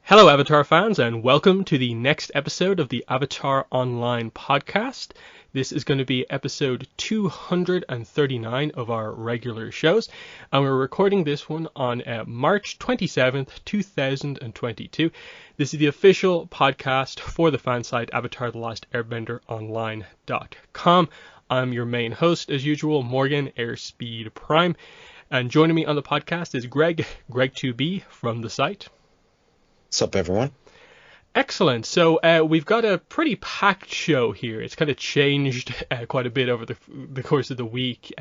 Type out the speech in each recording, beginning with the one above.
Hello, Avatar fans, and welcome to the next episode of the Avatar Online podcast. This is going to be episode 239 of our regular shows, and we're recording this one on March 27th, 2022. This is the official podcast for the fan site Avatar The Last Airbender Online.com. I'm your main host, as usual, Morgan Airspeed Prime, and joining me on the podcast is Greg2B from the site. What's up, everyone? Excellent. So we've got a pretty packed show here. It's kind of changed quite a bit over the course of the week,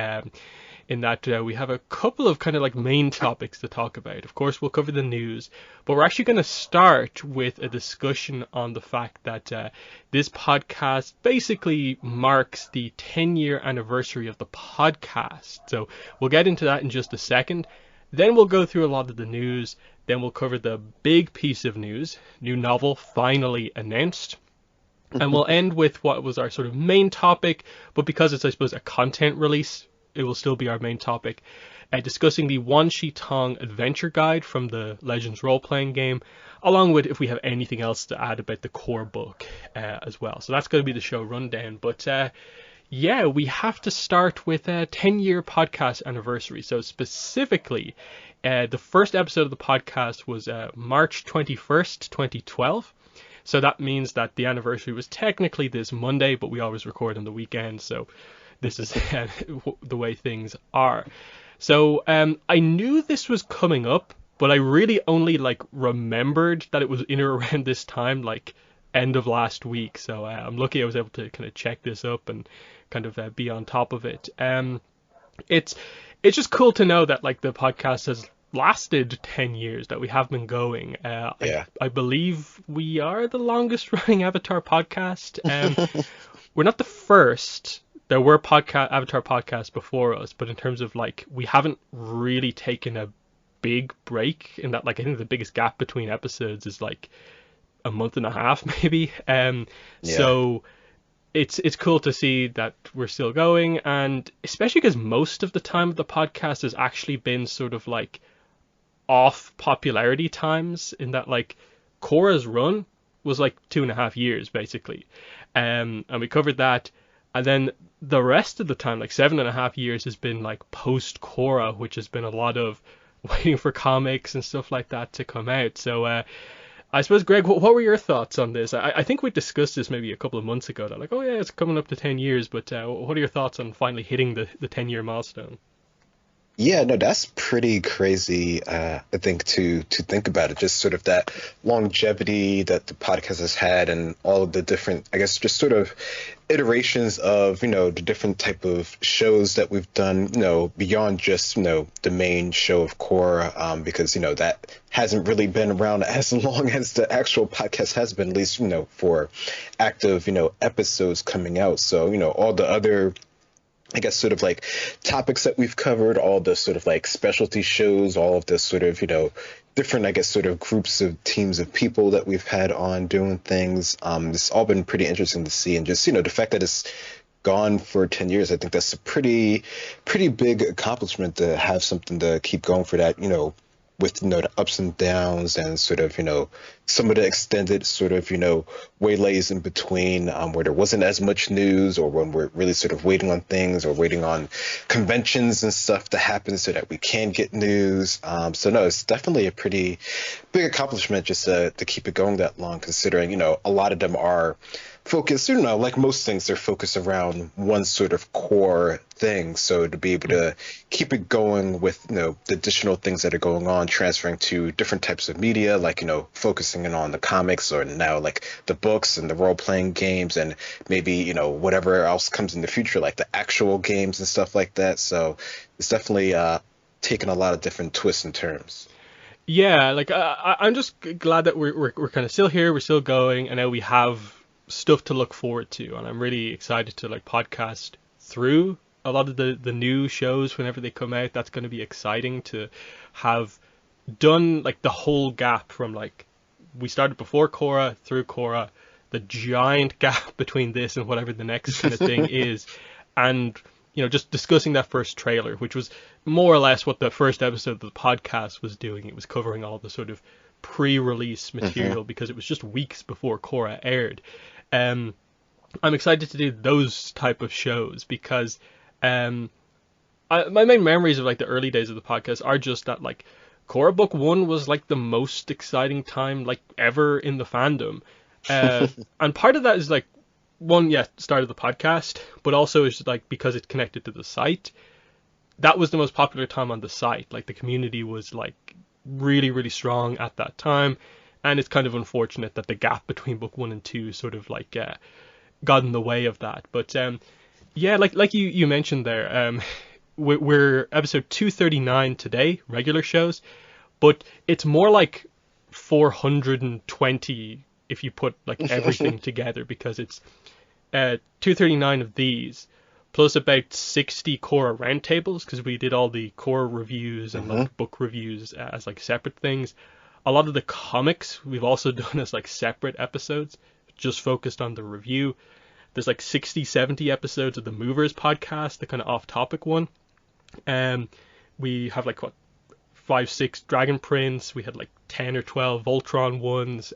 in that we have a couple of kind of like main topics to talk about. Of course, we'll cover the news, but we're actually going to start with a discussion on the fact that this podcast basically marks the 10-year anniversary of the podcast. So we'll get into that in just a second. Then we'll go through a lot of the news. Then we'll cover the big piece of news, new novel finally announced. And we'll end with what was our sort of main topic, but because it's, I suppose, a content release, it will still be our main topic, discussing the Wan Shi Tong Adventure guide from the Legends role-playing game, along with if we have anything else to add about the core book as well. So that's going to be the show rundown. But yeah, we have to start with a 10-year podcast anniversary. So specifically, the first episode of the podcast was March 21st, 2012. So that means that the anniversary was technically this Monday, but we always record on the weekend. So this is the way things are. So I knew this was coming up, but I really only remembered that it was in or around this time, like end of last week. So I'm lucky I was able to kind of check this up and kind of be on top of it. It's just cool to know that the podcast has lasted 10 years, that we have been going. I believe we are the longest running Avatar podcast. We're not the first. There were Avatar podcasts before us, but in terms of we haven't really taken a big break in that. I think the biggest gap between episodes is a month and a half maybe. So it's cool to see that we're still going, and especially because most of the time of the podcast has actually been sort of off popularity times, in that Korra's run was 2.5 years basically, and we covered that, and then the rest of the time 7.5 years has been post Korra, which has been a lot of waiting for comics and stuff like that to come out. So I suppose, Greg, what were your thoughts on this? I think we discussed this maybe a couple of months ago, that oh yeah, it's coming up to 10 years, but what are your thoughts on finally hitting the 10-year milestone? Yeah, no, that's pretty crazy, I think, to think about it. Just sort of that longevity that the podcast has had, and all of the different, I guess, just sort of iterations of, the different type of shows that we've done, beyond just, the main show of Korra, because, that hasn't really been around as long as the actual podcast has been, at least, for active, episodes coming out. So, all the other, I guess, sort of topics that we've covered, all the sort of specialty shows, all of the sort of, different, I guess, sort of groups of teams of people that we've had on doing things. It's all been pretty interesting to see. And just, the fact that it's gone for 10 years, I think that's a pretty big accomplishment to have something to keep going for that, with, the ups and downs, and sort of, some of the extended sort of, waylays in between, where there wasn't as much news, or when we're really sort of waiting on things, or waiting on conventions and stuff to happen so that we can get news. So no, it's definitely a pretty big accomplishment just to keep it going that long, considering, a lot of them are focused, like most things, they're focused around one sort of core thing. So to be able to keep it going with, the additional things that are going on, transferring to different types of media, focusing in on the comics, or now the books and the role-playing games, and maybe, whatever else comes in the future, the actual games and stuff like that. So it's definitely taken a lot of different twists and turns. Yeah, I'm just glad that we're kind of still here, we're still going, and now we have stuff to look forward to, and I'm really excited to podcast through a lot of the new shows whenever they come out. That's going to be exciting to have done the whole gap from we started before Korra, through Korra, the giant gap between this and whatever the next kind of thing is, and just discussing that first trailer, which was more or less what the first episode of the podcast was doing. It was covering all the sort of pre-release material because it was just weeks before Korra aired. Um, I'm excited to do those type of shows because my main memories of like the early days of the podcast are just that like Korra Book One was like the most exciting time like ever in the fandom, and part of that is like one, yeah, start of the podcast, but also is like because it's connected to the site. That was the most popular time on the site. Like the community was like really really strong at that time, and it's kind of unfortunate that the gap between book one and two sort of like got in the way of that. But yeah, like you mentioned there, we're episode 239 today, regular shows, but it's more like 420 if you put like everything together, because it's 239 of these plus about 60 Korra roundtables, because we did all the Korra reviews and like book reviews as like separate things. A lot of the comics we've also done as like separate episodes, just focused on the review. There's like 60, 70 episodes of the Movers podcast, the kind of off-topic one. We have like what, 5, 6 Dragon Prince. We had like 10 or 12 Voltron ones.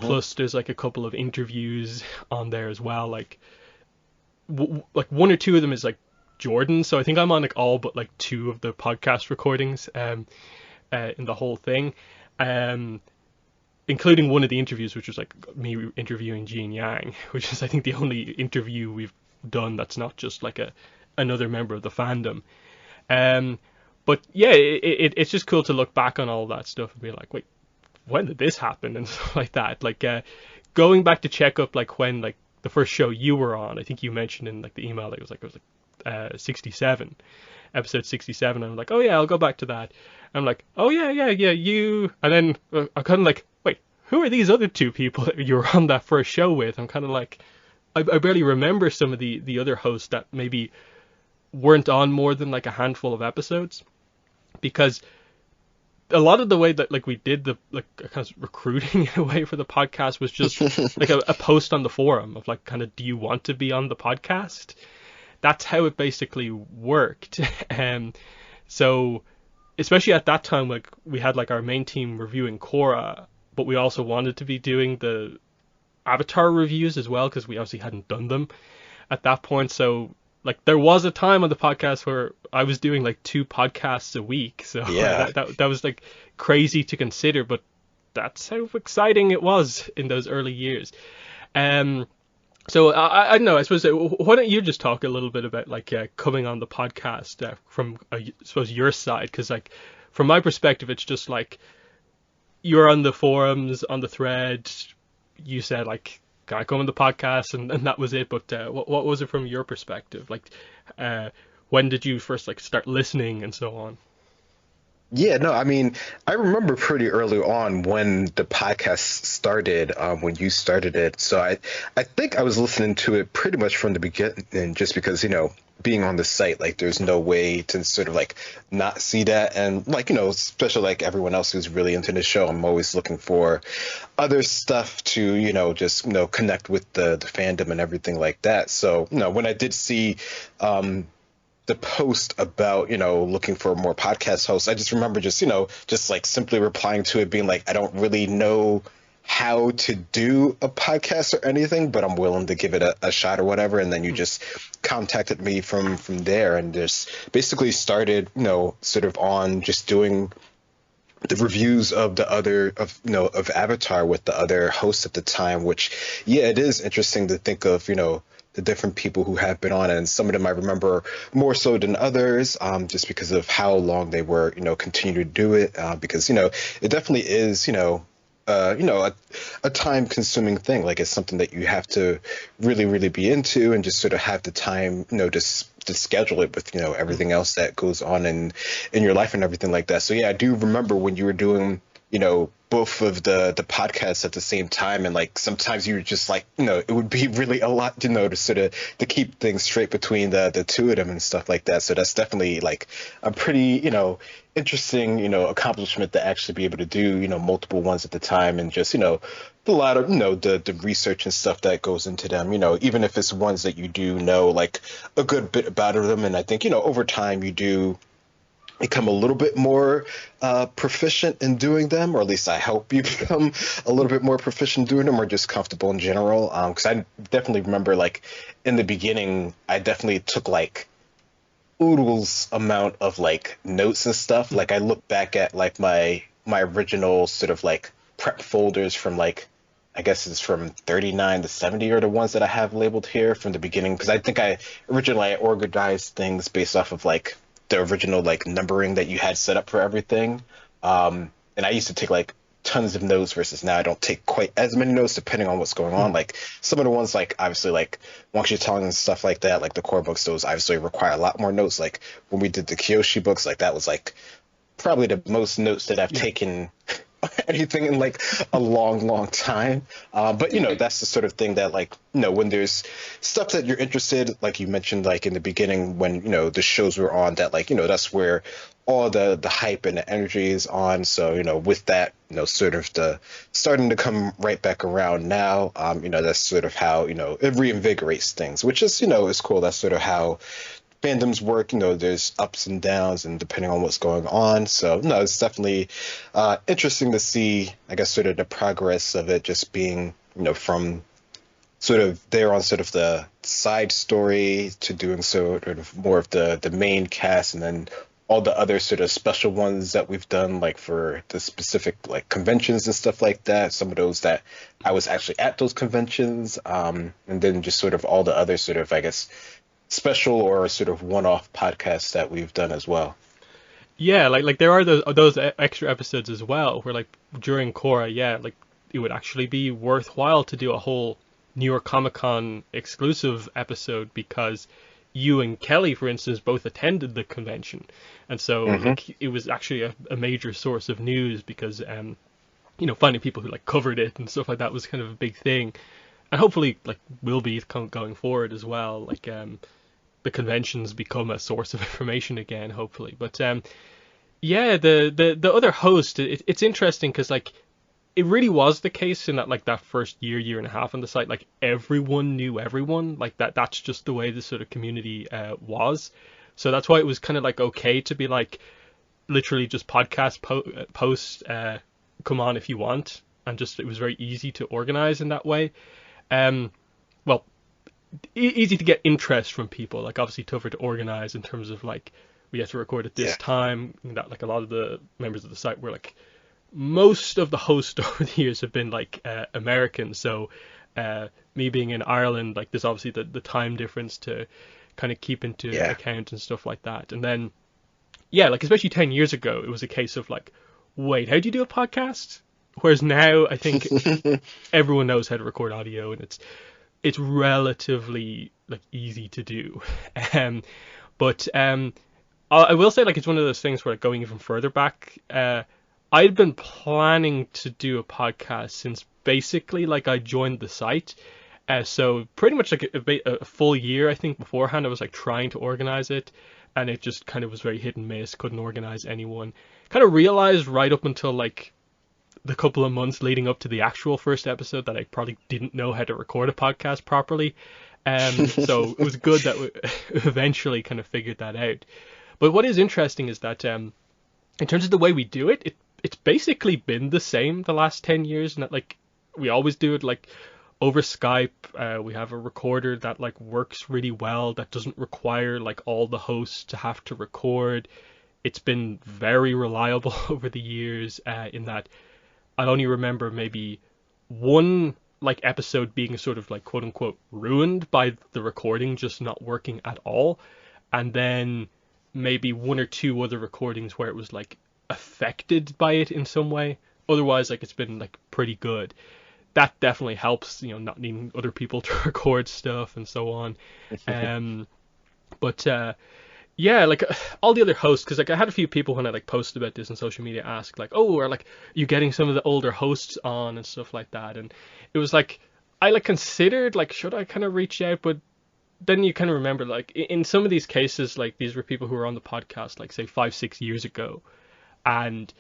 Plus there's like a couple of interviews on there as well. Like like one or two of them is like Jordan. So I think I'm on like all but like 2 of the podcast recordings in the whole thing. Including one of the interviews, which was like me interviewing Jean Yang, which is I think the only interview we've done that's not just like another member of the fandom. But yeah, it's just cool to look back on all that stuff and be like, wait, when did this happen and stuff like that. Like going back to check up like when like the first show you were on, I think you mentioned in like the email that it was like 67, episode 67. I'm like, oh yeah, I'll go back to that. I'm like, oh yeah, you. And then I'm kind of like, wait, who are these other 2 people that you were on that first show with? I'm kind of like, I barely remember some of the other hosts that maybe weren't on more than like a handful of episodes, because a lot of the way that like we did the like kind of recruiting in a way for the podcast was just like a post on the forum of like kind of, do you want to be on the podcast? That's how it basically worked. So especially at that time, like we had like our main team reviewing Korra, but we also wanted to be doing the Avatar reviews as well, because we obviously hadn't done them at that point. So like there was a time on the podcast where I was doing like 2 podcasts a week. So Yeah. that was like crazy to consider, but that's how exciting it was in those early years. So I don't know, I suppose, why don't you just talk a little bit about like coming on the podcast from, I suppose, your side? Because like from my perspective, it's just like you're on the forums, on the thread, you said like, can I come on the podcast, and that was it. But what was it from your perspective? Like when did you first like start listening and so on? Yeah, no, I mean, I remember pretty early on when the podcast started, when you started it. So I think I was listening to it pretty much from the beginning, just because, being on the site, like there's no way to sort of like not see that. And like, especially like everyone else who's really into the show, I'm always looking for other stuff to, just, connect with the fandom and everything like that. So, when I did see, the post about, looking for more podcast hosts, I just remember just like simply replying to it being like, I don't really know how to do a podcast or anything, but I'm willing to give it a shot or whatever. And then you just contacted me from there, and just basically started, sort of on just doing the reviews of the other of Avatar with the other hosts at the time, which, yeah, it is interesting to think of, the different people who have been on, and some of them I remember more so than others, just because of how long they were, continue to do it, because, it definitely is, a time consuming thing. Like it's something that you have to really, really be into, and just sort of have the time, to schedule it with, everything else that goes on in your life and everything like that. So yeah, I do remember when you were doing, both of the podcasts at the same time, and like sometimes you were just like, it would be really a lot, to sort of to keep things straight between the 2 of them and stuff like that. So that's definitely like a pretty, interesting, accomplishment to actually be able to do, multiple ones at the time, and just, the lot of, the research and stuff that goes into them, even if it's ones that you do know like a good bit about them. And I think, over time you do become a little bit more proficient in doing them, or at least I hope you become a little bit more proficient doing them, or just comfortable in general. Because I definitely remember, like, in the beginning, I definitely took like oodles amount of like notes and stuff. Like I look back at like my original sort of like prep folders from like, I guess it's from 39 to 70 are the ones that I have labeled here from the beginning, because I think I originally I organized things based off of like the original like numbering that you had set up for everything. And I used to take like tons of notes versus now I don't take quite as many notes depending on what's going on. Like some of the ones like obviously like Wan Shi Tong and stuff like that, like the core books, those obviously require a lot more notes. Like when we did the Kyoshi books, like that was like probably the most notes that I've Yeah. taken anything in like a long, long time. But you know, that's the sort of thing that like, you know, when there's stuff that you're interested, like you mentioned, like in the beginning when, you know, the shows were on that, like, you know, that's where all the hype and the energy is on. So, you know, with that, you know, sort of the starting to come right back around now, you know, that's sort of how, you know, it reinvigorates things, which is, you know, is cool. That's sort of how fandoms work. You know, there's ups and downs and depending on what's going on. So no, it's definitely interesting to see, I guess, sort of the progress of it just being, you know, from sort of there on sort of the side story to doing sort of more of the main cast, and then all the other sort of special ones that we've done, like for the specific like conventions and stuff like that. Some of those that I was actually at those conventions, and then just sort of all the other sort of, I guess, special or sort of one-off podcasts that we've done as well. Yeah, like there are those extra episodes as well, where like during Korra, yeah, like it would actually be worthwhile to do a whole New York Comic Con exclusive episode because you and Kelly, for instance, both attended the convention, and so Hmm. like it was actually a major source of news because you know, finding people who like covered it and stuff like that was kind of a big thing, and hopefully like will be going forward as well. Like the conventions become a source of information again, hopefully. But yeah, the other host, it's interesting because like it really was the case in that like that first year and a half on the site, like everyone knew everyone, like that's just the way the sort of community was. So that's why it was kind of like okay to be like literally just post come on if you want, and just it was very easy to organize in that way. Um, well, easy to get interest from people. Like obviously tougher to organize in terms of like we have to record at this Yeah. time. That like a lot of the members of the site were like most of the hosts over the years have been like American. So me being in Ireland, like there's obviously the time difference to kind of keep into Yeah. account and stuff like that. And then yeah, like especially 10 years ago, it was a case of like, wait, how do you do a podcast? Whereas now, I think everyone knows how to record audio, and it's relatively like easy to do. Um, but I will say like it's one of those things where like, going even further back, I'd been planning to do a podcast since basically like I joined the site. So pretty much like a full year I think beforehand I was like trying to organize it, and it just kind of was very hit and miss. Couldn't organize anyone. Kind of realized right up until like the couple of months leading up to the actual first episode that I probably didn't know how to record a podcast properly. So it was good that we eventually kind of figured that out. But what is interesting is that in terms of the way we do it, it's basically been the same the last 10 years, and that like we always do it like over Skype. We have a recorder that like works really well that doesn't require like all the hosts to have to record. It's been very reliable over the years in that I only remember maybe one like episode being sort of like quote unquote ruined by the recording just not working at all, and then maybe one or two other recordings where it was like affected by it in some way. Otherwise, like it's been like pretty good. That definitely helps, you know, not needing other people to record stuff and so on. Um, but yeah, like all the other hosts, because like I had a few people when I like posted about this on social media ask like, oh, are like you getting some of the older hosts on and stuff like that, and it was like I like considered like should I kind of reach out, but then you kind of remember like in some of these cases like these were people who were on the podcast like say 5 6 years ago, and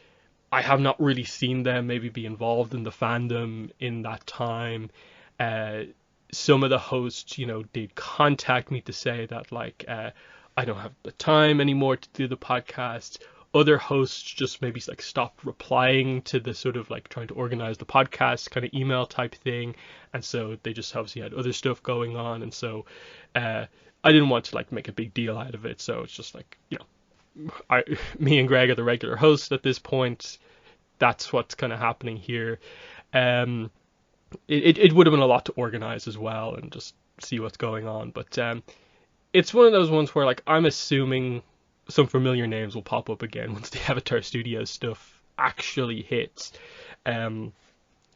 I have not really seen them maybe be involved in the fandom in that time. Uh, some of the hosts, you know, did contact me to say that like I don't have the time anymore to do the podcast. Other hosts just maybe like stopped replying to the sort of like trying to organize the podcast kind of email type thing, and so they just obviously had other stuff going on, and so I didn't want to like make a big deal out of it. So it's just like, me and Greg are the regular hosts at this point. That's what's kind of happening here. It would have been a lot to organize as well and just see what's going on, but it's one of those ones where like I'm assuming some familiar names will pop up again once the Avatar Studios stuff actually hits,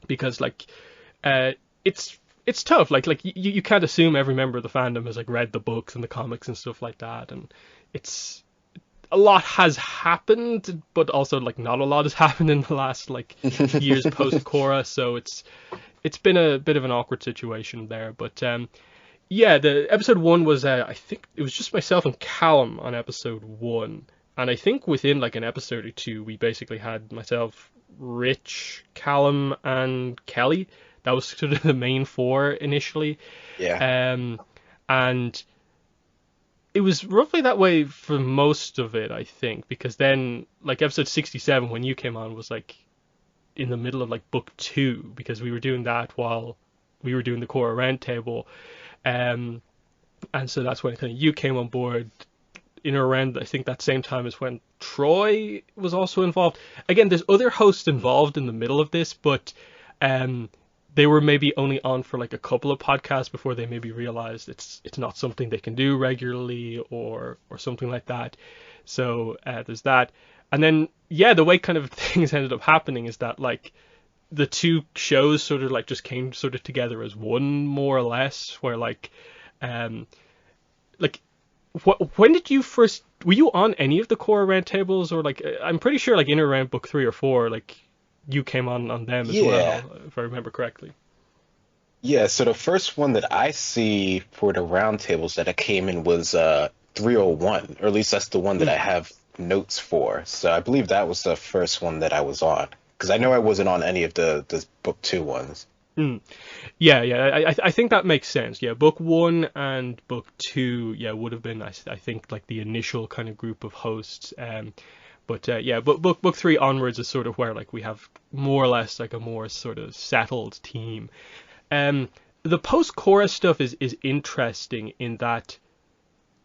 because like it's tough. Like you can't assume every member of the fandom has like read the books and the comics and stuff like that, and it's a lot has happened, but also like not a lot has happened in the last like years post Korra, so it's been a bit of an awkward situation there, but yeah, the episode 1 was I think it was just myself and Callum on episode 1, and I think within like an episode or two we basically had myself, Rich, Callum, and Kelly. That was sort of the main 4 initially. Yeah. And it was roughly that way for most of it, I think, because then like episode 67 when you came on was like in the middle of like book 2, because we were doing that while we were doing the Korra Roundtable. And so that's when kind of you came on board in or around, I think, that same time as when Troy was also involved. Again, there's other hosts involved in the middle of this, but they were maybe only on for like a couple of podcasts before they maybe realized it's not something they can do regularly or something like that. So there's that. And then, yeah, the way kind of things ended up happening is that like the two shows sort of like just came sort of together as one, more or less, where like like when did you first, were you on any of the Korra roundtables, or like I'm pretty sure like in or around book 3 or 4 like you came on them as Yeah. well, if I remember correctly. Yeah, so the first one that I see for the roundtables that I came in was 301, or at least that's the one that I have notes for. So I believe that was the first one that I was on, because I know I wasn't on any of the book 2 ones. Mm. Yeah, I think that makes sense. Yeah, book 1 and book 2, yeah, would have been, I think, like the initial kind of group of hosts. But yeah, book 3 onwards is sort of where like we have more or less like a more sort of settled team. The post Korra stuff is interesting in that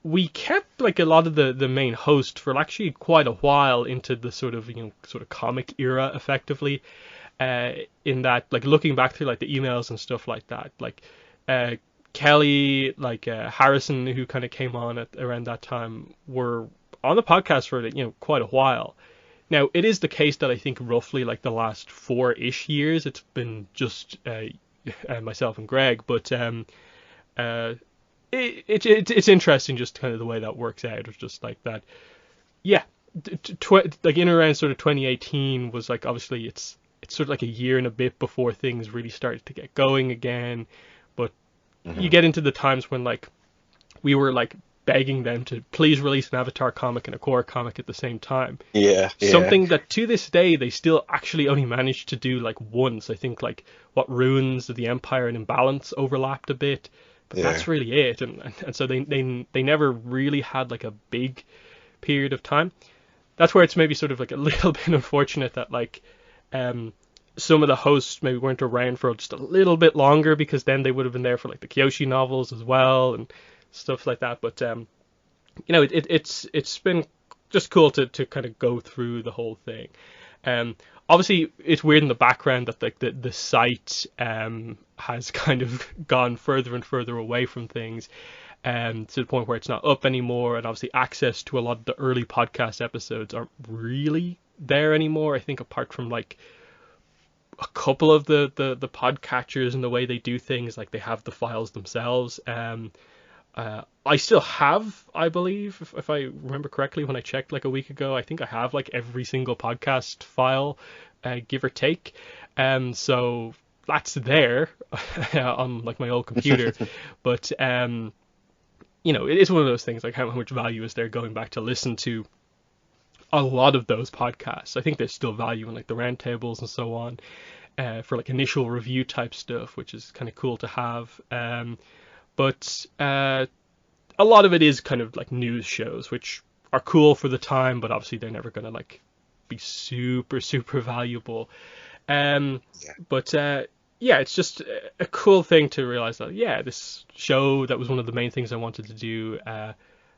we kept like a lot of the main host for actually quite a while into the sort of sort of comic era effectively. In that, like looking back through like the emails and stuff like that, like Kelly, like Harrison, who kind of came on at around that time, were on the podcast for quite a while. Now it is the case that I think roughly like the last 4-ish years it's been just myself and Greg, but it's interesting just kind of the way that works out. It's just like that, yeah. Like in around sort of 2018 was like obviously it's sort of like a year and a bit before things really started to get going again, but you get into the times when like we were like begging them to please release an Avatar comic and a Korra comic at the same time. Yeah, yeah. Something that to this day they still actually only managed to do like once. I think like what Ruins of the Empire and Imbalance overlapped a bit, but Yeah. that's really it. And so they never really had like a big period of time. That's where it's maybe sort of like a little bit unfortunate that like some of the hosts maybe weren't around for just a little bit longer, because then they would have been there for like the Kyoshi novels as well and stuff like that. But it's been just cool to kind of go through the whole thing. Obviously it's weird in the background that like the site has kind of gone further and further away from things, to the point where it's not up anymore, and obviously access to a lot of the early podcast episodes aren't really there anymore. I think apart from like a couple of the podcatchers and the way they do things, like they have the files themselves. I still have, I believe, if I remember correctly, when I checked like a week ago, I think I have like every single podcast file, give or take. So that's there on like my old computer. But it is one of those things, like how much value is there going back to listen to a lot of those podcasts. I think there's still value in like the roundtables and so on, for like initial review type stuff, which is kind of cool to have. But a lot of it is kind of like news shows, which are cool for the time, but obviously they're never gonna like be super super valuable. Um, Yeah. but yeah, it's just a cool thing to realize that yeah, this show that was one of the main things I wanted to do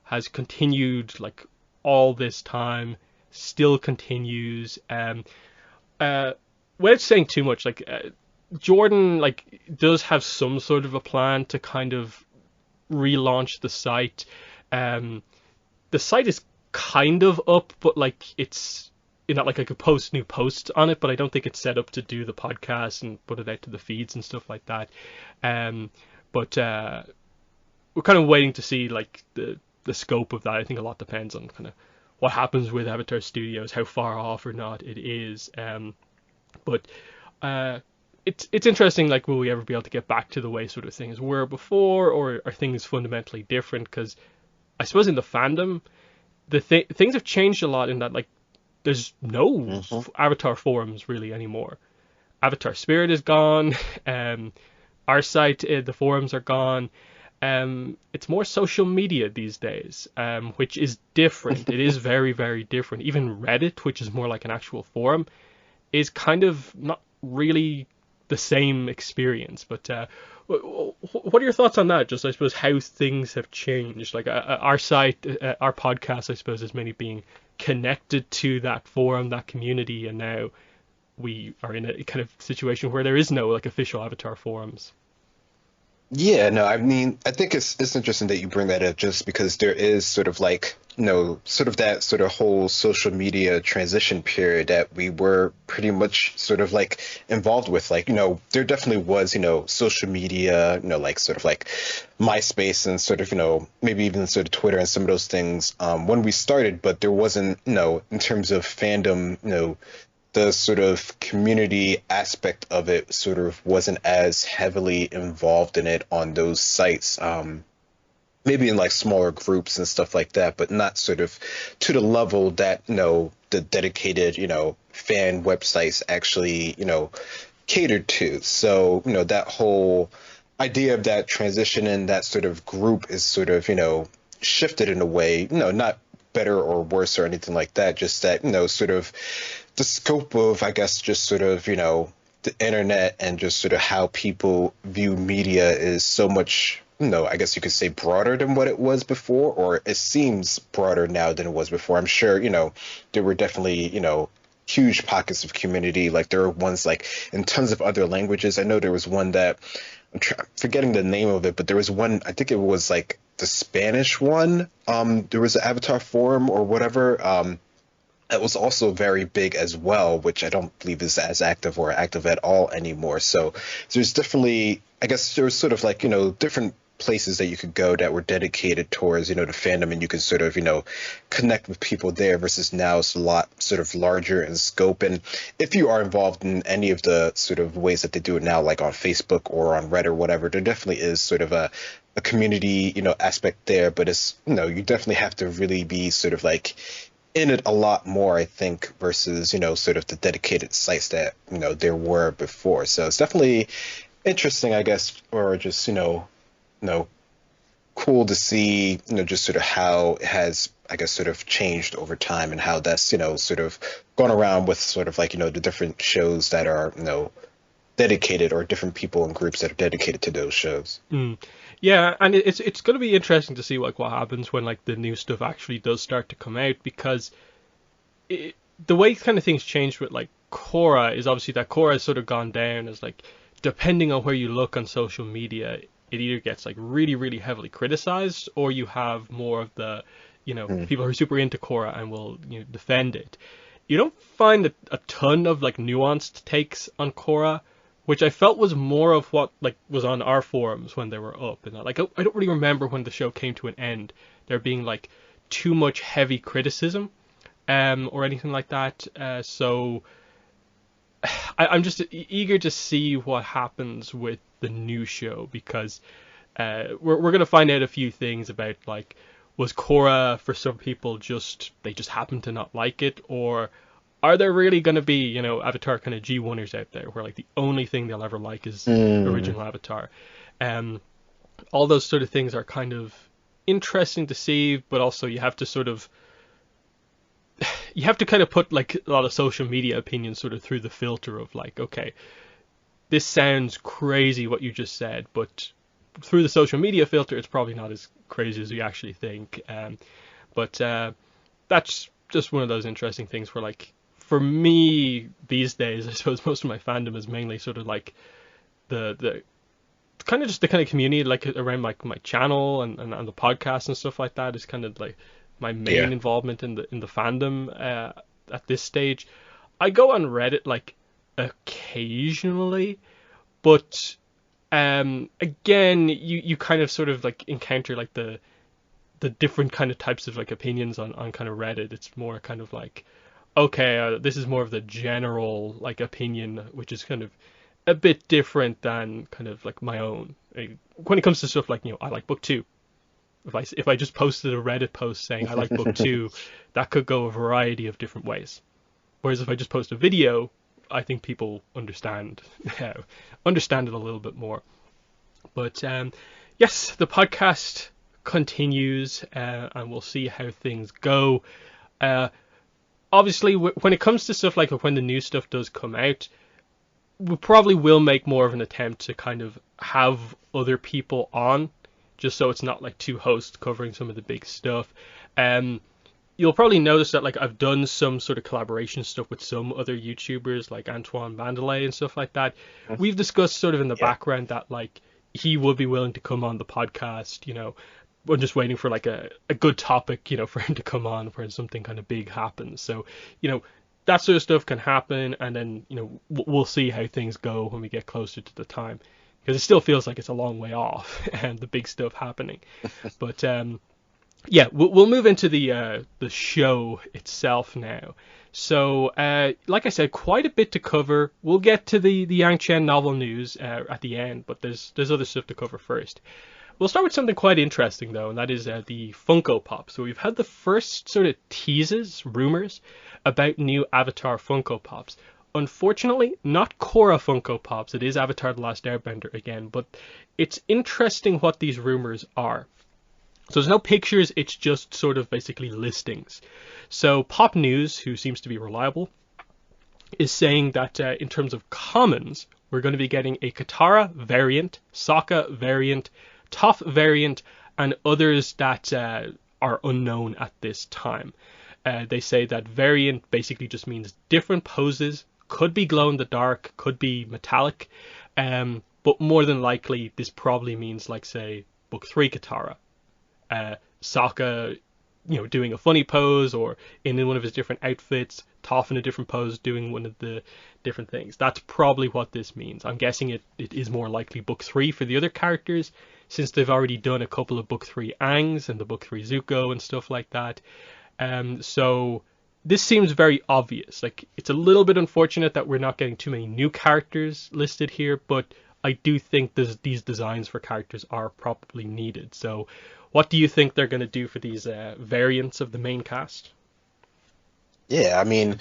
has continued like all this time, still continues. Uh, Without saying too much, like Jordan like does have some sort of a plan to kind of relaunch the site. Um, the site is kind of up, but like it's like I could post new posts on it, but I don't think it's set up to do the podcast and put it out to the feeds and stuff like that. Um, but we're kind of waiting to see like the scope of that. I think a lot depends on kind of what happens with Avatar Studios, how far off or not it is. But uh, it's interesting. Like, will we ever be able to get back to the way sort of things were before, or are things fundamentally different? Because I suppose in the fandom, things have changed a lot in that like there's no Hmm. Avatar forums really anymore. Avatar Spirit is gone. Um, our site, the forums are gone. It's more social media these days, which is different. It is very, very different. Even Reddit, which is more like an actual forum, is kind of not really the same experience. But what are your thoughts on that? Just I suppose how things have changed. Like our site, our podcast, I suppose, is mainly being connected to that forum, that community, and now we are in a kind of situation where there is no like official Avatar forums. Yeah, no, I mean, I think it's interesting that you bring that up just because there is sort of like, sort of that sort of whole social media transition period that we were pretty much sort of like involved with. Like, there definitely was, social media, like sort of like MySpace and sort of, maybe even sort of Twitter and some of those things when we started, but there wasn't, in terms of fandom, the sort of community aspect of it sort of wasn't as heavily involved in it on those sites. Maybe in like smaller groups and stuff like that, but not sort of to the level that, the dedicated, fan websites actually, catered to. So, that whole idea of that transition and that sort of group is sort of, shifted in a way, not better or worse or anything like that, just that, sort of the scope of, I guess, just sort of, the internet and just sort of how people view media is so much, I guess you could say broader than what it was before, or it seems broader now than it was before. I'm sure, there were definitely, huge pockets of community. Like there were ones like in tons of other languages. I know there was one that forgetting the name of it, but there was one, I think it was like the Spanish one. There was an Avatar forum or whatever. That was also very big as well, which I don't believe is as active or active at all anymore. So there's definitely, I guess there's sort of like, different places that you could go that were dedicated towards, the fandom, and you could sort of, connect with people there versus now it's a lot sort of larger in scope. And if you are involved in any of the sort of ways that they do it now, like on Facebook or on Reddit or whatever, there definitely is sort of a community, aspect there, but it's, you definitely have to really be sort of like in it a lot more, I think, versus, sort of the dedicated sites that, there were before. So it's definitely interesting, I guess, or just, know, cool to see, just sort of how it has, I guess, sort of changed over time and how that's, sort of gone around with sort of like, the different shows that are, dedicated or different people and groups that are dedicated to those shows. Mm. Yeah, and it's going to be interesting to see like what happens when like the new stuff actually does start to come out because the way kind of things changed with like Korra is obviously that Korra has sort of gone down as like depending on where you look on social media, it either gets like really really heavily criticized or you have more of the Mm. people who are super into Korra and will defend it. You don't find a ton of like nuanced takes on Korra, which I felt was more of what like was on our forums when they were up. And like I don't really remember when the show came to an end there being like too much heavy criticism or anything like that. So I'm just eager to see what happens with the new show because we're gonna find out a few things about like was Korra for some people just they just happen to not like it or are there really gonna be Avatar kind of G1ers out there where like the only thing they'll ever like is Mm. original Avatar, um all those sort of things are kind of interesting to see, but also you have to kind of put like a lot of social media opinions sort of through the filter of like, okay, this sounds crazy what you just said, but through the social media filter, it's probably not as crazy as we actually think. But that's just one of those interesting things where, like, for me these days, I suppose most of my fandom is mainly sort of like the kind of just the kind of community like around my channel and the podcast and stuff like that is kind of like my main Yeah. involvement in the fandom at this stage. I go on Reddit like occasionally, but again, you kind of sort of like encounter like the different kind of types of like opinions on kind of Reddit. It's more kind of like, okay, this is more of the general like opinion, which is kind of a bit different than kind of like my own. When it comes to stuff like, I like book two. If I just posted a Reddit post saying I like book two, that could go a variety of different ways. Whereas if I just post a video, I think people understand understand it a little bit more. But yes, the podcast continues, and we'll see how things go. Uh, Obviously, when it comes to stuff like when the new stuff does come out, we probably will make more of an attempt to kind of have other people on, just so it's not like two hosts covering some of the big stuff. You'll probably notice that like I've done some sort of collaboration stuff with some other YouTubers like Antoine Vandelay and stuff like that. We've discussed sort of in the Yeah. background that like he would be willing to come on the podcast. We're just waiting for like a good topic, for him to come on when something kind of big happens. So, that sort of stuff can happen, and then we'll see how things go when we get closer to the time, because it still feels like it's a long way off and the big stuff happening. But yeah, we'll move into the show itself now. So, like I said, quite a bit to cover. We'll get to the Yangchen Novel news at the end, but there's other stuff to cover first. We'll start with something quite interesting, though, and that is the Funko Pop. So we've had the first sort of teases, rumors, about new Avatar Funko Pops. Unfortunately, not Korra Funko Pops. It is Avatar The Last Airbender again, but it's interesting what these rumors are. So there's no pictures, it's just sort of basically listings. So Pop News, who seems to be reliable, is saying that in terms of commons, we're going to be getting a Katara variant, Sokka variant, Toph variant, and others that are unknown at this time. They say that variant basically just means different poses, could be glow in the dark, could be metallic, but more than likely this probably means like say book 3 Katara. Sokka, doing a funny pose or in one of his different outfits, Toph in a different pose doing one of the different things. That's probably what this means. I'm guessing it is more likely book 3 for the other characters, since they've already done a couple of book 3 Aangs and the book 3 Zuko and stuff like that. So this seems very obvious. Like, it's a little bit unfortunate that we're not getting too many new characters listed here, but I do think these designs for characters are probably needed. So what do you think they're going to do for these variants of the main cast? Yeah, I mean,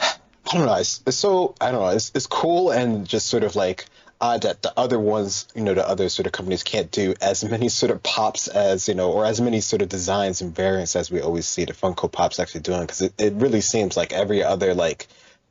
I don't know. I don't know. It's cool and just sort of like odd that the other ones, the other sort of companies can't do as many sort of pops as, or as many sort of designs and variants as we always see the Funko Pops actually doing. Because it really seems like every other, like,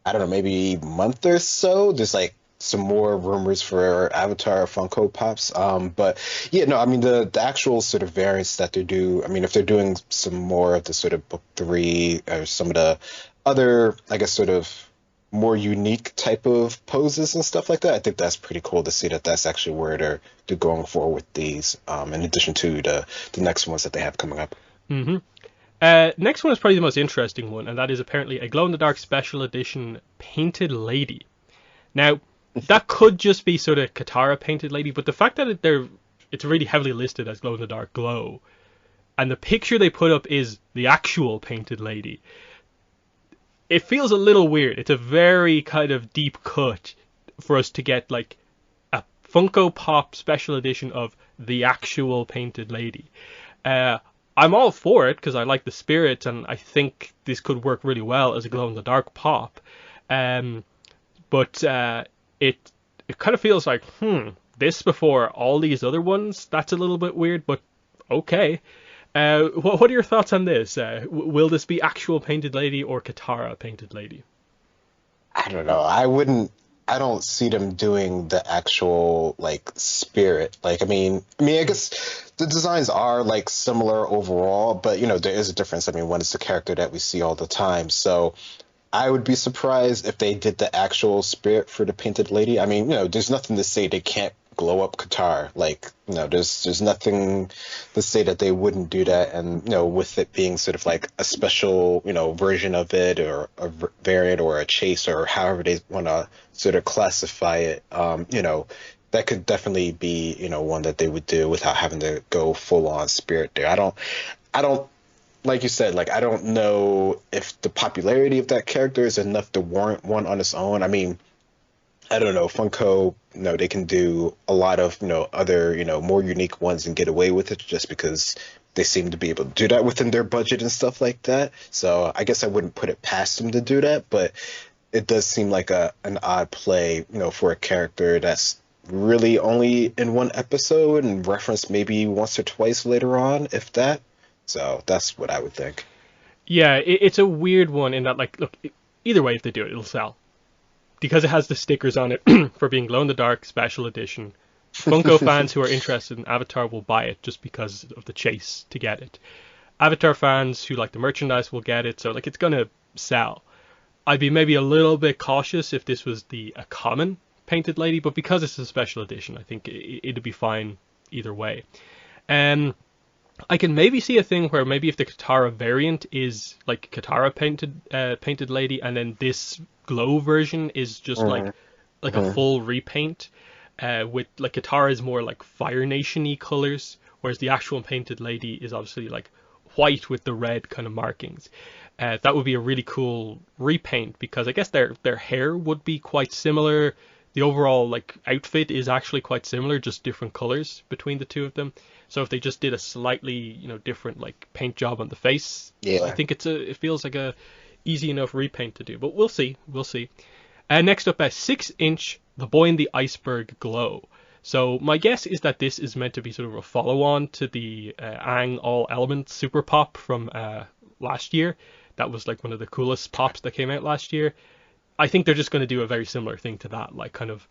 I don't know, maybe month or so, there's like some more rumors for Avatar Funko Pops. But yeah, no, I mean, the actual sort of variants that they do, I mean, if they're doing some more of the sort of book 3 or some of the other, I guess, sort of more unique type of poses and stuff like that, I think that's pretty cool to see that that's actually where they're going for with these, in addition to the next ones that they have coming up. Mm-hmm. Next one is probably the most interesting one, and that is apparently a glow-in-the-dark special edition painted lady. Now, that could just be sort of Katara painted lady, but the fact that it's really heavily listed as glow-in-the-dark glow, and the picture they put up is the actual painted lady, it feels a little weird. It's a very kind of deep cut for us to get like a Funko Pop special edition of the actual painted lady. I'm all for it because I like the spirit and I think this could work really well as a glow in the dark pop. But it kind of feels like this before all these other ones. That's a little bit weird, but okay. What are your thoughts on this? Will this be actual Painted Lady or Katara Painted Lady? I don't know. I don't see them doing the actual like spirit. Like, I guess the designs are like similar overall, but there is a difference. I mean, one is the character that we see all the time, so I would be surprised if they did the actual spirit for the Painted Lady. I mean, there's nothing to say they can't glow up Qatar. Like, there's nothing to say that they wouldn't do that. And, with it being sort of like a special, version of it or a variant or a chase or however they want to sort of classify it, that could definitely be, one that they would do without having to go full on spirit there. I don't like you said, like I don't know if the popularity of that character is enough to warrant one on its own. I mean, I don't know. Funko, they can do a lot of, other, more unique ones and get away with it just because they seem to be able to do that within their budget and stuff like that. So I guess I wouldn't put it past them to do that, but it does seem like an odd play, for a character that's really only in one episode and referenced maybe once or twice later on, if that. So that's what I would think. Yeah, it's a weird one in that, like, look, either way, if they do it, it'll sell because it has the stickers on it for being glow in the dark special edition. Funko fans who are interested in Avatar will buy it just because of the chase to get it. Avatar fans who like the merchandise will get it, so like it's gonna sell. I'd be maybe a little bit cautious if this was a common Painted Lady, but because it's a special edition, I think it'd be fine either way. Um, I can maybe see a thing where maybe if the Katara variant is like Katara painted lady, and then this glow version is just Hmm. like a Hmm. full repaint, with like Katara is more like Fire Nation-y colors, whereas the actual painted lady is obviously like white with the red kind of markings. That would be a really cool repaint because I guess their hair would be quite similar. The overall like outfit is actually quite similar, just different colors between the two of them. So if they just did a slightly, different like paint job on the face, I Yeah. think it feels like a easy enough repaint to do. But we'll see, we'll see. Next up, a 6-inch The Boy in the Iceberg Glow. So my guess is that this is meant to be sort of a follow-on to the Aang All Elements Super Pop from last year. That was like one of the coolest pops that came out last year. I think they're just going to do a very similar thing to that, like kind of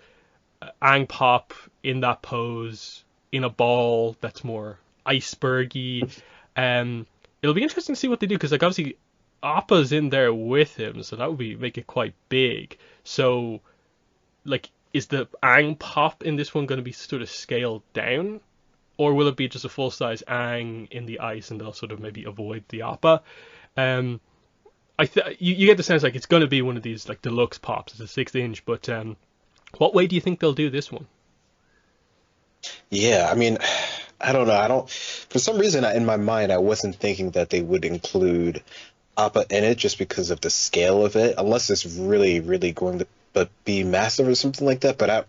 Aang pop in that pose in a ball that's more icebergy. Um, it'll be interesting to see what they do because like obviously Appa's in there with him, so that would be make it quite big. So like, is the Aang pop in this one going to be sort of scaled down, or will it be just a full size Aang in the ice and they'll sort of maybe avoid the Appa? Um, you get the sense like it's going to be one of these like deluxe pops. It's a 6-inch, but what way do you think they'll do this one? Yeah, I mean, I don't know. I don't, for some reason, in my mind, I wasn't thinking that they would include Appa in it just because of the scale of it, unless it's really, really going to be massive or something like that. But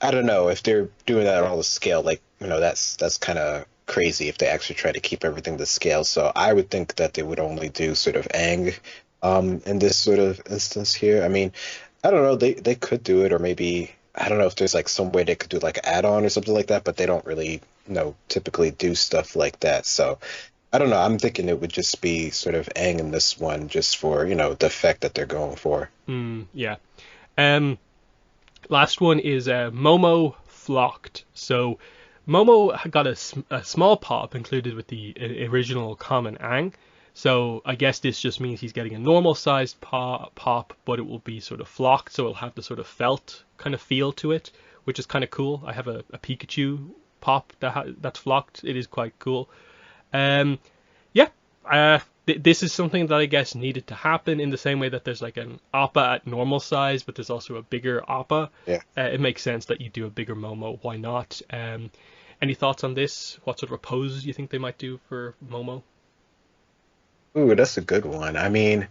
I don't know if they're doing that on all the scale. Like, that's kind of crazy if they actually try to keep everything to scale. So I would think that they would only do sort of Aang, in this sort of instance here. I mean, I don't know. They could do it, or maybe I don't know if there's like some way they could do like an add-on or something like that. But they don't really, typically do stuff like that. So I don't know. I'm thinking it would just be sort of Aang in this one, just for the effect that they're going for. Yeah. Um, Last one is Momo Flocked. So Momo got a small pop included with the original common Ang. So I guess this just means he's getting a normal sized pop, but it will be sort of flocked, so it'll have the sort of felt kind of feel to it, which is kind of cool. I have a Pikachu pop that's flocked. It is quite cool. Um, yeah, this is something that I guess needed to happen in the same way that there's like an Appa at normal size, but there's also a bigger Appa. Yeah. It makes sense that you do a bigger Momo. Why not? Any thoughts on this? What sort of a pose you think they might do for Momo? Ooh, that's a good one. I mean,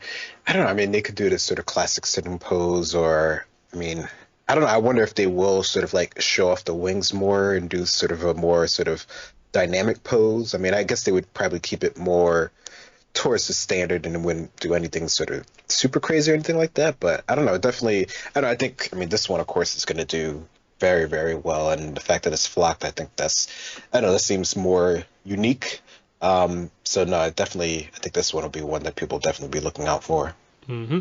I don't know. I mean, they could do this sort of classic sitting pose, or I mean, I don't know. I wonder if they will sort of like show off the wings more and do sort of a more sort of dynamic pose. I mean, I guess they would probably keep it more towards the standard and wouldn't do anything sort of super crazy or anything like that. But I don't know. Definitely, I don't know. I think, I mean, this one, of course, is going to do very, very well. And the fact that it's flocked, I think I don't know, that seems more unique. So no, I think this one will be one that people definitely be looking out for. Hmm.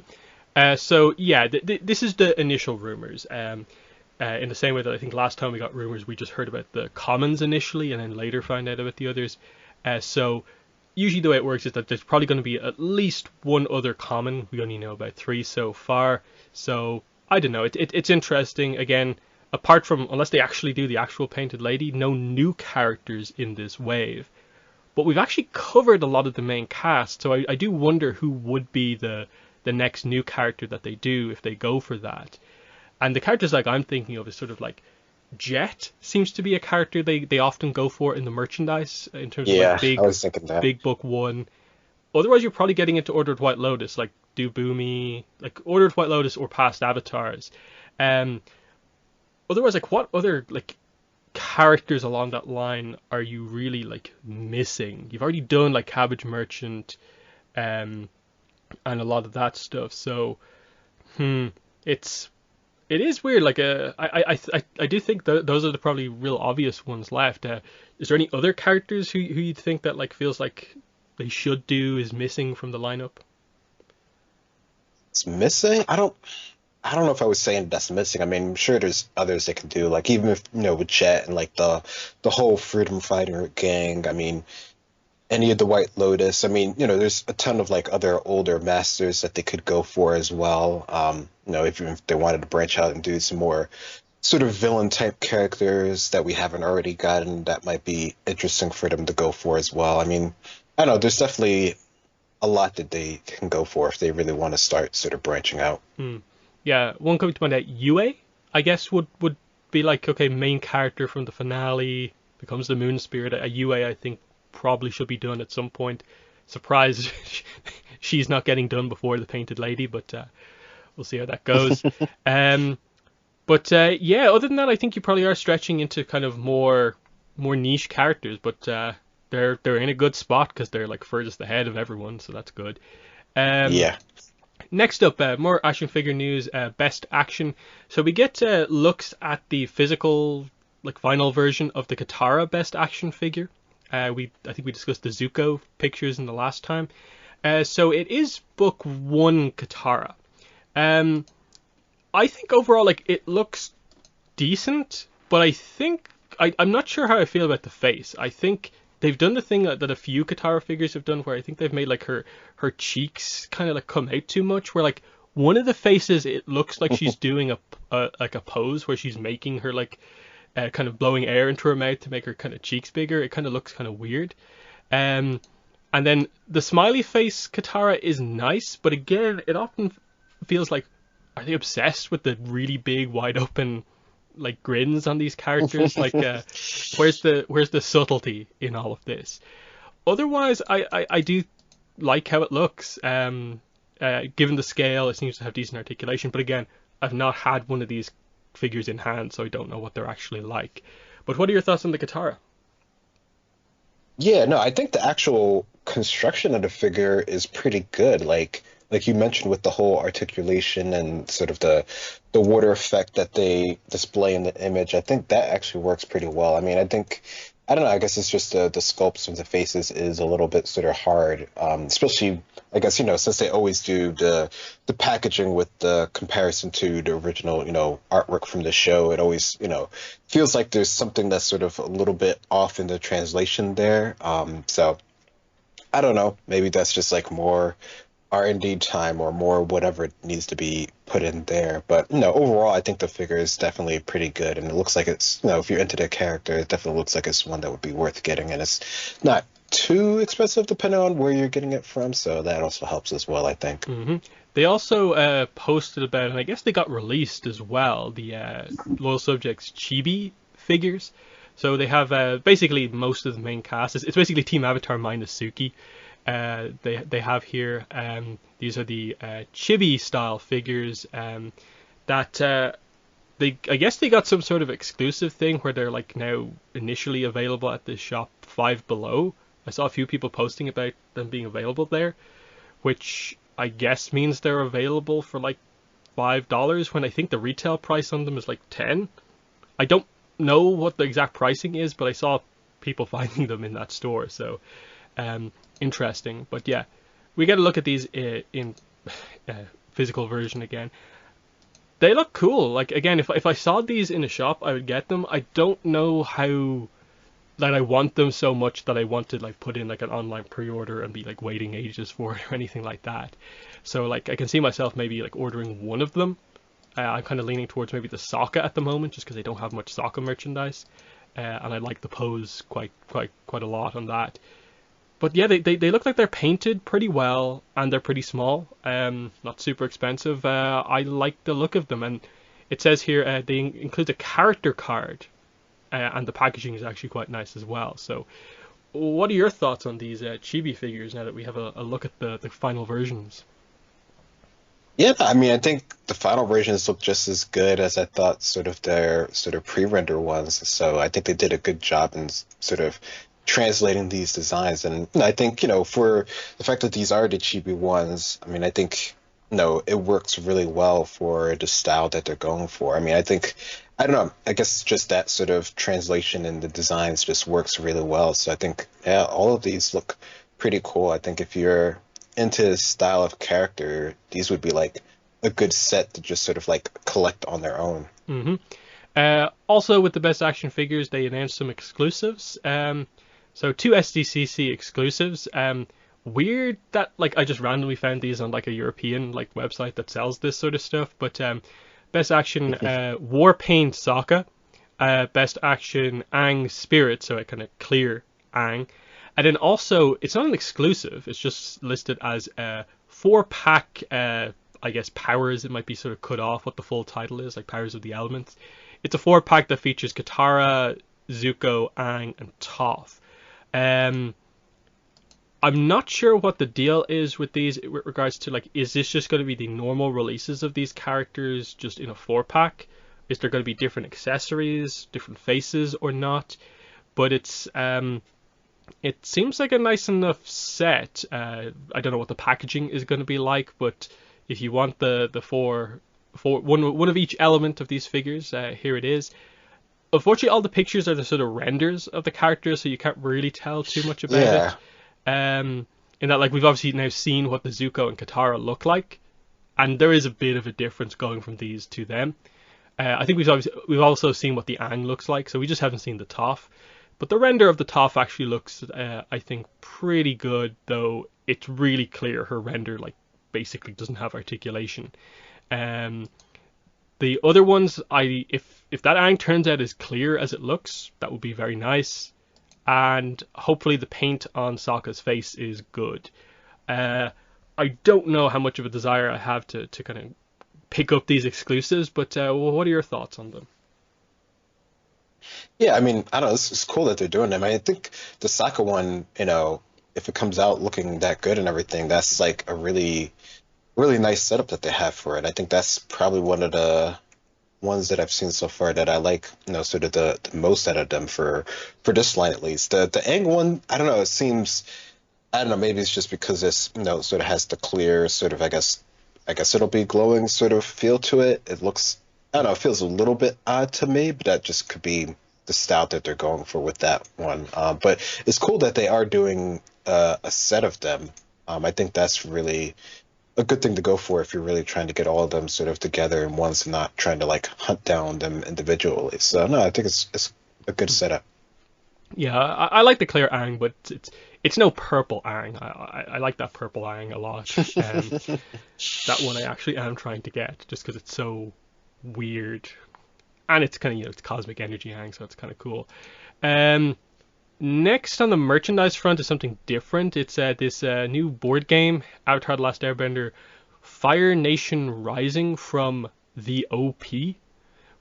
So yeah, this is the initial rumors. In the same way that I think last time we got rumors, we just heard about the commons initially, and then later found out about the others. So usually the way it works is that there's probably going to be at least one other common. We only know about three so far. So I don't know. It's interesting. Again, apart from unless they actually do the actual Painted Lady, no new characters in this wave. But we've actually covered a lot of the main cast, so I do wonder who would be the next new character that they do if they go for that. And the characters like I'm thinking of is sort of like Jet seems to be a character they often go for in the merchandise in terms of like Yeah, I was thinking that. big book one. Otherwise, you're probably getting into Order of White Lotus, like Do Boomy, like Order of White Lotus or past avatars. Um, Otherwise, like what other like characters along that line are you really like missing? You've already done like Cabbage Merchant, um, and a lot of that stuff. So, hmm, it's it is weird. Like, I do think those are the probably real obvious ones left. Is there any other characters who you think that like feels like they should do is missing from the lineup? It's missing. I don't know if I was saying that's missing. I mean, I'm sure there's others they can do. Like even if with Jet and like the whole Freedom Fighter gang. I mean, any of the White Lotus. I mean, there's a ton of like other older masters that they could go for as well. If they wanted to branch out and do some more sort of villain type characters that we haven't already gotten, that might be interesting for them to go for as well. I mean, I don't know. There's definitely a lot that they can go for if they really want to start sort of branching out. Hmm. Yeah, one coming to mind that Yue, I guess would be like okay, main character from the finale becomes the Moon Spirit. A Yue, I think probably should be done at some point. Surprised she's not getting done before the Painted Lady, but we'll see how that goes. Um, but yeah, other than that, I think you probably are stretching into kind of more niche characters, but they're in a good spot because they're like furthest ahead of everyone, so that's good. Um, Yeah. Next up, more action figure news. Best action. So we get looks at the physical, like vinyl version of the Katara best action figure. I think we discussed the Zuko pictures in the last time. So it is book one Katara. Um, I think overall, like it looks decent, but I think I'm not sure how I feel about the face. I think they've done the thing that a few Katara figures have done, where I think they've made like her cheeks kind of like come out too much. Where like one of the faces, it looks like she's doing a like a pose where she's making her like kind of blowing air into her mouth to make her kind of cheeks bigger. It kind of looks kind of weird. Um, and then the smiley face Katara is nice, but again, it often feels like are they obsessed with the really big, wide open like grins on these characters? Like, where's the subtlety in all of this? Otherwise, I do like how it looks. Given the scale, it seems to have decent articulation. But again, I've not had one of these figures in hand, so I don't know what they're actually like. But what are your thoughts on the Katara? Yeah, no, I think the actual construction of the figure is pretty good. Like you mentioned with the whole articulation and sort of the water effect that they display in the image, I think that actually works pretty well. I mean, I don't know, I guess it's just the sculpts of the faces is a little bit sort of hard, especially I guess since they always do the packaging with the comparison to the original artwork from the show, it always feels like there's something that's sort of a little bit off in the translation there. So I don't know. Maybe that's just like more R&D time or more whatever needs to be put in there. But overall, I think the figure is definitely pretty good, and it looks like it's if you're into the character, it definitely looks like it's one that would be worth getting, and it's not too expensive depending on where you're getting it from. So that also helps as well, I think. Hmm. They also posted about, and I guess they got released as well, the Loyal Subjects Chibi figures. So they have basically most of the main cast. It's basically Team Avatar minus Suki. They have here. These are the chibi style figures that they I guess they got some sort of exclusive thing where they're like now initially available at the shop Five Below. I saw a few people posting about them being available there, which I guess means they're available for like $5 when I think the retail price on them is like 10. I don't know what the exact pricing is, but I saw people finding them in that store. So interesting. But yeah, we get a look at these in physical version again. They look cool. Like again, if I saw these in a shop, I would get them. I don't know how that I want them so much that I want to like put in like an online pre-order and be like waiting ages for it or anything like that. So like I can see myself maybe like ordering one of them. I'm kind of leaning towards maybe the Sokka at the moment, just because they don't have much Sokka merchandise, and I like the pose quite a lot on that. But yeah, they look like they're painted pretty well and they're pretty small. Not super expensive. I like the look of them, and it says here they include a character card, and the packaging is actually quite nice as well. So, what are your thoughts on these chibi figures now that we have a look at the final versions? Yeah, I mean, I think the final versions look just as good as I thought sort of their sort of pre-render ones. So I think they did a good job in sort of translating these designs. And I think, for the fact that these are the chibi ones, I mean, I think, it works really well for the style that they're going for. I mean, I don't know, I guess just that sort of translation in the designs just works really well. So I think, yeah, all of these look pretty cool. I think if you're into this style of character, these would be like a good set to just sort of like collect on their own. Also, with the best action figures, they announced some exclusives. So two SDCC exclusives. Weird that like I just randomly found these on like a European like website that sells this sort of stuff. But best action Warpaint Sokka, best action Aang Spirit, so a kind of clear Aang. And then also, it's not an exclusive. It's just listed as a 4-pack, I guess, powers. It might be sort of cut off what the full title is, like Powers of the Elements. It's a 4-pack that features Katara, Zuko, Aang, and Toph. I'm not sure what the deal is with these with regards to, like, is this just going to be the normal releases of these characters just in a 4-pack? Is there going to be different accessories, different faces, or not? But it seems like a nice enough set. I don't know what the packaging is going to be like, but if you want the one of each element of these figures, here it is. Unfortunately, all the pictures are the sort of renders of the characters, so you can't really tell too much about Yeah. it. In that, like, we've obviously now seen what the Zuko and Katara look like, and there is a bit of a difference going from these to them. I think we've also seen what the Aang looks like, so we just haven't seen the Toph. But the render of the Toph actually looks, I think, pretty good, though it's really clear her render, like, basically doesn't have articulation. Um, the other ones, if that Aang turns out as clear as it looks, that would be very nice. And hopefully the paint on Sokka's face is good. I don't know how much of a desire I have to kind of pick up these exclusives, but what are your thoughts on them? Yeah, I mean, I don't know, it's cool that they're doing them. I think the Sokka one, if it comes out looking that good and everything, that's like a really nice setup that they have for it. I think that's probably one of the ones that I've seen so far that I like, sort of the most out of them for this line at least. The Aang one, I don't know, it seems, I don't know, maybe it's just because this, sort of has the clear sort of, I guess it'll be glowing sort of feel to it. It looks, I don't know, it feels a little bit odd to me, but that just could be the style that they're going for with that one. But it's cool that they are doing a set of them. I think that's really a good thing to go for if you're really trying to get all of them sort of together in once and not trying to like hunt down them individually. So no, I think it's a good setup. Yeah, I like the clear Aang, but it's no purple Aang. I like that purple Aang a lot. That one I actually am trying to get just because it's so weird, and it's kind of it's cosmic energy Aang, so it's kind of cool. Um, Next on the merchandise front is something different. It's this new board game, Avatar: The Last Airbender, Fire Nation Rising from the OP,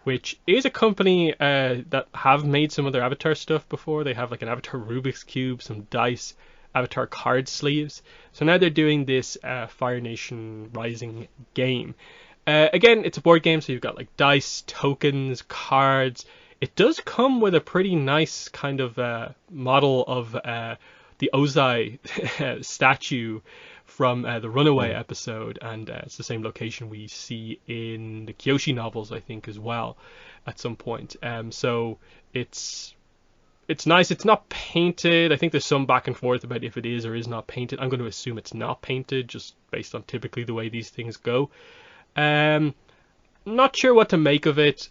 which is a company that have made some other Avatar stuff before. They have like an Avatar Rubik's Cube, some dice, Avatar card sleeves. So now they're doing this Fire Nation Rising game. Again, it's a board game, so you've got like dice, tokens, cards. It does come with a pretty nice kind of model of the Ozai statue from the Runaway episode, and it's the same location we see in the Kyoshi novels, I think, as well, at some point. So it's it's nice. It's not painted. I think there's some back and forth about if it is or is not painted. I'm going to assume it's not painted, just based on typically the way these things go. Um, Not sure what to make of it.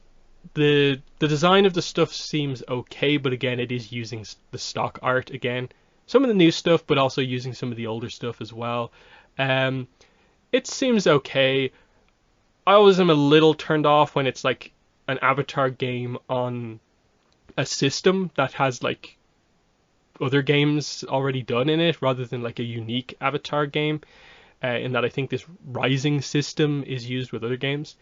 The design of the stuff seems okay, but again, it is using the stock art again. Some of the new stuff, but also using some of the older stuff as well. Um, it seems okay. I always am a little turned off when it's like an Avatar game on a system that has like other games already done in it, rather than like a unique Avatar game. In that I think this Rising system is used with other games.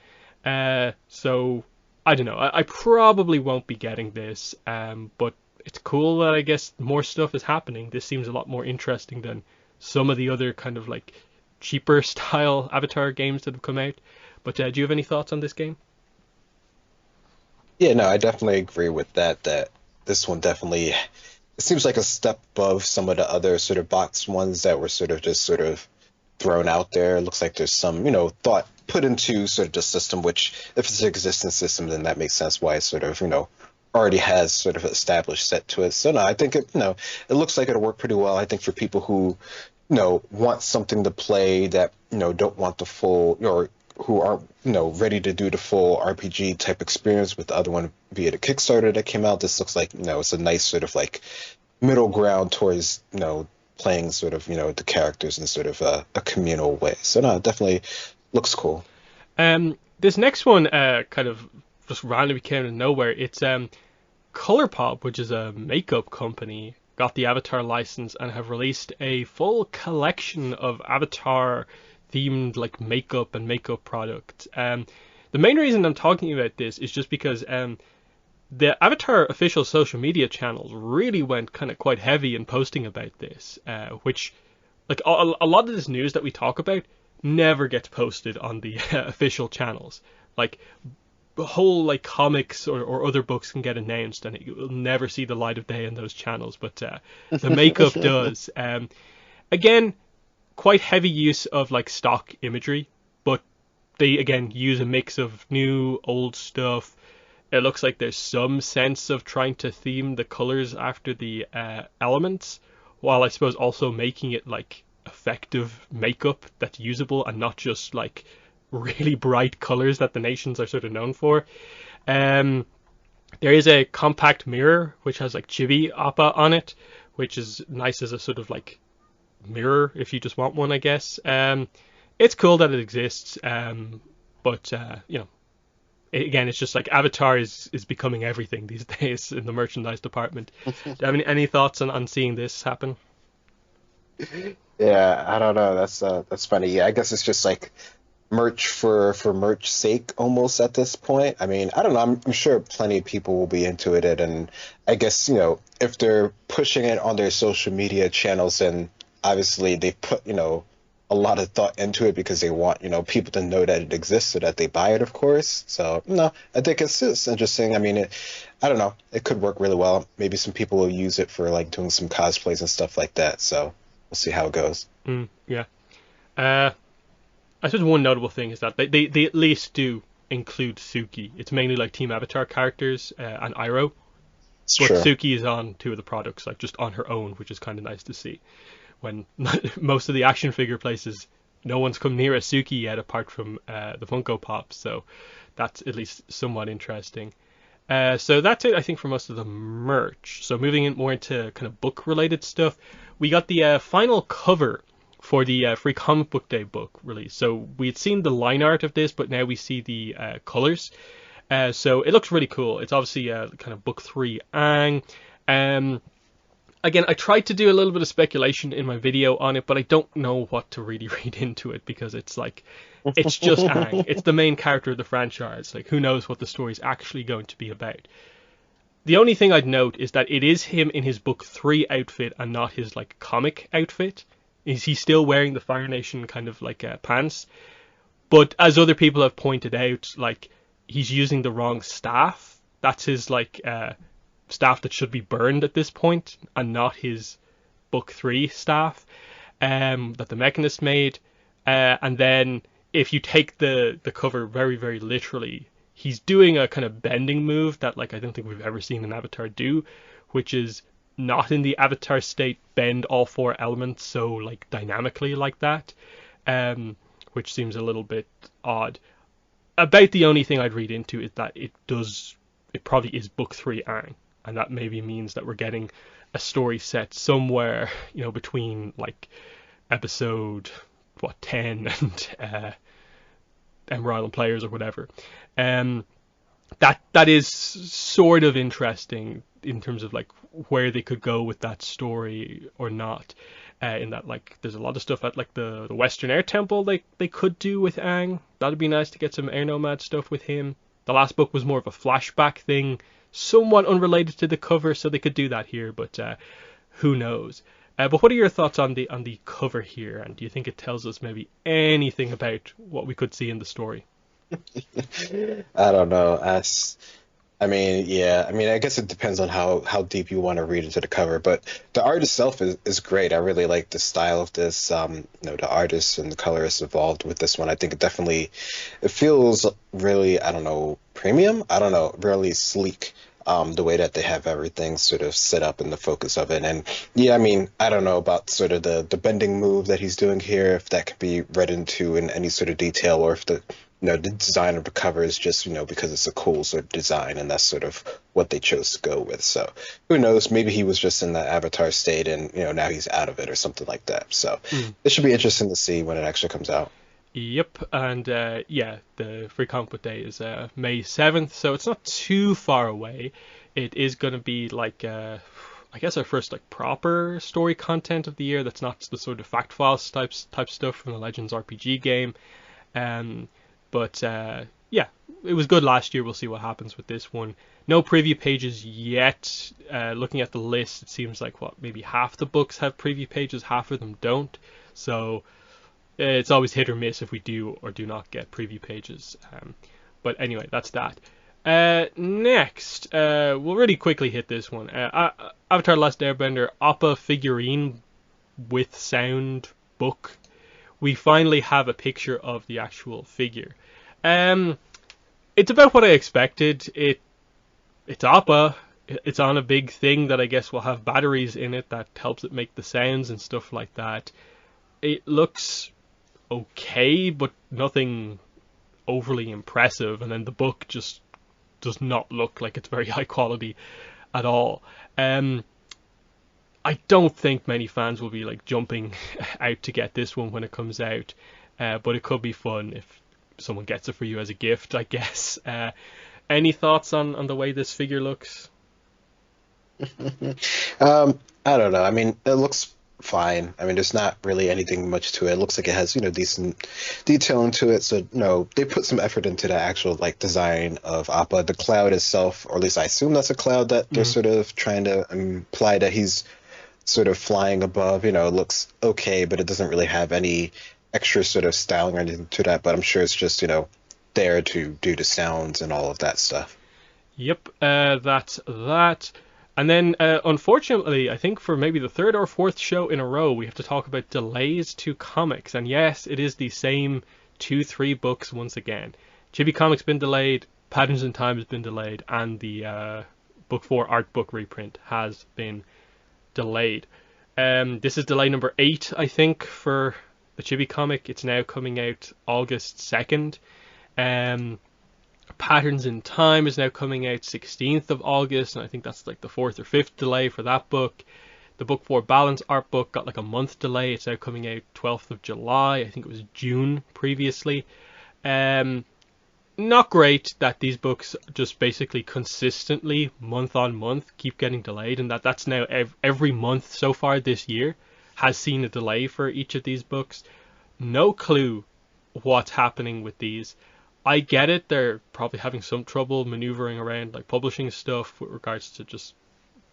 So I don't know. I probably won't be getting this, but it's cool that I guess more stuff is happening. This seems a lot more interesting than some of the other kind of like cheaper style Avatar games that have come out. But do you have any thoughts on this game? Yeah, no, I definitely agree with that. That this one definitely it seems like a step above some of the other sort of box ones that were sort of just sort of thrown out there. It looks like there's some, thought put into sort of the system, which if it's an existing system, then that makes sense why it sort of, already has sort of established set to it. So no, I think it looks like it'll work pretty well. I think for people who, want something to play that, don't want the full or who aren't, ready to do the full RPG type experience with the other one via the Kickstarter that came out. This looks like, it's a nice sort of like middle ground towards, playing sort of, the characters in sort of a communal way. So no, it definitely looks cool. This next one kind of just randomly came out of nowhere. It's ColourPop, which is a makeup company, got the Avatar license and have released a full collection of Avatar themed like makeup and makeup products. The main reason I'm talking about this is just because the Avatar official social media channels really went kind of quite heavy in posting about this, which like a lot of this news that we talk about never gets posted on the official channels. Like whole like comics or other books can get announced and it will never see the light of day in those channels, but the makeup does. Again, quite heavy use of like stock imagery, but they again use a mix of new, old stuff. It looks like there's some sense of trying to theme the colors after the elements, while I suppose also making it like effective makeup that's usable and not just like really bright colors that the nations are sort of known for. Um, there is a compact mirror which has like Chibi Appa on it, which is nice as a sort of like mirror if you just want one, I guess. It's cool that it exists, but again, it's just like Avatar is becoming everything these days in the merchandise department. Do you have any thoughts on seeing this happen? Yeah, I don't know. That's funny. Yeah, I guess it's just like merch for merch sake almost at this point. I mean, I don't know. I'm sure plenty of people will be into it, and I guess if they're pushing it on their social media channels, then obviously they put a lot of thought into it because they want people to know that it exists so that they buy it, of course. So no, I think it's interesting. I mean, I don't know. It could work really well. Maybe some people will use it for like doing some cosplays and stuff like that. So we'll see how it goes. Yeah. Uh, I suppose one notable thing is that they at least do include Suki. It's mainly like Team Avatar characters and Iroh, It's but true. Suki is on two of the products, like just on her own, which is kind of nice to see. When most of the action figure places, no one's come near a Suki yet, apart from the Funko Pop. So that's at least somewhat interesting. So that's it, I think, for most of the merch. So moving in more into kind of book related stuff, we got the final cover for the Free Comic Book Day book release. So we had seen the line art of this, but now we see the colors. So it looks really cool. It's obviously kind of book three Aang. Um, Again, I tried to do a little bit of speculation in my video on it, but I don't know what to really read into it because it's like, it's just Aang. It's the main character of the franchise. Like, who knows what the story is actually going to be about? The only thing I'd note is that it is him in his book three outfit and not his like comic outfit. Is he still wearing the Fire Nation kind of like pants? But as other people have pointed out, like he's using the wrong staff. That's his like staff that should be burned at this point, and not his book three staff that the Mechanist made. And then if you take the cover very very literally, he's doing a kind of bending move that like I don't think we've ever seen an Avatar do, which is not in the Avatar state bend all four elements so like dynamically like that, which seems a little bit odd. About the only thing I'd read into is that it probably is book three Aang, and that maybe means that we're getting a story set somewhere, between like episode 10 and Emerald Island Players or whatever. That is sort of interesting in terms of like where they could go with that story or not. In that like there's a lot of stuff at like the Western Air Temple they could do with Aang. That'd be nice to get some Air Nomad stuff with him. The last book was more of a flashback thing, somewhat unrelated to the cover, so they could do that here, but who knows? But what are your thoughts on the cover here, and do you think it tells us maybe anything about what we could see in the story? I don't know. I mean, yeah. I mean, I guess it depends on how deep you want to read into the cover, but the art itself is great. I really like the style of this. The artist and the colorist involved with this one. I think it feels really, I don't know, premium. I don't know, really sleek. The way that they have everything sort of set up in the focus of it. And yeah, I mean, I don't know about sort of the bending move that he's doing here, if that could be read into in any sort of detail, or if the design of the cover is just, because it's a cool sort of design and that's sort of what they chose to go with. So who knows? Maybe he was just in that avatar state and, now he's out of it or something like that. So it should be interesting to see when it actually comes out. Yep, and the Free Comic Book Day is May 7th, so it's not too far away. It is going to be like, I guess our first like proper story content of the year that's not the sort of fact files type stuff from the Legends RPG game. But yeah, it was good last year. We'll see what happens with this one. No preview pages yet. Looking at the list, it seems like maybe half the books have preview pages, half of them don't. So it's always hit or miss if we do or do not get preview pages. But anyway, that's that. Next, we'll really quickly hit this one. Avatar: The Last Airbender Appa figurine with sound book. We finally have a picture of the actual figure. It's about what I expected. It's Appa. It's on a big thing that I guess will have batteries in it that helps it make the sounds and stuff like that. It looks okay, but nothing overly impressive. And then the book just does not look like it's very high quality at all. I don't think many fans will be like jumping out to get this one when it comes out, but it could be fun if someone gets it for you as a gift, I guess. Any thoughts on the way this figure looks? I don't know. I mean, it looks fine. I mean, there's not really anything much to it. It looks like it has, decent detail into it. So, they put some effort into the actual like design of Appa. The cloud itself, or at least I assume that's a cloud that they're sort of trying to imply that he's sort of flying above. It looks okay, but it doesn't really have any extra sort of styling or anything to that. But I'm sure it's just, there to do the sounds and all of that stuff. Yep, that's that. And then, unfortunately, I think for maybe the third or fourth show in a row, we have to talk about delays to comics. And yes, it is the same 2-3 books once again. Chibi Comics been delayed, Patterns in Time has been delayed, and the Book 4 art book reprint has been delayed. This is delay number 8, I think, for the Chibi comic. It's now coming out August 2nd. Patterns in Time is now coming out 16th of August, and I think that's like the 4th or 5th delay for that book. The Book 4 Balance art book got like a month delay. It's now coming out 12th of July. I think it was June previously. Not great that these books just basically consistently, month on month, keep getting delayed, and that's now every month so far this year has seen a delay for each of these books. No clue what's happening with these. I get it, they're probably having some trouble maneuvering around like publishing stuff with regards to just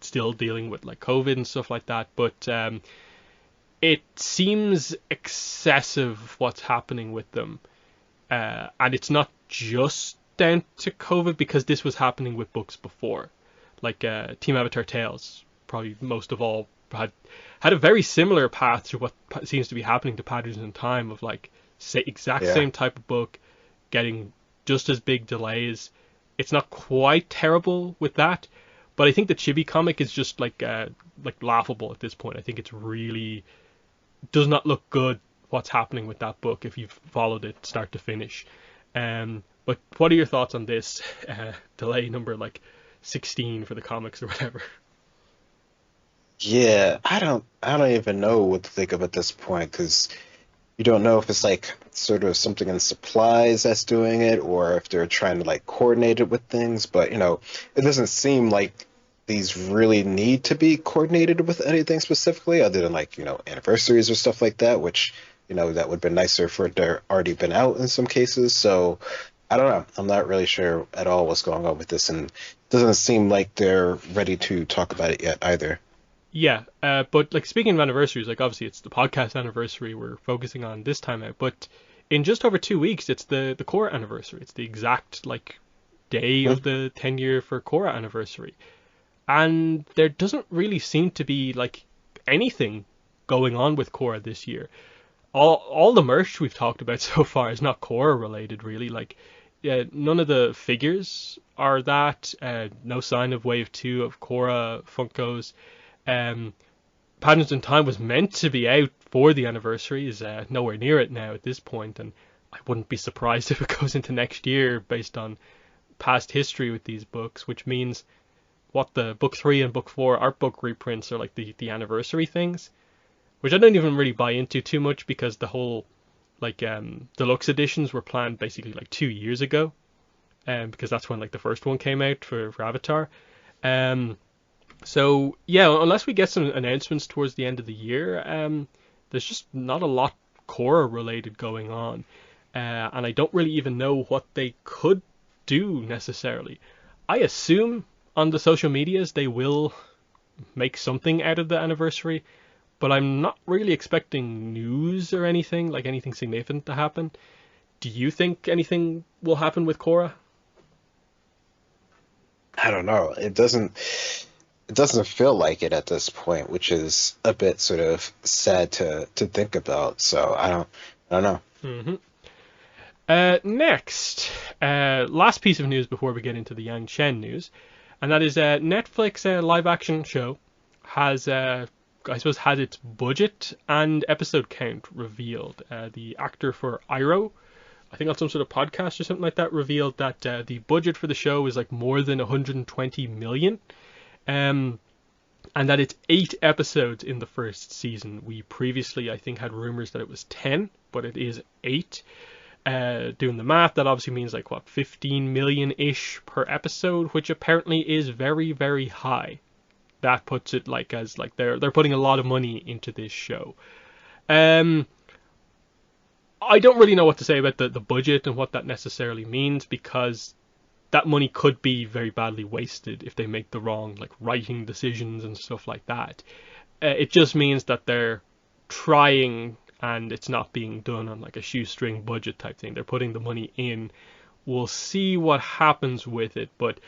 still dealing with like COVID and stuff like that, but it seems excessive what's happening with them. And it's not just down to COVID, because this was happening with books before. Like Team Avatar Tales, probably most of all, had a very similar path to what seems to be happening to Patterns in Time, of like same type of book getting just as big delays. It's not quite terrible with that, but I think the Chibi comic is just like laughable at this point. I think it's really does not look good what's happening with that book if you've followed it start to finish. But what are your thoughts on this delay number like 16 for the comics or whatever? Yeah, I don't even know what to think of at this point because you don't know if it's like sort of something in supplies that's doing it or if they're trying to like coordinate it with things. But it doesn't seem like these really need to be coordinated with anything specifically other than like anniversaries or stuff like that, which that would have been nicer for it to already been out in some cases. So I don't know. I'm not really sure at all what's going on with this, and it doesn't seem like they're ready to talk about it yet either. Yeah, but like speaking of anniversaries, like obviously it's the podcast anniversary we're focusing on this time out, but in just over 2 weeks, it's the Korra anniversary. It's the exact like day of the 10-year for Korra anniversary, and there doesn't really seem to be like anything going on with Korra this year. All the merch we've talked about so far is not Korra related, really. Like, yeah, none of the figures are that. No sign of Wave Two of Korra Funkos. Um, Pageants in Time was meant to be out for the anniversary, is nowhere near it now at this point, and I wouldn't be surprised if it goes into next year based on past history with these books, which means what the book 3 and book 4 art book reprints are like the anniversary things, which I don't even really buy into too much because the whole like deluxe editions were planned basically like 2 years ago, because that's when like the first one came out for Avatar. Um, so yeah, unless we get some announcements towards the end of the year, there's just not a lot Korra related going on, and I don't really even know what they could do necessarily. I assume on the social medias they will make something out of the anniversary, but I'm not really expecting news or anything like anything significant to happen. Do you think anything will happen with Korra? I don't know. It doesn't feel like it at this point, which is a bit sort of sad to think about. So I don't know. Hmm. Next, last piece of news before we get into the Yangchen news, and that is Netflix live action show has I suppose had its budget and episode count revealed. The actor for Iroh, I think on some sort of podcast or something like that, revealed that the budget for the show is like more than 120 million. Um, and that it's 8 episodes in the first season. We previously, I think, had rumors that it was 10, but it is 8. Doing the math, that obviously means like what 15 million ish per episode, which apparently is very, very high. That puts it like as like they're putting a lot of money into this show. Um, I don't really know what to say about the budget and what that necessarily means because that money could be very badly wasted if they make the wrong like writing decisions and stuff like that. It just means that they're trying and it's not being done on like a shoestring budget type thing. They're putting the money in. We'll see what happens with it, but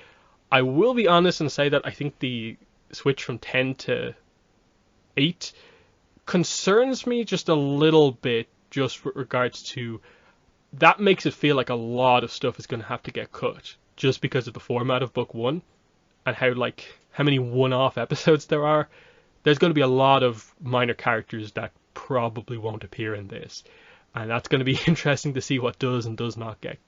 I will be honest and say that I think the switch from 10 to 8 concerns me just a little bit just with regards to that makes it feel like a lot of stuff is going to have to get cut just because of the format of book 1 and how many one-off episodes there are. There's going to be a lot of minor characters that probably won't appear in this, and that's going to be interesting to see what does and does not get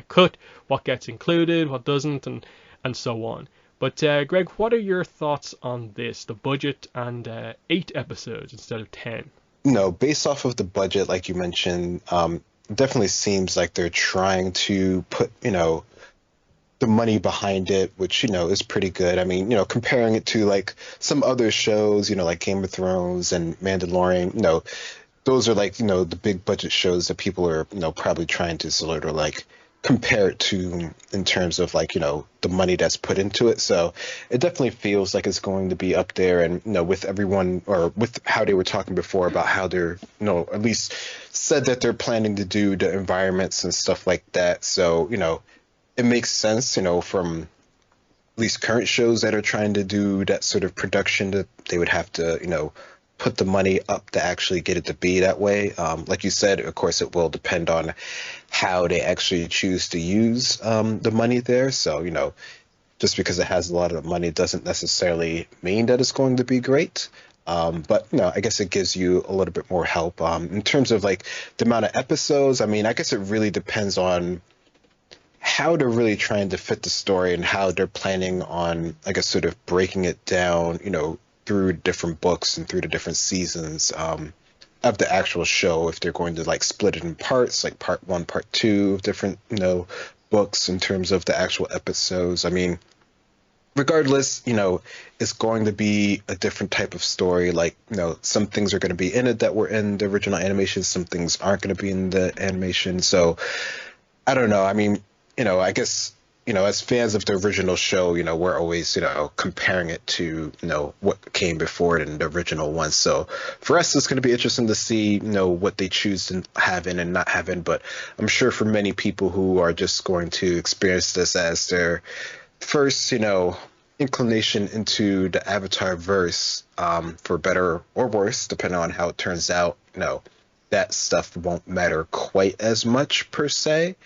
cut, what gets included, what doesn't, and so on. But Greg, what are your thoughts on this, the budget and 8 episodes instead of 10? No, based off of the budget, like you mentioned, it definitely seems like they're trying to put, the money behind it, which, is pretty good. I mean, comparing it to like some other shows, like Game of Thrones and Mandalorian, those are like, the big budget shows that people are, probably trying to sort of like compare it to in terms of like, the money that's put into it. So it definitely feels like it's going to be up there. And, with everyone or with how they were talking before about how they're, at least said that they're planning to do the environments and stuff like that. So, it makes sense, from at least current shows that are trying to do that sort of production that they would have to, put the money up to actually get it to be that way. Like you said, of course, it will depend on how they actually choose to use the money there. So, just because it has a lot of money doesn't necessarily mean that it's going to be great. But I guess it gives you a little bit more help. In terms of like the amount of episodes, I mean, I guess it really depends on how they're really trying to fit the story and how they're planning on, I guess, sort of breaking it down, through different books and through the different seasons of the actual show. If they're going to like split it in parts, like part one, part two, different, books in terms of the actual episodes. I mean, regardless, it's going to be a different type of story. Like, some things are going to be in it that were in the original animation. Some things aren't going to be in the animation. So I don't know. I mean, I guess, as fans of the original show, we're always, comparing it to, what came before it in the original one. So for us, it's going to be interesting to see, what they choose to have in and not have in. But I'm sure for many people who are just going to experience this as their first, inclination into the Avatar verse, for better or worse, depending on how it turns out, that stuff won't matter quite as much per se.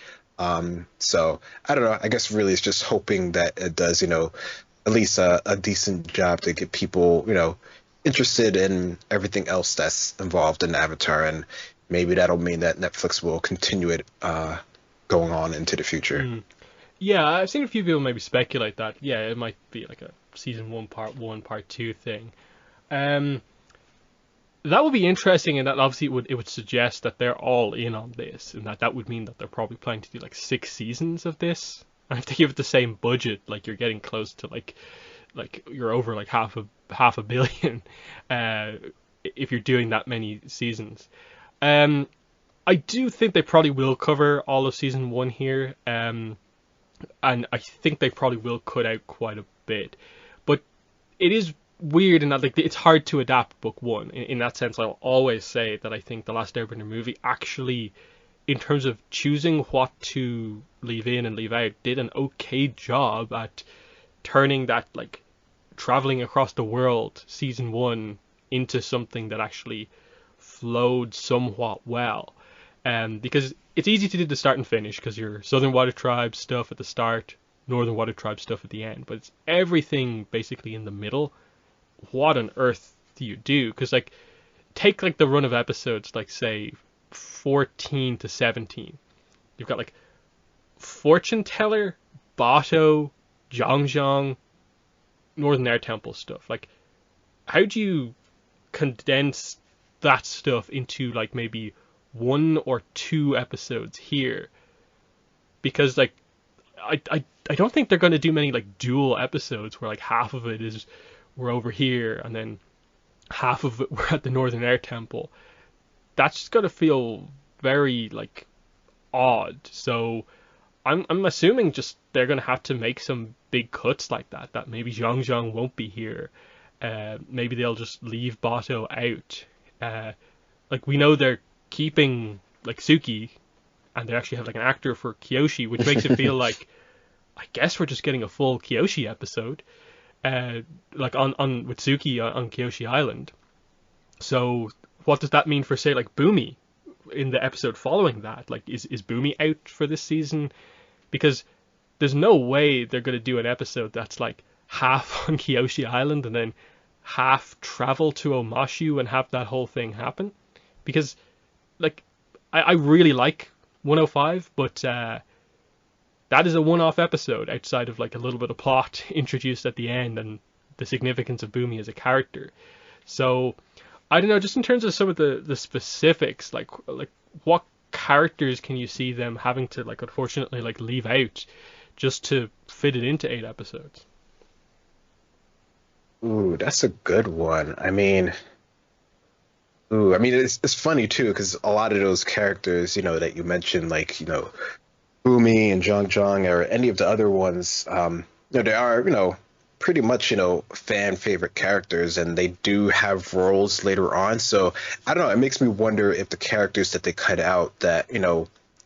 So I don't know. I guess really it's just hoping that it does, at least a decent job to get people, interested in everything else that's involved in Avatar, and maybe that'll mean that Netflix will continue it going on into the future. Yeah, I've seen a few people maybe speculate that, yeah, it might be like a season one, part two thing. Um, that would be interesting, and that obviously it would suggest that they're all in on this, and that would mean that they're probably planning to do like 6 seasons of this. And if they give it the same budget, like you're getting close to like you're over like half a billion, uh, if you're doing that many seasons. Um, I do think they probably will cover all of season one here. And I think they probably will cut out quite a bit. But it is weird in that like it's hard to adapt book one. In that sense, I'll always say that I think the Last Airbender movie actually, in terms of choosing what to leave in and leave out, did an okay job at turning that like traveling across the world season one into something that actually flowed somewhat well. Because it's easy to do the start and finish because you're Southern Water Tribe stuff at the start, Northern Water Tribe stuff at the end, but it's everything basically in the middle. What on earth do you do? Because like, take like the run of episodes, like say 14 to 17. You've got like Fortune Teller, Bato, Zhang, Northern Air Temple stuff. Like, how do you condense that stuff into like maybe 1 or 2 episodes here? Because like I don't think they're going to do many like dual episodes where like half of it is we're over here and then half of it we're at the Northern Air Temple. That's just going to feel very like odd. So I'm assuming just they're going to have to make some big cuts like that. That maybe Zhang won't be here. Maybe they'll just leave Bato out. Like we know they're keeping like Suki, and they actually have like an actor for Kyoshi, which makes it feel like I guess we're just getting a full Kyoshi episode, like on with Suki on Kyoshi Island. So what does that mean for say like Boomy in the episode following that? Like is Boomy out for this season? Because there's no way they're going to do an episode that's like half on Kyoshi Island and then half travel to Omashu and have that whole thing happen. Because like I really like 105, but that is a one-off episode outside of like a little bit of plot introduced at the end and the significance of Boomy as a character. So I don't know, just in terms of some of the specifics, like what characters can you see them having to like unfortunately like leave out just to fit it into 8 episodes? Ooh, that's a good one. It's funny too because a lot of those characters, that you mentioned, like Boomy and Zhang or any of the other ones, they are pretty much fan favorite characters, and they do have roles later on. So I don't know. It makes me wonder if the characters that they cut out, that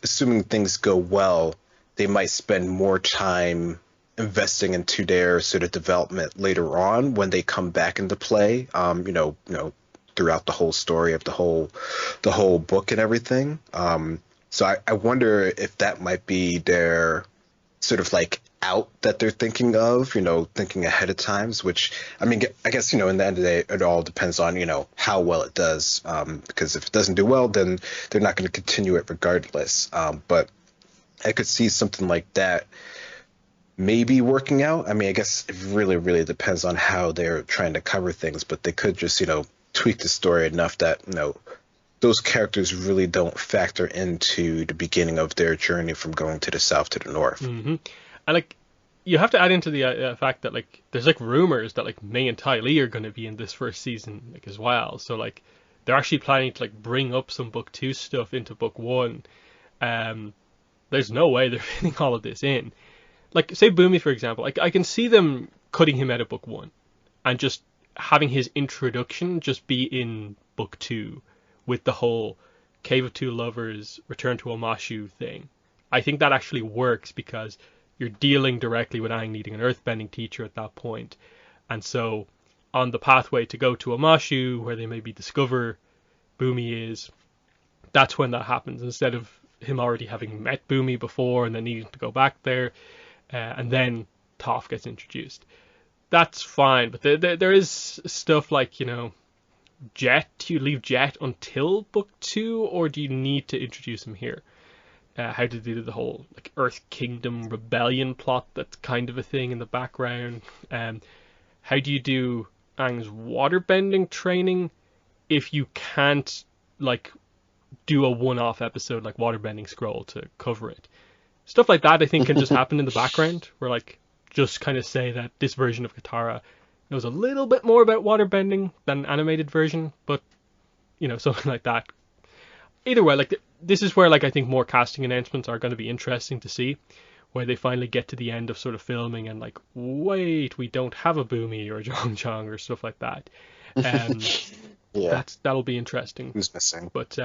assuming things go well, they might spend more time investing into their sort of development later on when they come back into play. throughout the whole story of the whole book and everything. So I wonder if that might be their sort of like out that they're thinking of, thinking ahead of times, which, I mean, I guess, in the end of the day, it all depends on, how well it does. Because if it doesn't do well, then they're not going to continue it regardless. But I could see something like that maybe working out. I mean, I guess it really, really depends on how they're trying to cover things, but they could just, tweak the story enough that, those characters really don't factor into the beginning of their journey from going to the south to the north. And like, you have to add into the fact that like there's like rumors that like Mei and Tai Li are going to be in this first season like as well. So like they're actually planning to like bring up some book 2 stuff into book 1. There's no way they're fitting all of this in. Like say Boomy for example, like I can see them cutting him out of book 1 and just having his introduction just be in book 2 with the whole Cave of Two Lovers, Return to Omashu thing. I think that actually works because you're dealing directly with Aang needing an earthbending teacher at that point. And so on the pathway to go to Omashu, where they maybe discover Boomy is, that's when that happens, instead of him already having met Boomy before and then needing to go back there, and then Toph gets introduced. That's fine, but there is stuff like, Jet. Do you leave Jet until book 2, or do you need to introduce him here? How did they do the whole like Earth Kingdom rebellion plot? That's kind of a thing in the background. How do you do Aang's waterbending training if you can't like do a one-off episode like Waterbending Scroll to cover it? Stuff like that I think can just happen in the background, where like just kind of say that this version of Katara knows a little bit more about waterbending than an animated version, but something like that. Either way, like this is where like I think more casting announcements are going to be interesting to see, where they finally get to the end of sort of filming and like, wait, we don't have a Boomy or a Zhong or stuff like that. Yeah, that'll be interesting. Who's missing? But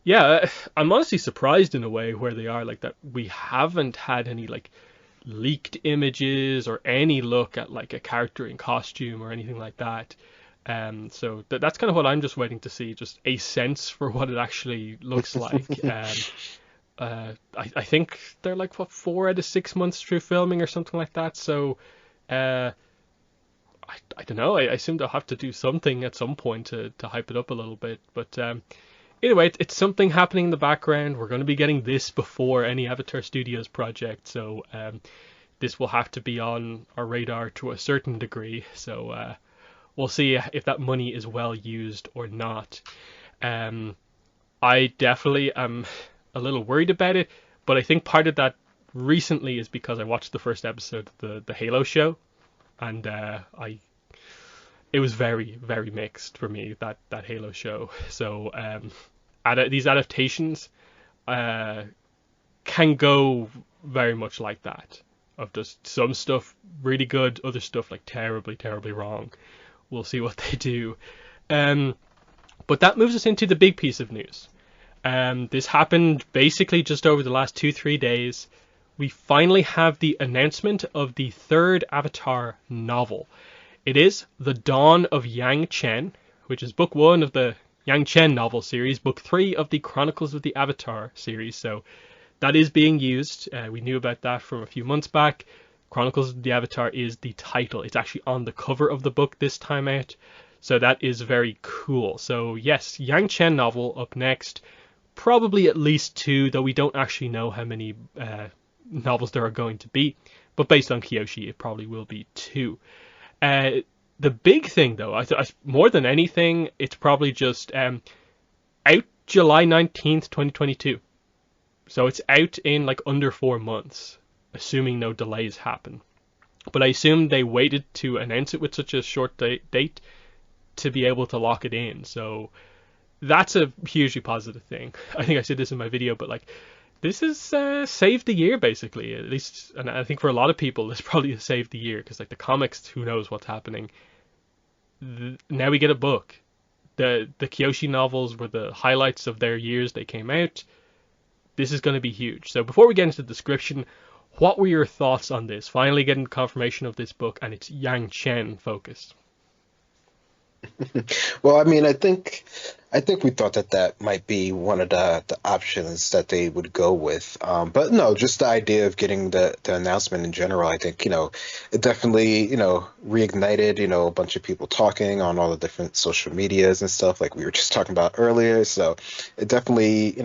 yeah, I'm honestly surprised in a way where they are like that. We haven't had any like leaked images or any look at like a character in costume or anything like that. So that's kind of what I'm just waiting to see, just a sense for what it actually looks like. I think they're like 4 out of 6 months through filming or something like that. So I don't know. I assume they'll have to do something at some point to hype it up a little bit. But either way, it's something happening in the background. We're going to be getting this before any Avatar Studios project, so this will have to be on our radar to a certain degree. So we'll see if that money is well used or not. I definitely am a little worried about it, but I think part of that recently is because I watched the first episode of the Halo show, and it was very, very mixed for me, that Halo show. So these adaptations can go very much like that, of just some stuff really good, other stuff like terribly, terribly wrong. We'll see what they do. But that moves us into the big piece of news. This happened basically just over the last 2-3 days. We finally have the announcement of the 3rd Avatar novel. It is The Dawn of Yangchen, which is book 1 of the Yangchen Novel series, book 3 of the Chronicles of the Avatar series. So that is being used. We knew about that from a few months back. Chronicles of the Avatar is the title. It's actually on the cover of the book this time out. So that is very cool. So yes, Yangchen Novel up next. Probably at least 2, though we don't actually know how many novels there are going to be. But based on Kyoshi, it probably will be 2. The big thing, though, more than anything, it's probably just out July 19th, 2022. So it's out in like under 4 months, assuming no delays happen. But I assume they waited to announce it with such a short date to be able to lock it in. So that's a hugely positive thing. I think I said this in my video, but like this is saved the year basically, at least, and I think for a lot of people this probably has saved the year, because like the comics, who knows what's happening. Now we get a book. The Kyoshi novels were the highlights of their years they came out. This is going to be huge. So before we get into the description, what were your thoughts on this? Finally getting confirmation of this book, and it's Yangchen focused. Well, I mean, I think we thought that that might be one of the options that they would go with. But no, just the idea of getting the announcement in general, I think, it definitely, reignited, a bunch of people talking on all the different social medias and stuff like we were just talking about earlier. So it definitely,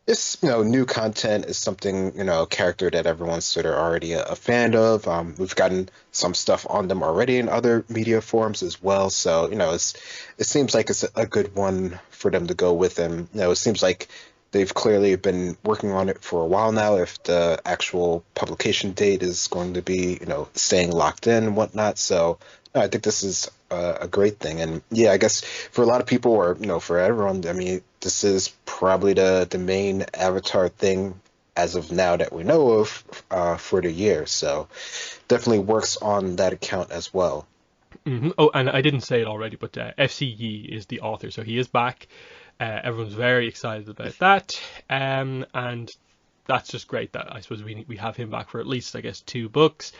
it's new content is something a character that everyone's sort of already a fan of. We've gotten some stuff on them already in other media forms as well, so it seems like it's a good one for them to go with, and it seems like they've clearly been working on it for a while now. If the actual publication date is going to be staying locked in and whatnot, so no, I think this is a great thing, and yeah, I guess for a lot of people, or for everyone, I mean, this is probably the main Avatar thing as of now that we know of for the year. So definitely works on that account as well. Oh, and I didn't say it already, but FCE is the author, so he is back. Everyone's very excited about that, and that's just great. That I suppose we have him back for at least, I guess, 2 books.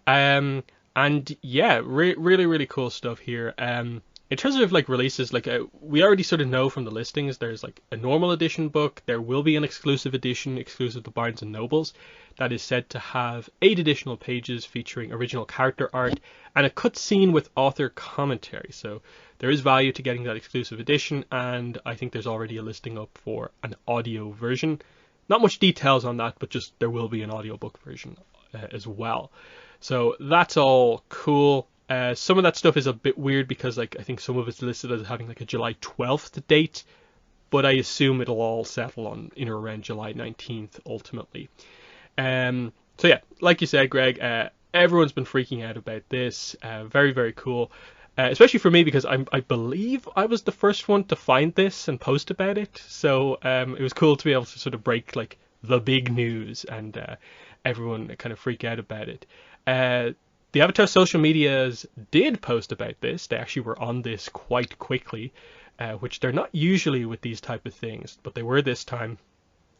Um, and yeah, really really cool stuff here. In terms of like releases, like we already sort of know from the listings, there's like a normal edition book. There will be an exclusive edition, exclusive to Barnes and Nobles, that is said to have 8 additional pages featuring original character art and a cut scene with author commentary. So there is value to getting that exclusive edition, and I think there's already a listing up for an audio version. Not much details on that, but just there will be an audiobook version as well. So that's all cool. Some of that stuff is a bit weird because like I think some of it's listed as having like a July 12th date, but I assume it'll all settle on in or around July 19th ultimately. So yeah, like you said, Greg, everyone's been freaking out about this. Very very cool. Especially for me because I believe I was the first one to find this and post about it, so it was cool to be able to sort of break like the big news and everyone kind of freak out about it. Uh, the Avatar social medias did post about this. They actually were on this quite quickly, which they're not usually with these type of things, but they were this time.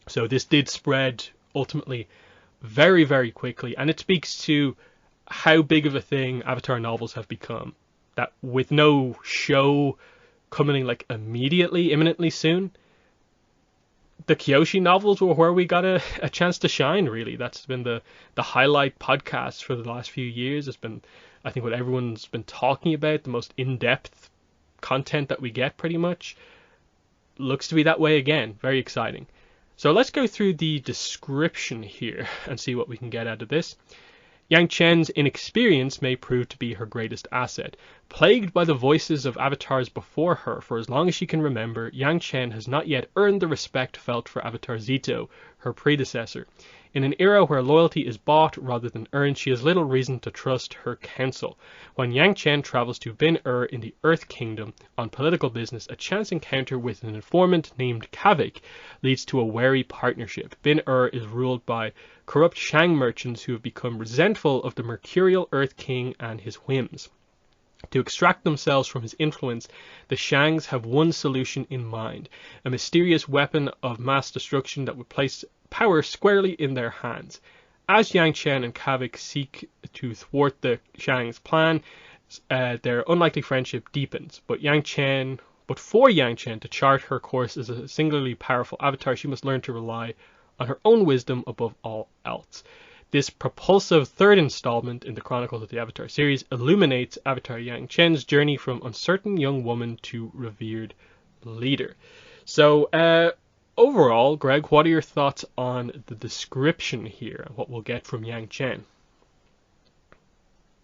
So this did spread ultimately very, very quickly, and it speaks to how big of a thing Avatar novels have become. That with no show coming like immediately, imminently soon, the Kyoshi novels were where we got a chance to shine, really. That's been the highlight podcast for the last few years. It's been, I think, what everyone's been talking about, the most in-depth content that we get pretty much. Looks to be that way again. Very exciting. So let's go through the description here and see what we can get out of this. Yang Chen's inexperience may prove to be her greatest asset. Plagued by the voices of avatars before her for as long as she can remember, Yang Chen has not yet earned the respect felt for Avatar Zito, her predecessor. In an era where loyalty is bought rather than earned, she has little reason to trust her counsel. When Yang Chen travels to Bin-Er in the Earth Kingdom on political business, a chance encounter with an informant named Kavik leads to a wary partnership. Bin-Er is ruled by corrupt Shang merchants who have become resentful of the mercurial Earth King and his whims. To extract themselves from his influence, the Shangs have one solution in mind, a mysterious weapon of mass destruction that would place power squarely in their hands. As Yang Chen and Kavik seek to thwart the Shang's plan, their unlikely friendship deepens. But for Yang Chen to chart her course as a singularly powerful avatar, she must learn to rely on her own wisdom above all else. This propulsive third installment in the Chronicles of the Avatar series illuminates Avatar Yang Chen's journey from uncertain young woman to revered leader. So, overall, Greg, what are your thoughts on the description here and what we'll get from Yang Chen?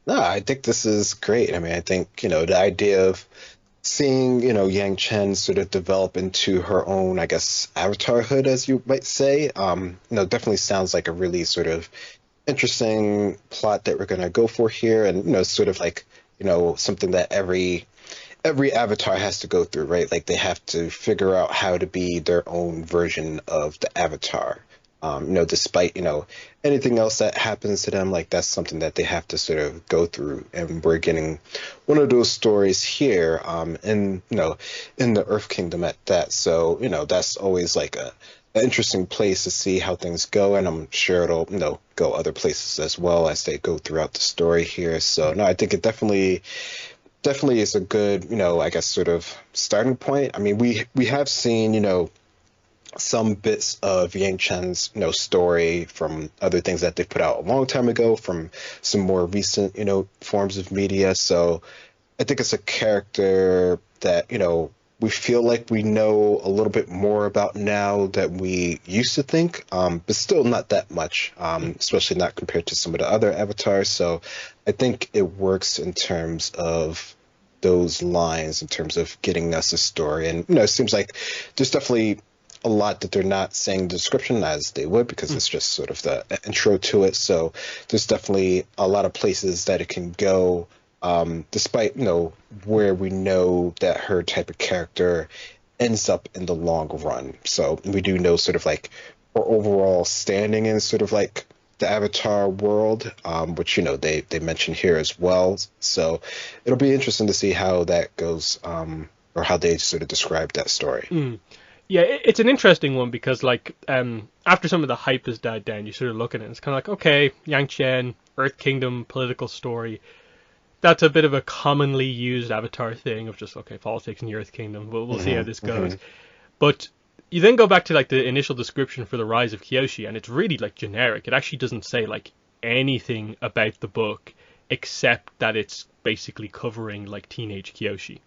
No, I think this is great. I mean, I think, the idea of seeing, Yang Chen sort of develop into her own, I guess, avatarhood, as you might say, definitely sounds like a really sort of interesting plot that we're going to go for here. And, sort of like, something that every avatar has to go through, right? Like they have to figure out how to be their own version of the avatar. Despite, anything else that happens to them, like that's something that they have to sort of go through. And we're getting one of those stories here, in the Earth Kingdom at that. So, that's always like an interesting place to see how things go. And I'm sure it'll, go other places as well as they go throughout the story here. So, no, I think it definitely definitely is a good, I guess sort of starting point. I mean, we have seen, some bits of Yang Chen's, story from other things that they put out a long time ago, from some more recent, forms of media. So I think it's a character that, we feel like we know a little bit more about now that we used to think, but still not that much, especially not compared to some of the other avatars. So I think it works in terms of those lines, in terms of getting us a story. And, it seems like there's definitely a lot that they're not saying in the description as they would, because it's just sort of the intro to it. So there's definitely a lot of places that it can go, despite, where we know that her type of character ends up in the long run. So we do know sort of like her overall standing in sort of like the Avatar world, which, they mention here as well. So it'll be interesting to see how that goes, or how they sort of describe that story. Mm. Yeah, it's an interesting one because like after some of the hype has died down, you sort of look at it and it's kind of like, okay, Yangchen, Earth Kingdom, political story. That's a bit of a commonly used Avatar thing of just, okay, politics in the Earth Kingdom. We'll see how Hmm. this Hmm. goes. But you then go back to like the initial description for the rise of Kyoshi, and it's really like generic. It actually doesn't say like anything about the book except that it's basically covering like teenage Kyoshi.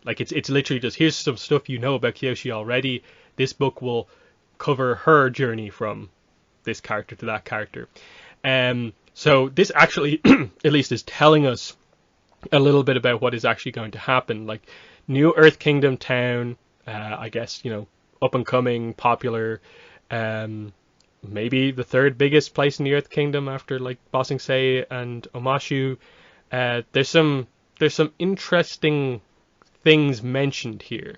Like it's literally just, here's some stuff you know about Kyoshi already. This book will cover her journey from this character to that character. So this actually at least is telling us a little bit about what is actually going to happen. Like new Earth Kingdom town, I guess, up and coming, popular, um, maybe the third biggest place in the Earth Kingdom after like Bossing Se and Omashu. There's some interesting things mentioned here.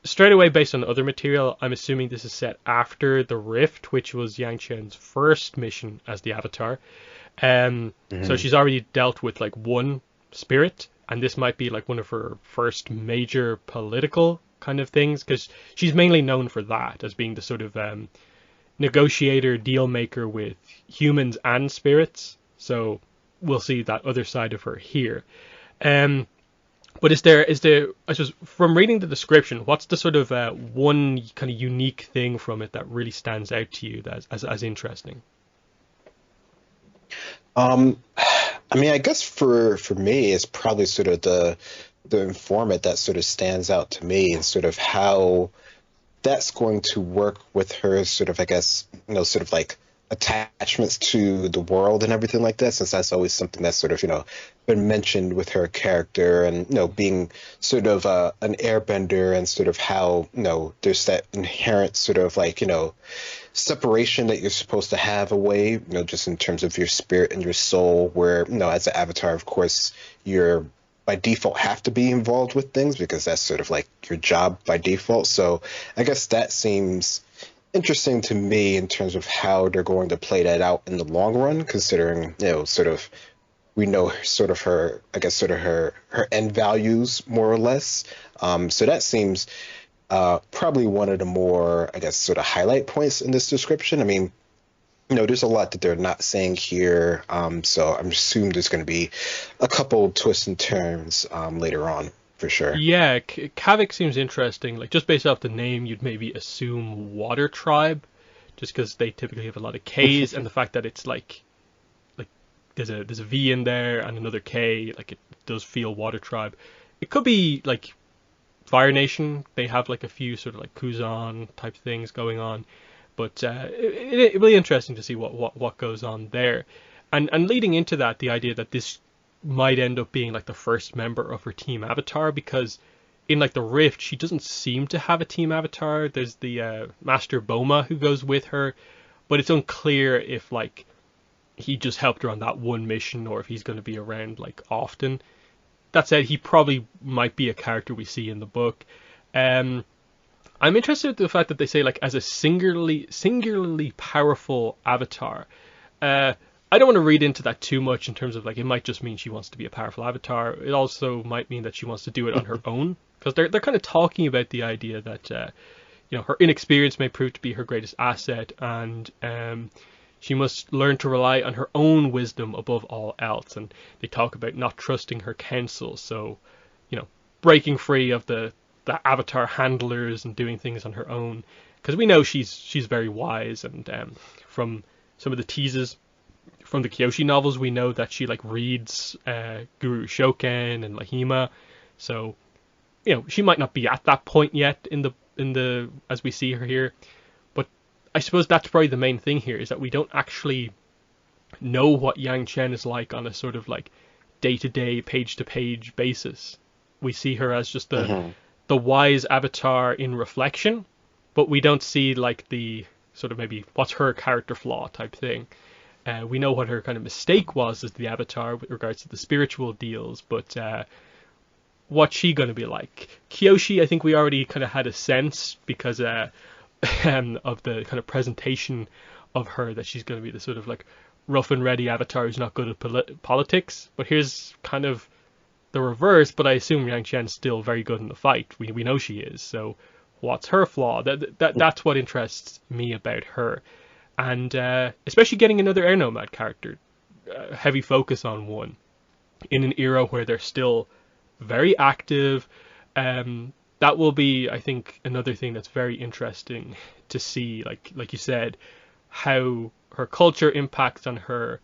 Straight away, based on other material, I'm assuming this is set after the Rift, which was Yang Chen's first mission as the Avatar. So Hmm. she's already dealt with like one spirit, and this might be like one of her first major political kind of things, because she's mainly known for that as being the sort of negotiator, deal maker with humans and spirits. So we'll see that other side of her here. Um, but is there I suppose from reading the description, what's the sort of one kind of unique thing from it that really stands out to you that as interesting? Um, I mean, I guess for me, it's probably sort of the informant that sort of stands out to me, and sort of how that's going to work with her sort of, I guess, sort of like attachments to the world and everything like that, since that's always something that's sort of, been mentioned with her character, and, being sort of an airbender, and sort of how, there's that inherent sort of like, separation that you're supposed to have away, just in terms of your spirit and your soul, where, as an avatar, of course, you're by default have to be involved with things because that's sort of like your job by default. So I guess that seems interesting to me in terms of how they're going to play that out in the long run, considering, sort of we know sort of her, I guess, sort of her end values more or less. So that seems probably one of the more, I guess, sort of highlight points in this description. I mean, there's a lot that they're not saying here, so I'm assuming there's going to be a couple twists and turns later on for sure. Yeah, Kavik seems interesting. Like just based off the name, you'd maybe assume Water Tribe, just because they typically have a lot of K's, and the fact that it's like there's a V in there and another K, like it does feel Water Tribe. It could be like Fire Nation. They have like a few sort of like Kuzan type things going on, but it really interesting to see what goes on there, and leading into that, the idea that this might end up being like the first member of her team avatar, because in like the Rift she doesn't seem to have a team avatar. There's the Master Boma who goes with her, but it's unclear if like he just helped her on that one mission or if he's going to be around like often. That said, he probably might be a character we see in the book. um I'm interested in the fact that they say like as a singularly powerful avatar. uh, I don't want to read into that too much in terms of like it might just mean she wants to be a powerful avatar. It also might mean that she wants to do it on her own, because they're kind of talking about the idea that her inexperience may prove to be her greatest asset, and She must learn to rely on her own wisdom above all else. And they talk about not trusting her counsel. So, breaking free of the avatar handlers and doing things on her own. Because we know she's very wise, and from some of the teases from the Kyoshi novels, we know that she reads Guru Shoken and Lahima. So, she might not be at that point yet in the as we see her here, but I suppose that's probably the main thing here, is that we don't actually know what Yangchen is like on a sort of day-to-day, page-to-page basis. We see her as just the wise avatar in reflection, but we don't see the sort of maybe what's her character flaw type thing. We know what her kind of mistake was as the avatar with regards to the spiritual deals, but what's she going to be like? Kyoshi, I think we already kind of had a sense because of the kind of presentation of her, that she's going to be the sort of rough and ready avatar who's not good at politics. But here's kind of the reverse, but I assume Yang Chen's still very good in the fight. We know she is. So what's her flaw? That's what interests me about her. And especially getting another Air Nomad character, heavy focus on one, in an era where they're still very active. That will be, I think, another thing that's very interesting to see, like you said, how her culture impacts on her,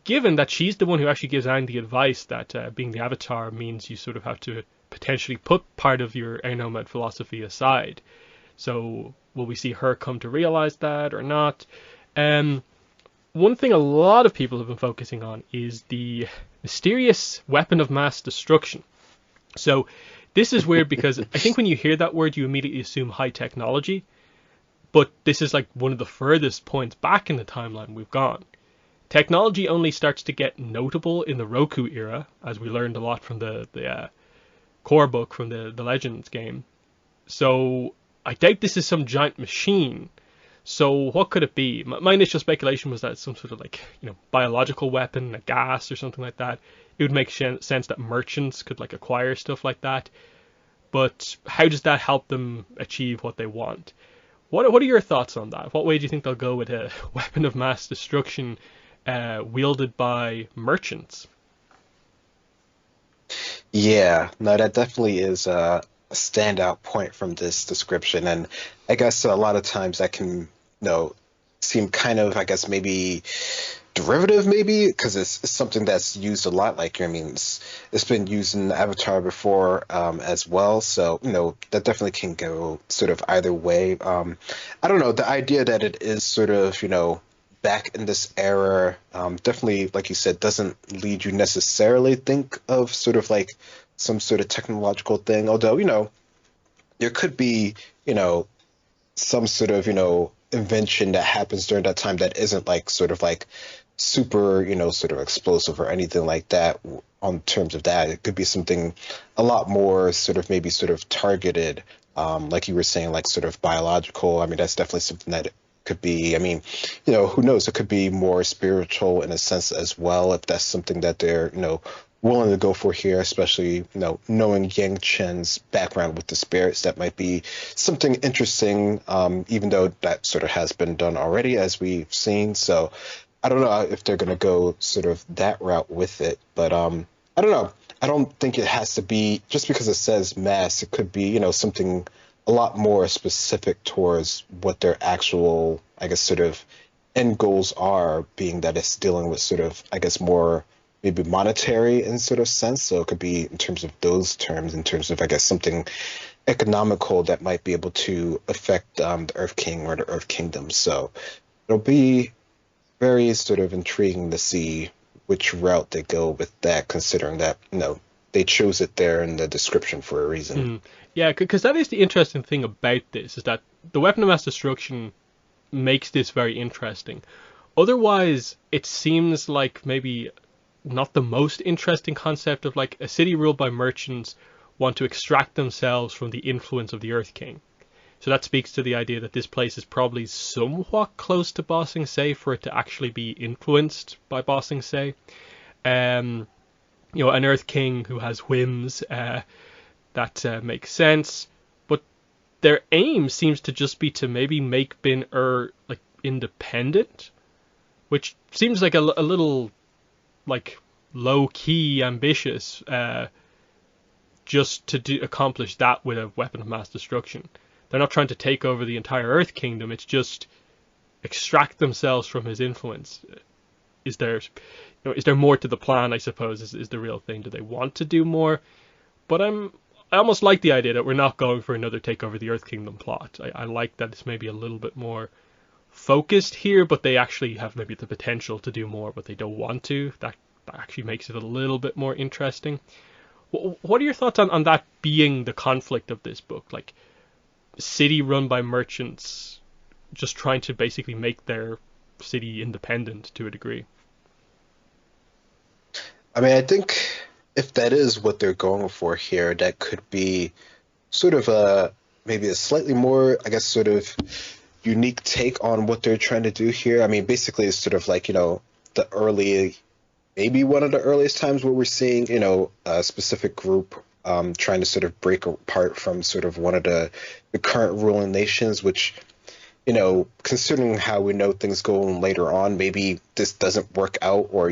given that she's the one who actually gives Aang the advice that being the avatar means you sort of have to potentially put part of your Air Nomad philosophy aside. So will we see her come to realize that or not? One thing a lot of people have been focusing on is the mysterious weapon of mass destruction. So this is weird because I think when you hear that word, you immediately assume high technology. But this is one of the furthest points back in the timeline we've gone. Technology only starts to get notable in the Roku era, as we learned a lot from the core book from the Legends game. So I doubt this is some giant machine. So what could it be? My initial speculation was that it's some sort of biological weapon, a gas or something like that. It would make sense that merchants could acquire stuff like that. But how does that help them achieve what they want? What are your thoughts on that? What way do you think they'll go with a weapon of mass destruction wielded by merchants? Yeah, no, that definitely is a standout point from this description. And I guess a lot of times that can, seem kind of, I guess, maybe derivative, maybe, because it's something that's used a lot. It's been used in Avatar before as well. So, that definitely can go sort of either way. I don't know, the idea that it is sort of, back in this era, definitely, like you said, doesn't lead you necessarily think of sort of some sort of technological thing. Although, there could be, some sort of, invention that happens during that time that isn't super, sort of explosive or anything like that. On terms of that, it could be something a lot more sort of maybe sort of targeted, like you were saying, sort of biological. I mean, that's definitely something that could be. I mean, who knows? It could be more spiritual in a sense as well, if that's something that they're, willing to go for here, especially, knowing Yang Chen's background with the spirits. That might be something interesting, even though that sort of has been done already, as we've seen. So I don't know if they're going to go sort of that route with it, but I don't know. I don't think it has to be just because it says mass. It could be, something a lot more specific towards what their actual, I guess, sort of end goals are, being that it's dealing with sort of, I guess, more maybe monetary in sort of sense. So it could be in terms of those terms, in terms of, I guess, something economical that might be able to affect the Earth King or the Earth Kingdom. So it'll be very sort of intriguing to see which route they go with that, considering that, they chose it there in the description for a reason. Yeah, because that is the interesting thing about this, is that the weapon of mass destruction makes this very interesting. Otherwise, it seems like maybe not the most interesting concept of a city ruled by merchants want to extract themselves from the influence of the Earth King. So that speaks to the idea that this place is probably somewhat close to Ba Sing Se for it to actually be influenced by Ba Sing Se. An Earth King who has whims, that makes sense. But their aim seems to just be to maybe make Bin independent. which seems like a little like low key ambitious, just to accomplish that with a weapon of mass destruction. They're not trying to take over the entire Earth Kingdom. It's just extract themselves from his influence. Is there, is there more to the plan? I suppose is the real thing. Do they want to do more? But I almost like the idea that we're not going for another take over the Earth Kingdom plot. I like that it's maybe a little bit more focused here, but they actually have maybe the potential to do more, but they don't want to. That actually makes it a little bit more interesting. What are your thoughts on that being the conflict of this book? Like, city run by merchants just trying to basically make their city independent to a degree. I mean, I think if that is what they're going for here, that could be sort of a maybe a slightly more, I guess, sort of unique take on what they're trying to do here. I mean, basically, it's sort of like, the early, maybe one of the earliest times where we're seeing, a specific group trying to sort of break apart from sort of one of the current ruling nations, which, considering how we know things go on later on, maybe this doesn't work out, or,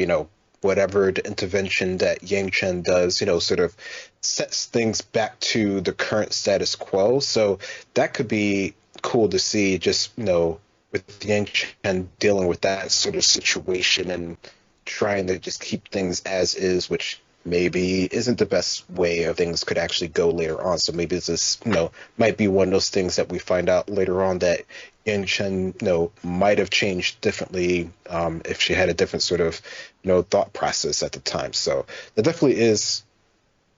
whatever the intervention that Yangchen does, sort of sets things back to the current status quo. So that could be cool to see, just, with Yangchen dealing with that sort of situation and trying to just keep things as is, which maybe isn't the best way of things could actually go later on. So maybe this, might be one of those things that we find out later on that Yangchen, might have changed differently if she had a different sort of, thought process at the time. So that definitely is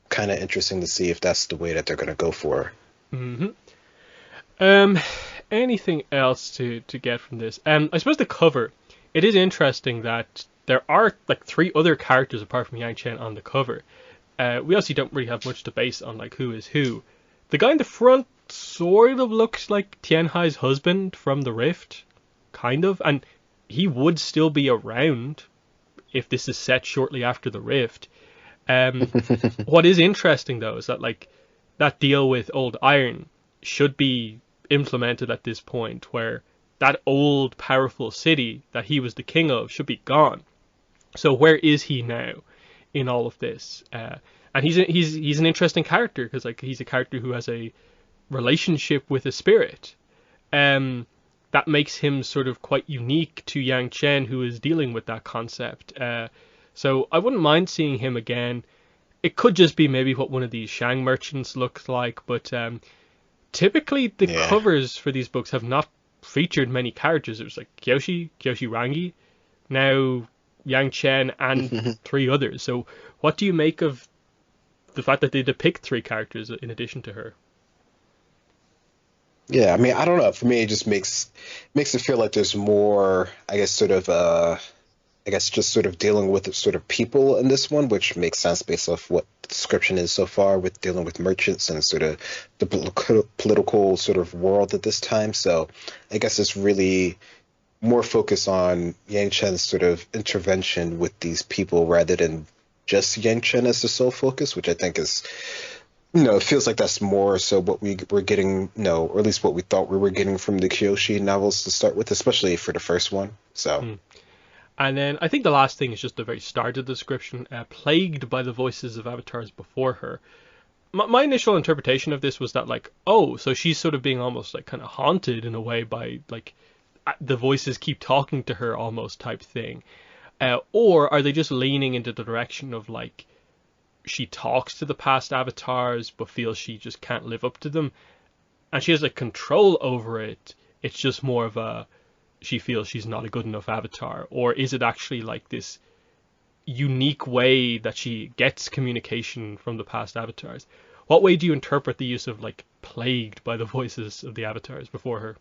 kind of interesting to see if that's the way that they're going to go for. Mm-hmm. Anything else to get from this? I suppose the cover. It is interesting that there are like 3 other characters apart from Yang Chen on the cover. We obviously don't really have much to base on like who is who. The guy in the front sort of looks like Tianhai's husband from the Rift, kind of, and he would still be around if this is set shortly after the Rift. What is interesting though is that like that deal with Old Iron should be implemented at this point, where that old powerful city that he was the king of should be gone. So where is he now in all of this? And he's an interesting character because like he's a character who has a relationship with a spirit. That makes him sort of quite unique to Yang Chen, who is dealing with that concept. So I wouldn't mind seeing him again. It could just be maybe what one of these Shang merchants looks like, but typically the covers for these books have not featured many characters. It was like Kyoshi Rangi, now Yang Chen, and 3 others. So what do you make of the fact that they depict 3 characters in addition to her? Yeah, I mean, I don't know. For me, it just makes it feel like there's more, I guess, sort of, I guess, just sort of dealing with sort of people in this one, which makes sense based off what the description is so far with dealing with merchants and sort of the political sort of world at this time. So I guess it's really more focused on Yang Chen's sort of intervention with these people rather than just Yang Chen as the sole focus, which I think is, it feels like that's more so what we were getting, or at least what we thought we were getting from the Kyoshi novels to start with, especially for the first one. So. And then I think the last thing is just the very start of the description, plagued by the voices of avatars before her. My initial interpretation of this was that like, oh, so she's sort of being almost like kind of haunted in a way by like the voices keep talking to her almost type thing. Or are they just leaning into the direction of like, she talks to the past avatars but feels she just can't live up to them and she has like control over it? It's just more of a, she feels she's not a good enough avatar? Or is it actually like this unique way that she gets communication from the past avatars? What way do you interpret the use of like plagued by the voices of the avatars before her?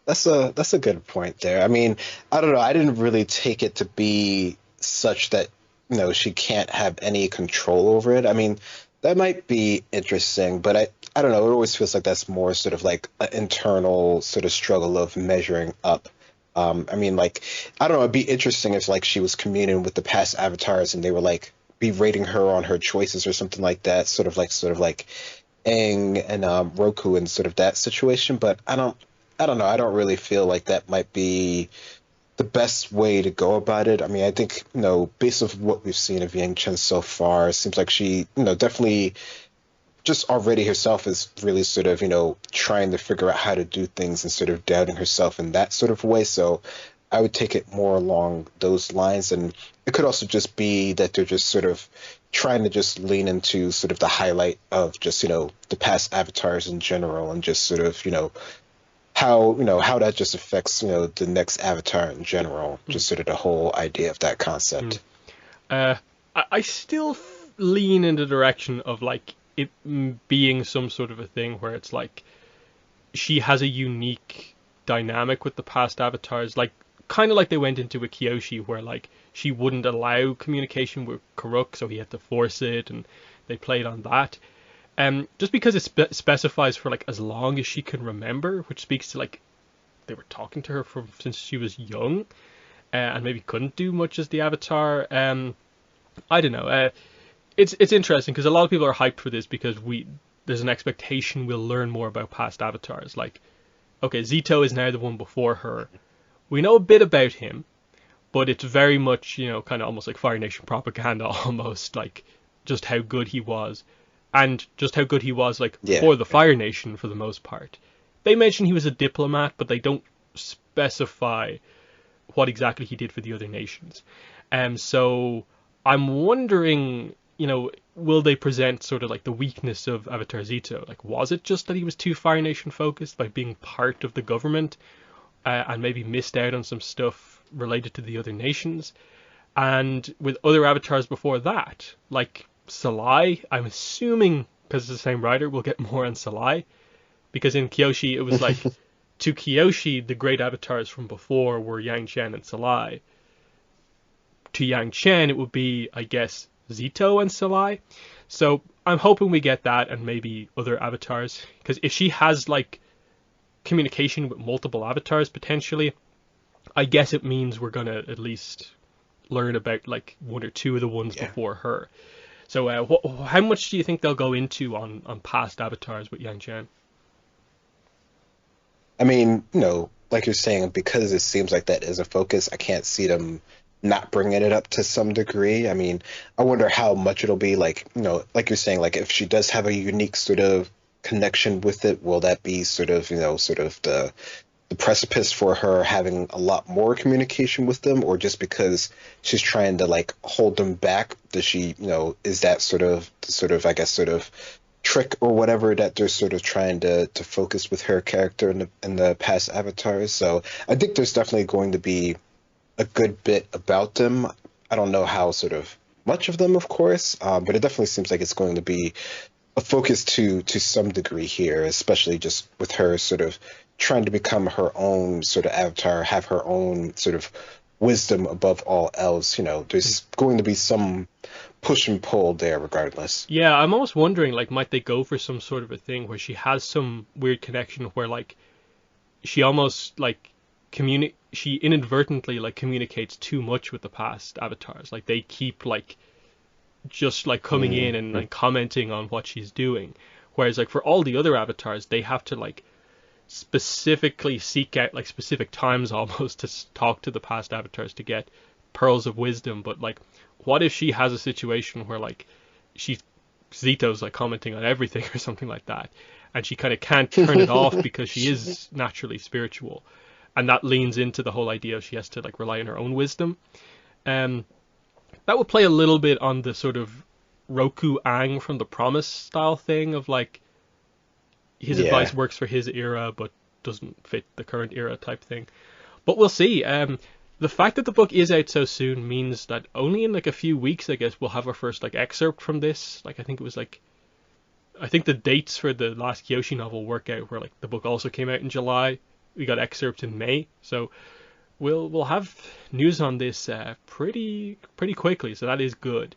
That's a good point there. I mean, I don't know. I didn't really take it to be such that, she can't have any control over it. I mean, that might be interesting, but I don't know. It always feels like that's more sort of like an internal sort of struggle of measuring up. I mean, like, I don't know. It'd be interesting if like she was communing with the past avatars and they were like berating her on her choices or something like that. Sort of like Aang and Roku and sort of that situation. But I don't know. I don't really feel like that might be the best way to go about it. I mean, I think, based off what we've seen of Yang Chen so far, it seems like she, definitely just already herself is really sort of, trying to figure out how to do things and sort of doubting herself in that sort of way. So I would take it more along those lines. And it could also just be that they're just sort of trying to just lean into sort of the highlight of just, the past avatars in general and just sort of, how that just affects, the next avatar in general, Mm. just sort of the whole idea of that Mm. concept. Uh, I still lean in the direction of like it being some sort of a thing where it's like she has a unique dynamic with the past avatars, like kind of like they went into with Kyoshi, where like she wouldn't allow communication with Karuk, so he had to force it, and they played on that. Just because it specifies for like as long as she can remember, which speaks to like they were talking to her from since she was young, and maybe couldn't do much as the Avatar. I don't know. It's interesting because a lot of people are hyped for this because we there's an expectation we'll learn more about past avatars. Like, okay, Zito is now the one before her. We know a bit about him, but it's very much kind of almost like Fire Nation propaganda, almost like just how good he was, and just how good he was like Yeah. for the Fire Nation for the most part. They mention he was a diplomat, but they don't specify what exactly he did for the other nations. So I'm wondering, will they present sort of like the weakness of Avatar Zito? Like, was it just that he was too Fire Nation focused by being part of the government, and maybe missed out on some stuff related to the other nations? And with other avatars before that, like Salai, I'm assuming because it's the same writer, we'll get more on Salai. Because in Kyoshi, it was like to Kyoshi, the great avatars from before were Yang Chen and Salai. To Yang Chen, it would be, I guess, Zito and Salai. So I'm hoping we get that and maybe other avatars. Because if she has like communication with multiple avatars potentially, I guess it means we're gonna at least learn about like one or two of the ones Yeah. before her. So how much do you think they'll go into on past avatars with Yang Chen? I mean, like you're saying, because it seems like that is a focus, I can't see them not bringing it up to some degree. I mean, I wonder how much it'll be like, like you're saying, like if she does have a unique sort of connection with it, will that be sort of, sort of the precipice for her having a lot more communication with them, or just because she's trying to like hold them back, does she, is that sort of, I guess, sort of trick or whatever that they're sort of trying to focus with her character in the past avatars. So I think there's definitely going to be a good bit about them. I don't know how sort of much of them, of course, but it definitely seems like it's going to be a focus to some degree here, especially just with her sort of trying to become her own sort of avatar, have her own sort of wisdom above all else. There's going to be some push and pull there regardless. Yeah, I'm almost wondering, like, might they go for some sort of a thing where she has some weird connection where, like, she almost like she inadvertently like communicates too much with the past avatars. Like they keep like just like coming in and Mm-hmm. like commenting on what she's doing. Whereas like for all the other avatars, they have to like specifically seek out like specific times almost to talk to the past avatars to get pearls of wisdom. But like, what if she has a situation where like she's Zito's like commenting on everything or something like that, and she kind of can't turn it off because she is naturally spiritual, and that leans into the whole idea of she has to like rely on her own wisdom. Um, that would play a little bit on the sort of Roku Ang from the Promise style thing of like his Yeah. advice works for his era but doesn't fit the current era type thing. But we'll see. The fact that the book is out so soon means that only in like a few weeks, I guess, we'll have our first like excerpt from this. Like I think it was like I think the dates for the last Kyoshi novel work out where like the book also came out in July. We got excerpts in May, so we'll have news on this pretty quickly. So that is good.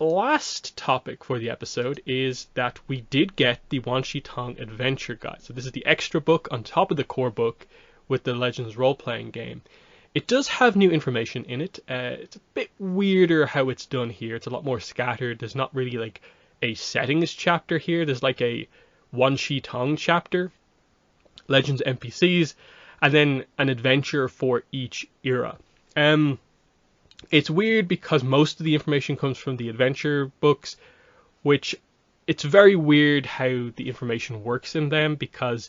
Last topic for the episode is that we did get the Wan Shi Tong Adventure guide. So this is the extra book on top of the core book with the Legends role-playing game. It does have new information in it. It's a bit weirder how it's done here. It's a lot more scattered. There's not really like a settings chapter here. There's like a Wan Shi Tong chapter, Legends NPCs, and then an adventure for each era. It's weird because most of the information comes from the adventure books, which it's very weird how the information works in them because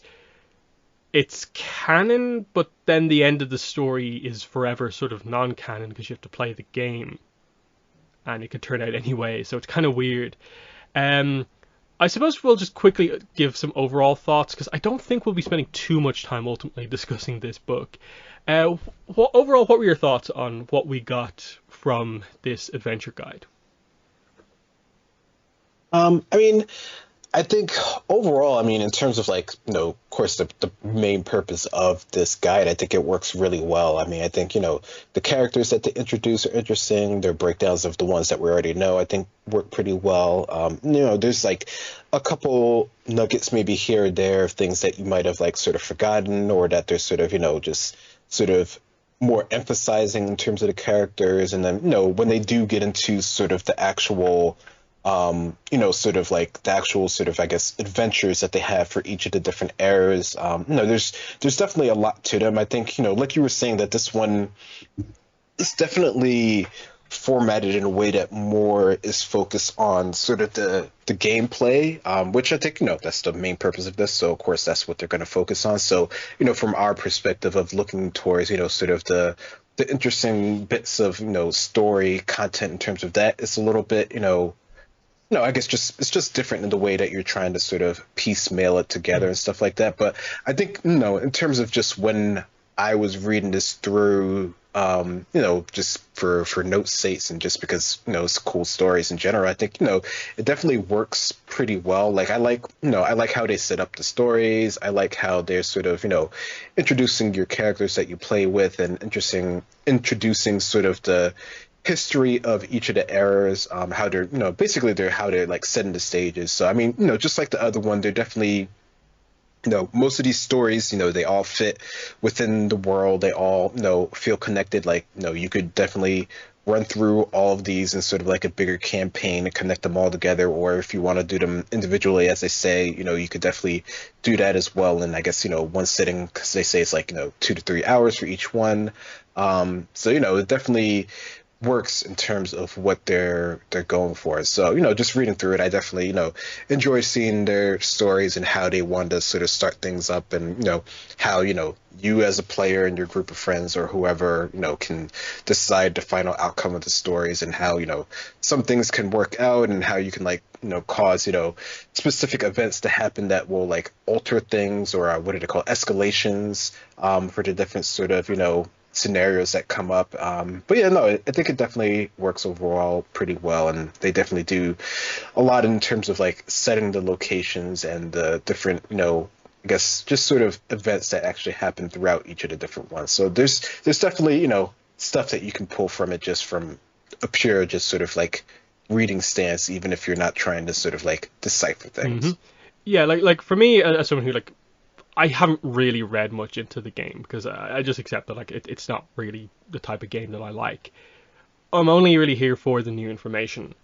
it's canon, but then the end of the story is forever sort of non-canon because you have to play the game, and it could turn out anyway. So it's kind of weird. Um, I suppose we'll just quickly give some overall thoughts because I don't think we'll be spending too much time ultimately discussing this book. Overall, what were your thoughts on what we got from this adventure guide? I mean, I think overall, I mean, in terms of like, of course, the main purpose of this guide, I think it works really well. I mean, I think, the characters that they introduce are interesting. Their breakdowns of the ones that we already know, I think, work pretty well. There's like a couple nuggets maybe here or there of things that you might have like sort of forgotten, or that they're sort of, just sort of more emphasizing in terms of the characters. And then, when they do get into sort of the actual sort of like the actual sort of, I guess, adventures that they have for each of the different eras. There's definitely a lot to them. I think, like you were saying, that this one is definitely formatted in a way that more is focused on sort of the gameplay, which I think, that's the main purpose of this. So, of course, that's what they're going to focus on. So, from our perspective of looking towards, sort of the interesting bits of, story content in terms of that, it's a little bit, no, I guess it's just different in the way that you're trying to sort of piecemeal it together and stuff like that. But I think, in terms of just when I was reading this through, just for notes' sakes and just because, it's cool stories in general, I think, it definitely works pretty well. Like I like how they set up the stories. I like how they're sort of, introducing your characters that you play with and introducing sort of the history of each of the eras, how they're, basically they're how they're like setting the stages. So I mean, just like the other one, they're definitely, most of these stories, they all fit within the world. They all, feel connected. Like, you could definitely run through all of these in sort of like a bigger campaign and connect them all together. Or if you want to do them individually, as they say, you could definitely do that as well. And I guess, one sitting, because they say it's like, 2 to 3 hours for each one. So, it definitely works in terms of what they're going for. So, just reading through it, I definitely, enjoy seeing their stories and how they want to sort of start things up and, how, you as a player and your group of friends or whoever, can decide the final outcome of the stories and how, some things can work out and how you can like, cause, specific events to happen that will like alter things or what do they call escalations, for the different sort of, scenarios that come up. But yeah, no, I think it definitely works overall pretty well, and they definitely do a lot in terms of like setting the locations and the different, I guess just sort of events that actually happen throughout each of the different ones. So there's definitely, stuff that you can pull from it just from a pure just sort of like reading stance, even if you're not trying to sort of like decipher things. Yeah, like for me, as someone who like I haven't really read much into the game because I just accept that like it's not really the type of game that I like. I'm only really here for the new information.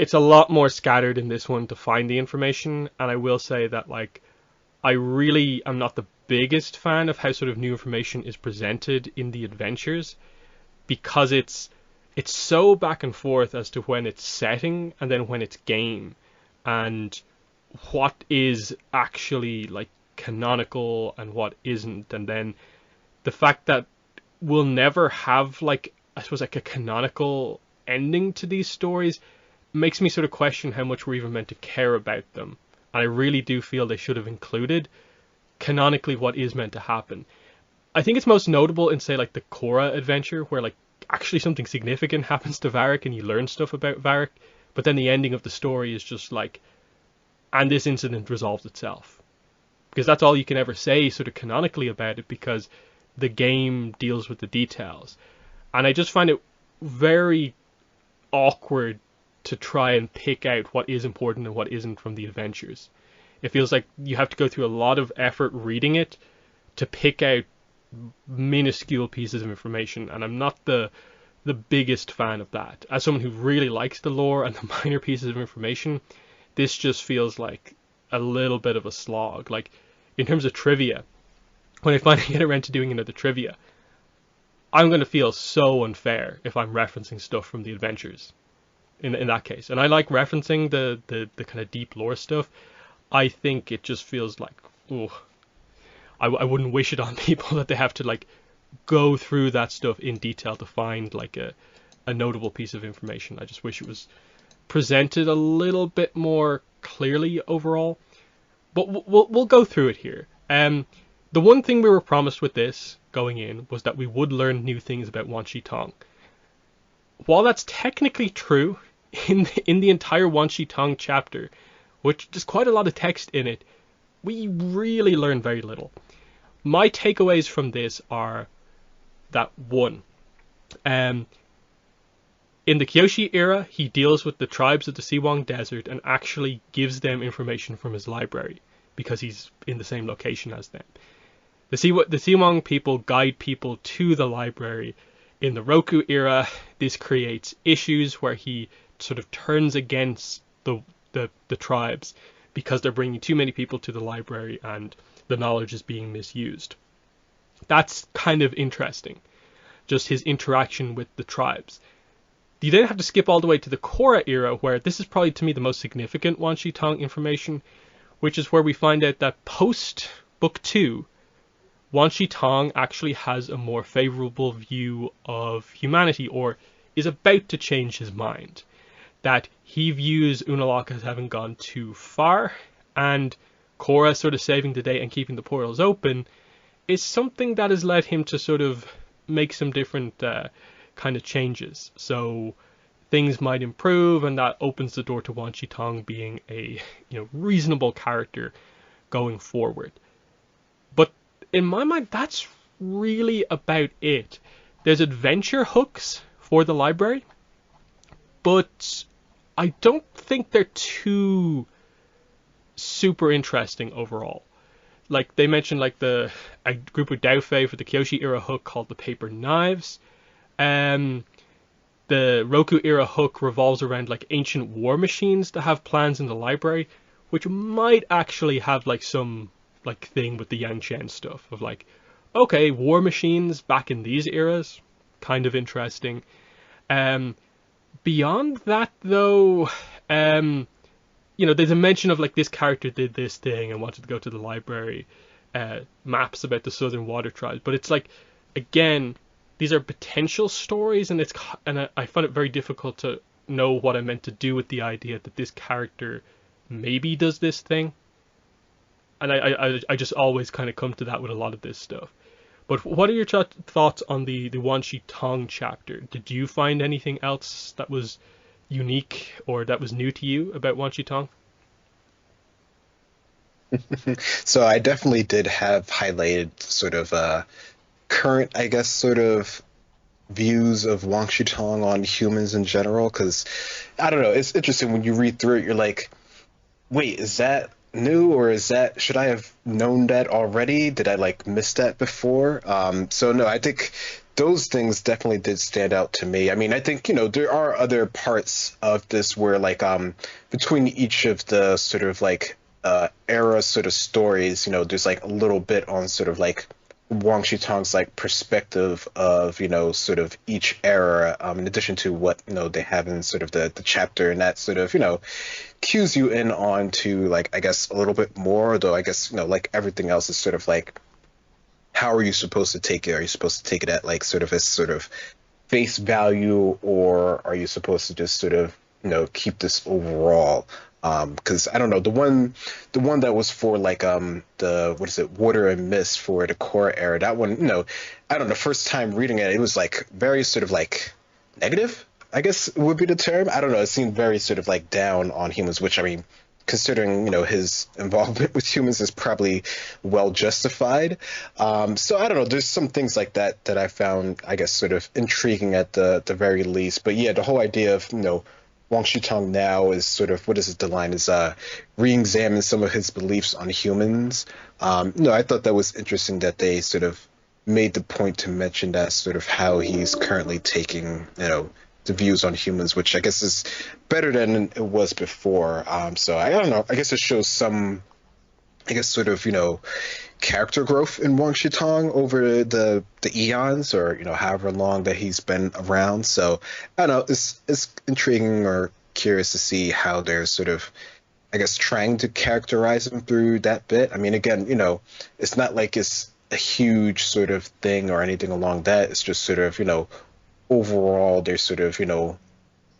It's a lot more scattered in this one to find the information, and I will say that like I really am not the biggest fan of how sort of new information is presented in the adventures because it's so back and forth as to when it's setting and then when it's game and what is actually like canonical and what isn't, and then the fact that we'll never have like I suppose like a canonical ending to these stories makes me sort of question how much we're even meant to care about them. And I really do feel they should have included canonically what is meant to happen. I think it's most notable in say like the Korra adventure where like actually something significant happens to Varric and you learn stuff about Varric, but then the ending of the story is just like, and this incident resolves itself. Because that's all you can ever say sort of canonically about it because the game deals with the details. And I just find it very awkward to try and pick out what is important and what isn't from the adventures. It feels like you have to go through a lot of effort reading it to pick out minuscule pieces of information, and I'm not the biggest fan of that. As someone who really likes the lore and the minor pieces of information, this just feels like a little bit of a slog. Like in terms of trivia, when I finally get around to doing another trivia, I'm going to feel so unfair if I'm referencing stuff from the adventures in that case. And I like referencing the kind of deep lore stuff. I think it just feels like, oh, I wouldn't wish it on people that they have to like go through that stuff in detail to find like a notable piece of information. I just wish it was presented a little bit more clearly overall. But we'll go through it here. The one thing we were promised with this going in was that we would learn new things about Wan Shi Tong. While that's technically true, in the entire Wan Shi Tong chapter, which there's quite a lot of text in it, we really learn very little. My takeaways from this are that one, in the Kyoshi era, he deals with the tribes of the Siwang Desert and actually gives them information from his library because he's in the same location as them. The Siwang people guide people to the library. In the Roku era, this creates issues where he sort of turns against the tribes because they're bringing too many people to the library and the knowledge is being misused. That's kind of interesting, just his interaction with the tribes. You then have to skip all the way to the Korra era, where this is probably to me the most significant Wan Shi Tong information, which is where we find out that post Book 2, Wan Shi Tong actually has a more favorable view of humanity, or is about to change his mind. That he views Unalaq as having gone too far, and Korra sort of saving the day and keeping the portals open is something that has led him to sort of make some different kind of changes. So things might improve, and that opens the door to Wan Shi Tong being a reasonable character going forward. But in my mind, that's really about it. There's adventure hooks for the library, but I don't think they're too super interesting overall. Like they mentioned, like a group of Daofei for the Kyoshi era hook called the Paper Knives. The Roku era hook revolves around like ancient war machines that have plans in the library, which might actually have like some like thing with the Yangchen stuff of like, okay, war machines back in these eras, kind of interesting. Beyond that though, there's a mention of like this character did this thing and wanted to go to the library, maps about the Southern Water Tribes, but it's like, again, these are potential stories, and I find it very difficult to know what I meant to do with the idea that this character maybe does this thing. And I just always kind of come to that with a lot of this stuff. But what are your thoughts on the Wan Shi Tong chapter? Did you find anything else that was unique or that was new to you about Wan Shi Tong? So I definitely did have highlighted sort of current, I guess, sort of views of Wan Shi Tong on humans in general, because I don't know, it's interesting when you read through it, you're like, wait, is that new, or should I have known that already? Did I like miss that before? So no, I think those things definitely did stand out to me. I mean, I think, there are other parts of this where like between each of the sort of like era sort of stories, there's like a little bit on sort of like Wan Shi Tong's like perspective of sort of each era, in addition to what they have in sort of the chapter, and that sort of cues you in on to like, I guess, a little bit more, though I guess like everything else is sort of like, how are you supposed to take it? Are you supposed to take it at like sort of as sort of face value, or are you supposed to just sort of keep this overall? Because I don't know, the one that was for like the what is it, Water and Mist for the Korra era, that one, I don't know, first time reading it, it was like very sort of like negative, I guess would be the term. I don't know, it seemed very sort of like down on humans, which I mean, considering his involvement with humans is probably well justified. So I don't know, there's some things like that I found, I guess, sort of intriguing at the very least. But yeah, the whole idea of Wan Shi Tong now is sort of, what is it, the line is re-examine some of his beliefs on humans. I thought that was interesting that they sort of made the point to mention that sort of how he's currently taking the views on humans, which I guess is better than it was before. So I don't know, I guess it shows some, I guess, sort of character growth in Wan Shi Tong over the eons, or however long that he's been around. So I don't know, it's intriguing or curious to see how they're sort of, I guess, trying to characterize him through that bit. I mean, again, it's not like it's a huge sort of thing or anything along that. It's just sort of, overall they're sort of,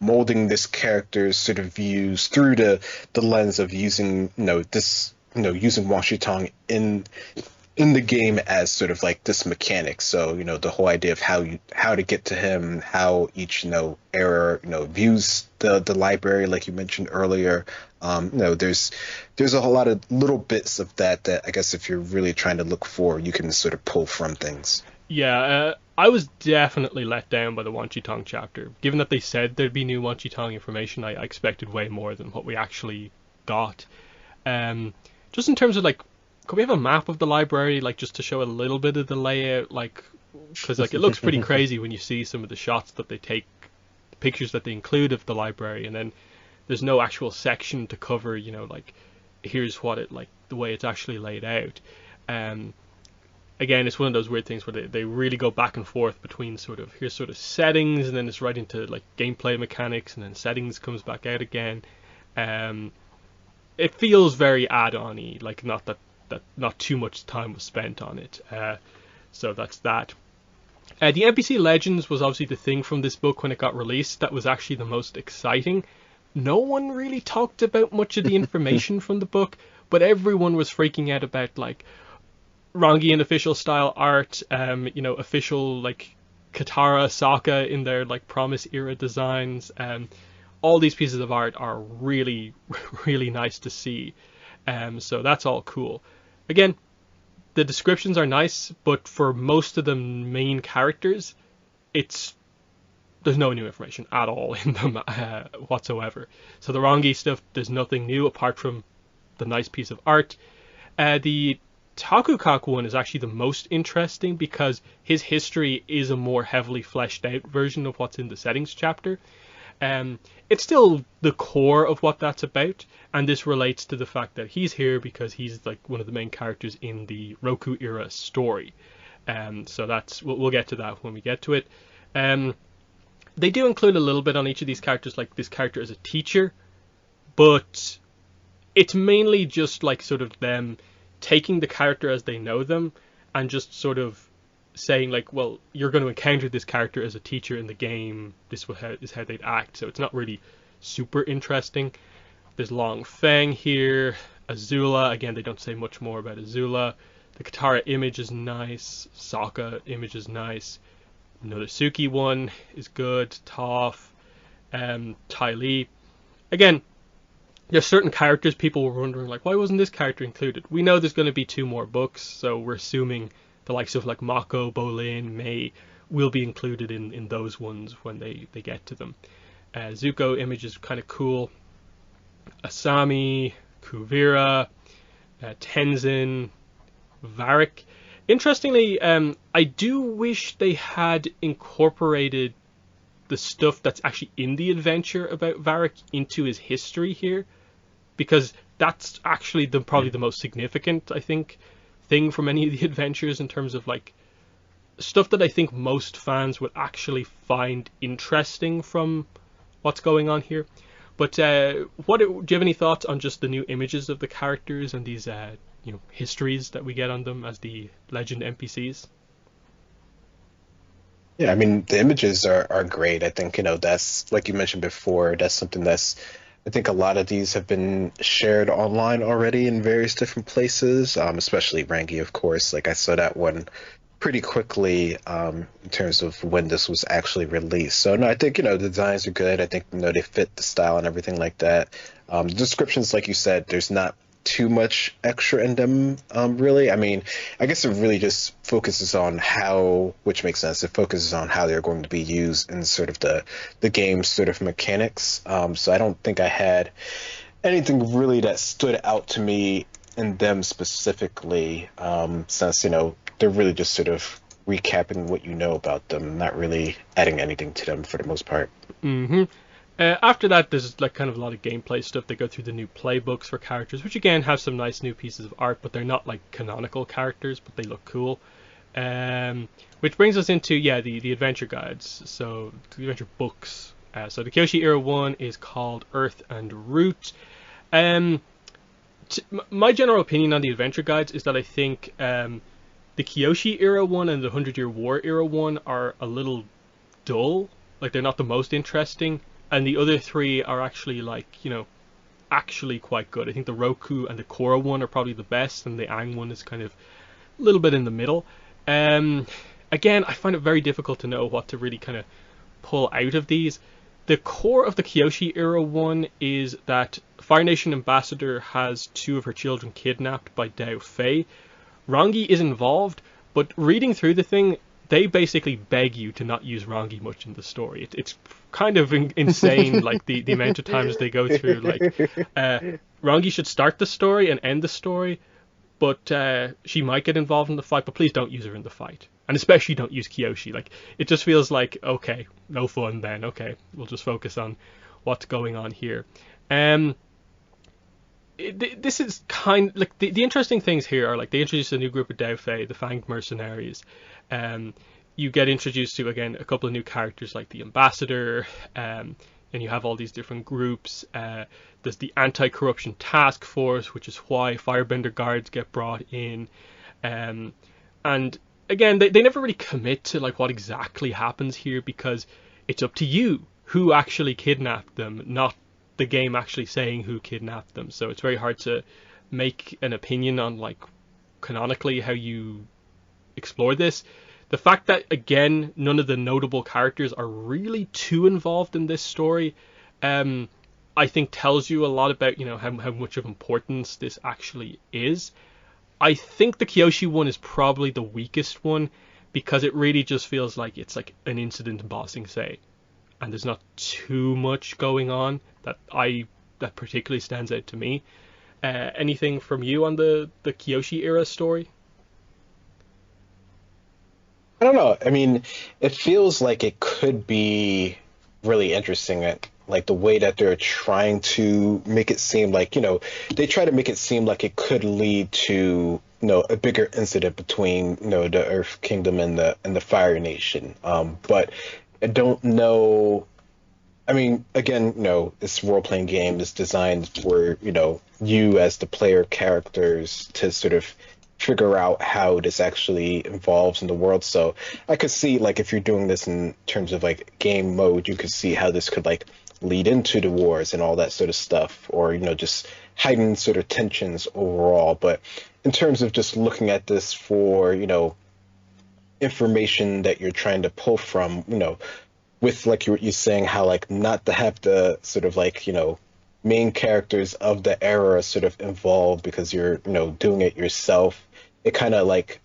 molding this character's sort of views through the lens of using, this, using Wan Shi Tong in the game as sort of like this mechanic. So, the whole idea of how to get to him, how each, era, views the library, like you mentioned earlier. There's a whole lot of little bits of that I guess if you're really trying to look for, you can sort of pull from things. Yeah, I was definitely let down by the Wan Shi Tong chapter. Given that they said there'd be new Wan Shi Tong information, I expected way more than what we actually got. Just in terms of like, could we have a map of the library, like just to show a little bit of the layout, like, because like it looks pretty crazy when you see some of the shots that they take, the pictures that they include of the library, and then there's no actual section to cover, like here's what it like the way it's actually laid out. Again, it's one of those weird things where they really go back and forth between sort of here's sort of settings, and then it's right into like gameplay mechanics, and then settings comes back out again. It feels very add-on-y, like not that not too much time was spent on it. So that's that. The NPC Legends was obviously the thing from this book when it got released that was actually the most exciting. No one really talked about much of the information from the book, but everyone was freaking out about like Rangian official style art, official like Katara, Sokka in their like Promise era designs. All these pieces of art are really, really nice to see. So that's all cool. Again, the descriptions are nice, but for most of the main characters, there's no new information at all in them whatsoever. So the Rangi stuff, there's nothing new apart from the nice piece of art. The Takukak one is actually the most interesting because his history is a more heavily fleshed out version of what's in the settings chapter. It's still the core of what that's about, and this relates to the fact that he's here because he's like one of the main characters in the Roku era story. So we'll get to that when we get to it. They do include a little bit on each of these characters, like this character as a teacher, but it's mainly just like sort of them taking the character as they know them and just sort of saying like, well, you're going to encounter this character as a teacher in the game. This is how they'd act. So it's not really super interesting. There's Long Feng here. Azula, again, they don't say much more about Azula. The Katara image is nice. Sokka image is nice. Another Suki one is good. Toph, Ty Lee. Again, there's certain characters people were wondering like, why wasn't this character included? We know there's going to be 2 more books, so we're assuming the likes of like Mako, Bolin, Mei will be included in those ones when they get to them. Zuko image is kind of cool. Asami, Kuvira, Tenzin, Varric. Interestingly, I do wish they had incorporated the stuff that's actually in the adventure about Varric into his history here, because that's actually probably the most significant, I think, thing from any of the adventures in terms of like stuff that I think most fans would actually find interesting from what's going on here. But do you have any thoughts on just the new images of the characters and these histories that we get on them as the legend NPCs? Yeah, I mean, the images are great. I think, that's like you mentioned before, that's something that's, I think a lot of these have been shared online already in various different places, especially Rangi, of course. Like I saw that one pretty quickly in terms of when this was actually released. So no, I think, the designs are good. I think, they fit the style and everything like that. The descriptions, like you said, there's not too much extra in them, really. I mean, I guess it really just focuses on which makes sense. It focuses on how they're going to be used in sort of the game's sort of mechanics. So I don't think I had anything really that stood out to me in them specifically, since, they're really just sort of recapping what you know about them, not really adding anything to them for the most part. Mm-hmm. After that, there's like kind of a lot of gameplay stuff. They go through the new playbooks for characters, which again have some nice new pieces of art, but they're not like canonical characters, but they look cool. Which brings us into the adventure guides. So the adventure books. So the Kyoshi Era one is called Earth and Root. Um, my general opinion on the adventure guides is that I think the Kyoshi Era one and the 100 Year War Era one are a little dull. Like they're not the most interesting, and the other three are actually actually quite good. I think the Roku and the Korra one are probably the best, and the Aang one is kind of a little bit in the middle. Um, Again, I find it very difficult to know what to really kind of pull out of these. The core of the Kyoshi Era one is that Fire Nation Ambassador has two of her children kidnapped by Dao Fei. Rangi is involved, but reading through the thing, they basically beg you to not use Rangi much in the story. It's kind of insane, like the amount of times they go through. Like, Rangi should start the story and end the story, but she might get involved in the fight. But please don't use her in the fight, and especially don't use Kyoshi. Like, it just feels like, okay, no fun then. Okay, we'll just focus on what's going on here. Um, this is kind like the interesting things here are like they introduce a new group of Dao Fei, the Fanged Mercenaries. Um, you get introduced to again a couple of new characters like the Ambassador, and you have all these different groups. There's the Anti-Corruption Task Force, which is why Firebender guards get brought in, and again they never really commit to like what exactly happens here because it's up to you who actually kidnapped them, not the game actually saying who kidnapped them. So it's very hard to make an opinion on like canonically how you explore this. The fact that again none of the notable characters are really too involved in this story, I think tells you a lot about how much of importance this actually is. I think the Kyoshi one is probably the weakest one because it really just feels like it's like an incident in Bossing Say, and there's not too much going on that particularly stands out to me. Anything from you on the Kyoshi era story? I don't know. I mean, it feels like it could be really interesting. Like the way that they're trying to make it seem like, they try to make it seem like it could lead to, a bigger incident between, the Earth Kingdom and the Fire Nation. But I don't know. I mean, again, this role-playing game is designed for, you as the player characters to sort of figure out how this actually involves in the world. So I could see, like, if you're doing this in terms of, like, game mode, you could see how this could, like, lead into the wars and all that sort of stuff, or, just heighten sort of tensions overall. But in terms of just looking at this for, information that you're trying to pull from, with like you're saying how like not to have the sort of like main characters of the era sort of involved because you're doing it yourself. It kind of like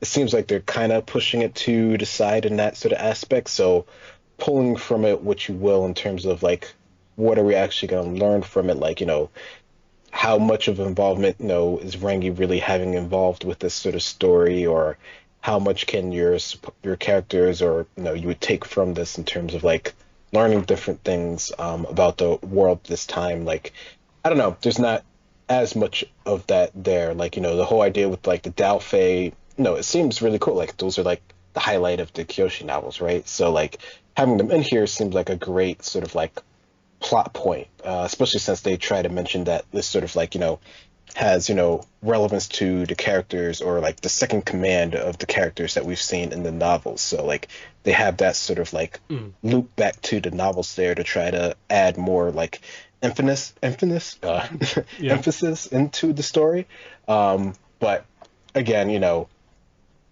it seems like they're kind of pushing it to the side in that sort of aspect. So pulling from it what you will in terms of like what are we actually going to learn from it, like how much of involvement is Rangi really having involved with this sort of story, or how much can your characters or you would take from this in terms of like learning different things about the world this time. Like I don't know, there's not as much of that there. Like the whole idea with like the Dao Fei, it seems really cool. Like those are like the highlight of the Kyoshi novels, right? So like having them in here seems like a great sort of like plot point, especially since they try to mention that this sort of like has relevance to the characters, or like the second command of the characters that we've seen in the novels. So like they have that sort of like loop back to the novels there to try to add more like emphasis emphasis into the story. But again,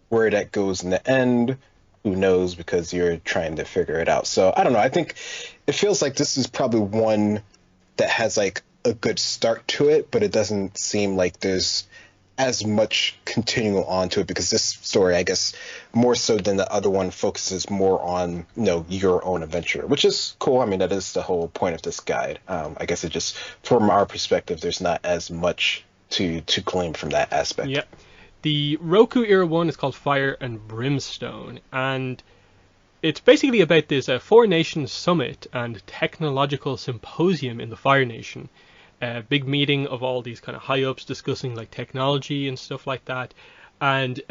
where that goes in the end, who knows, because you're trying to figure it out. So I don't know, I think it feels like this is probably one that has like a good start to it, but it doesn't seem like there's as much continuing on to it, because this story, I guess, more so than the other one, focuses more on your own adventure, which is cool. I mean, that is the whole point of this guide. I guess it just, from our perspective, there's not as much to claim from that aspect. Yeah, the Roku era one is called Fire and Brimstone, and it's basically about this Four Nations Summit and Technological Symposium in the Fire Nation. A big meeting of all these kind of high ups discussing like technology and stuff like that. And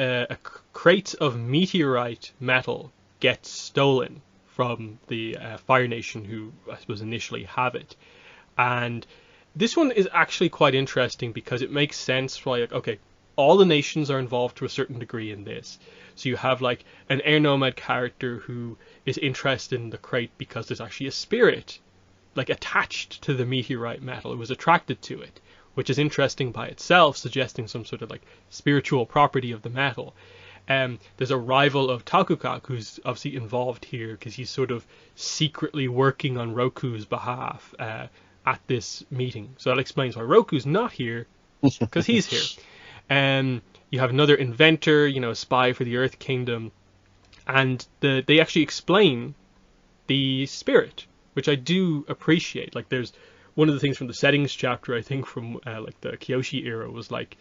crates of meteorite metal get stolen from the Fire Nation, who I suppose initially have it. And this one is actually quite interesting because it makes sense. Like, okay, all the nations are involved to a certain degree in this. So you have like an air nomad character who is interested in the crate because there's actually a spirit like attached to the meteorite metal. It was attracted to it, which is interesting by itself, suggesting some sort of like spiritual property of the metal. There's a rival of Takukak who's obviously involved here because he's sort of secretly working on Roku's behalf at this meeting. So that explains why Roku's not here, because he's here. You have another inventor, a spy for the Earth Kingdom, and they actually explain the spirit, which I do appreciate. Like, there's one of the things from the settings chapter, I think from like the Kyoshi era, was like,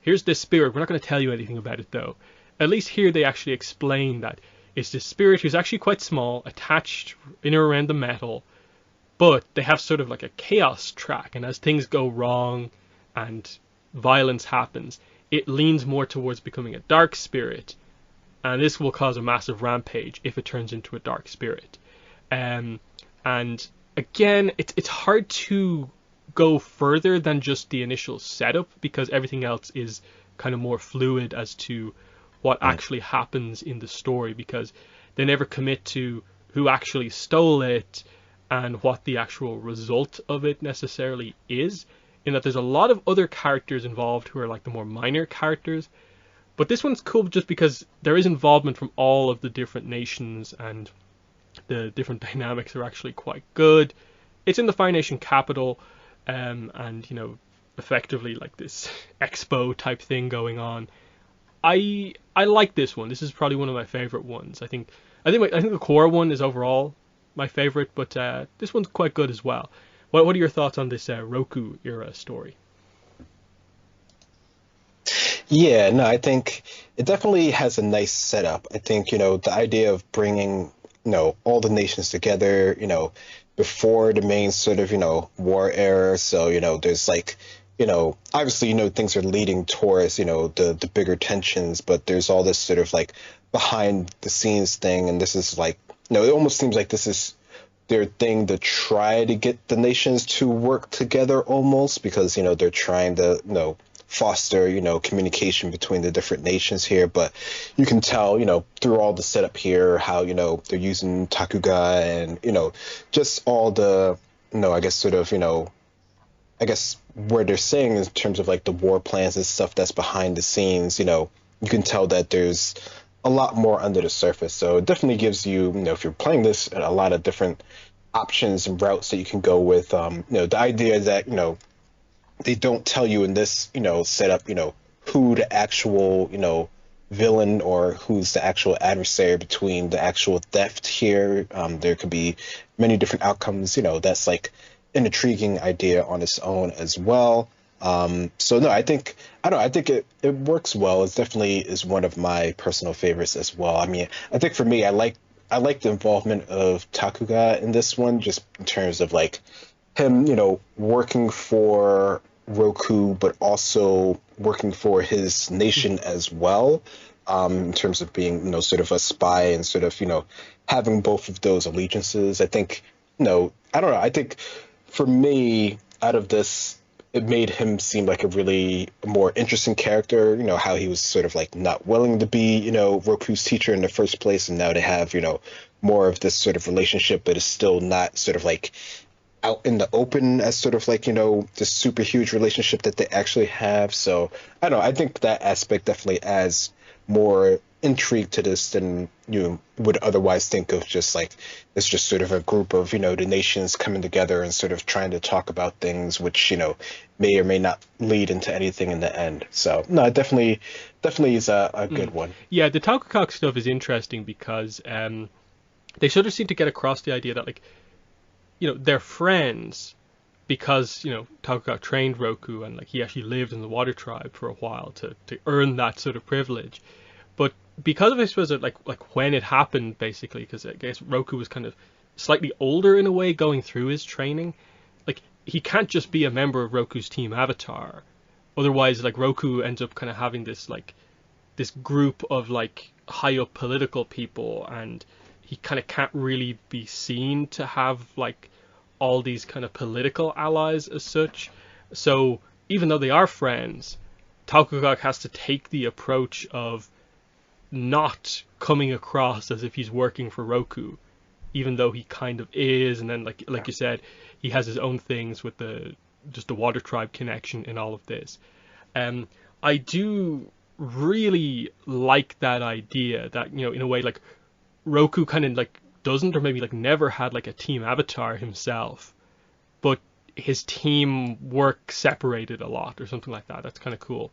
here's this spirit. We're not going to tell you anything about it though. At least here they actually explain that it's this spirit who's actually quite small, attached in or around the metal, but they have sort of like a chaos track, and as things go wrong and violence happens, it leans more towards becoming a dark spirit, and this will cause a massive rampage if it turns into a dark spirit. And again, it's hard to go further than just the initial setup because everything else is kind of more fluid as to what actually happens in the story, because they never commit to who actually stole it and what the actual result of it necessarily is, in that there's a lot of other characters involved who are like the more minor characters. But this one's cool just because there is involvement from all of the different nations, and the different dynamics are actually quite good. It's in the Fire Nation capital, and effectively like this expo type thing going on. I like this one. This is probably one of my favorite ones. I think the core one is overall my favorite, but this one's quite good as well. What are your thoughts on this Roku era story? Yeah, no, I think it definitely has a nice setup. I think, the idea of bringing, all the nations together, before the main sort of, war era. So, there's like, obviously, things are leading towards, the bigger tensions, but there's all this sort of like behind the scenes thing. And this is like, it almost seems like this is their thing to try to get the nations to work together almost, because, they're trying to, foster, communication between the different nations here. But you can tell, through all the setup here, how, they're using Takuga and, just all the, I guess sort of, I guess where they're saying in terms of like the war plans and stuff that's behind the scenes, you can tell that there's a lot more under the surface. So it definitely gives you, if you're playing this, a lot of different options and routes that you can go with. The idea that, they don't tell you in this, setup, who the actual, villain or who's the actual adversary between the actual theft here. There could be many different outcomes, that's like an intriguing idea on its own as well. So no, I think it works well. It definitely is one of my personal favorites as well. I mean, I think for me, I like the involvement of Takuga in this one, just in terms of like him, working for Roku, but also working for his nation as well, in terms of being, sort of a spy and sort of, having both of those allegiances. I think, I don't know. I think for me, out of this, it made him seem like a really more interesting character, how he was sort of like not willing to be, Roku's teacher in the first place. And now they have, more of this sort of relationship, but it's still not sort of like out in the open as sort of like, this super huge relationship that they actually have. So I don't know. I think that aspect definitely adds more intrigue to this than you would otherwise think of, just like it's just sort of a group of, the nations coming together and sort of trying to talk about things which, may or may not lead into anything in the end. So no, it definitely is a good one. Yeah, the Taokok stuff is interesting because they sort of seem to get across the idea that, like, they're friends because, Taokok trained Roku and like he actually lived in the Water Tribe for a while to earn that sort of privilege. But because of, I suppose, like when it happened, basically, because I guess Roku was kind of slightly older in a way going through his training. Like he can't just be a member of Roku's team Avatar. Otherwise, like Roku ends up kind of having this group of like high up political people, and he kind of can't really be seen to have like all these kind of political allies as such. So even though they are friends, Takugak has to take the approach of not coming across as if he's working for Roku, even though he kind of is. And then like you said, he has his own things with the just the Water Tribe connection in all of this. I do really like that idea that, you know, in a way, like Roku kind of like doesn't, or maybe like never had like a team Avatar himself, but his team work separated a lot or something like that. That's kind of cool.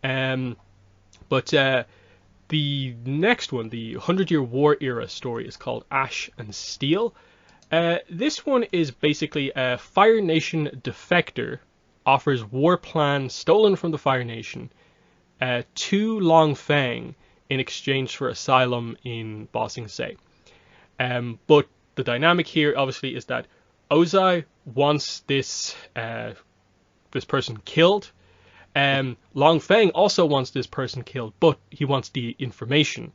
But the next one, the 100-Year War era story, is called Ash and Steel. This one is basically a Fire Nation defector offers war plan stolen from the Fire Nation to Long Feng in exchange for asylum in Ba Sing Se. But the dynamic here, obviously, is that Ozai wants this person killed. Long Feng also wants this person killed, but he wants the information.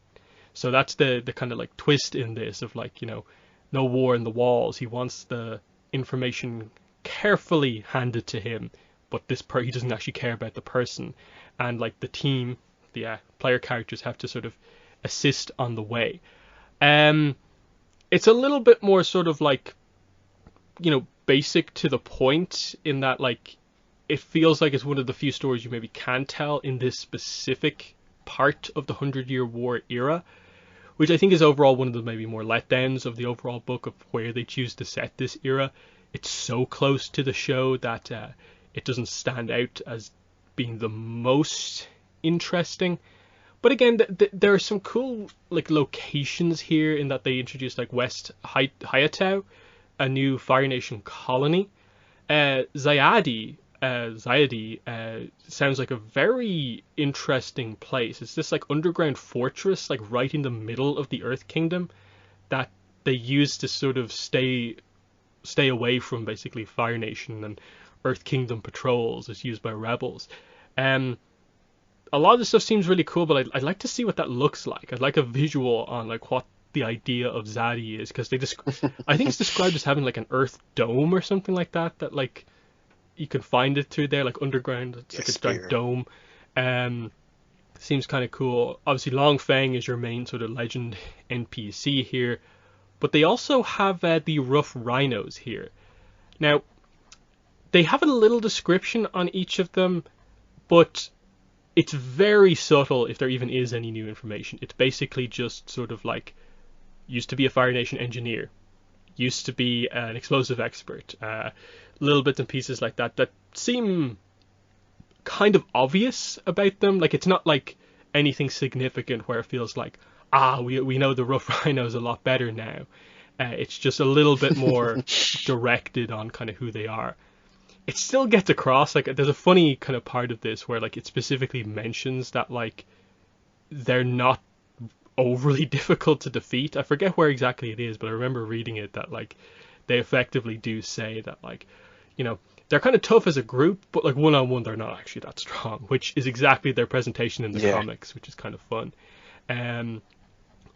So that's the kind of like twist in this of like, you know, no war in the walls. He wants the information carefully handed to him, but he doesn't actually care about the person. And like the team, the player characters have to sort of assist on the way. It's a little bit more sort of like, you know, basic to the point in that like it feels like it's one of the few stories you maybe can tell in this specific part of the 100-Year War era, which I think is overall one of the maybe more letdowns of the overall book of where they choose to set this era. It's so close to the show that it doesn't stand out as being the most interesting. But again, there are some cool like locations here in that they introduced like West Hayatao, a new Fire Nation colony. Zayadi sounds like a very interesting place. It's this like underground fortress, like right in the middle of the Earth Kingdom, that they use to sort of stay away from basically Fire Nation and Earth Kingdom patrols as used by rebels. A lot of this stuff seems really cool, but I'd like to see what that looks like. I'd like a visual on like what the idea of Zaddy is, because I think it's described as having like an Earth dome or something like that. That like you can find it through there, like underground. It's like a giant dome. Seems kind of cool. Obviously, Long Feng is your main sort of legend NPC here, but they also have the rough rhinos here. Now, they have a little description on each of them, but it's very subtle if there even is any new information. It's basically just sort of like, used to be a Fire Nation engineer, used to be an explosive expert, little bits and pieces like that that seem kind of obvious about them. Like it's not like anything significant where it feels like, we know the rough rhinos a lot better now. It's just a little bit more directed on kind of who they are. It still gets across. Like there's a funny kind of part of this where like it specifically mentions that like they're not overly difficult to defeat. I forget where exactly it is, but I remember reading it that like they effectively do say that like, you know, they're kind of tough as a group, but like one-on-one they're not actually that strong, which is exactly their presentation in the comics, which is kind of fun.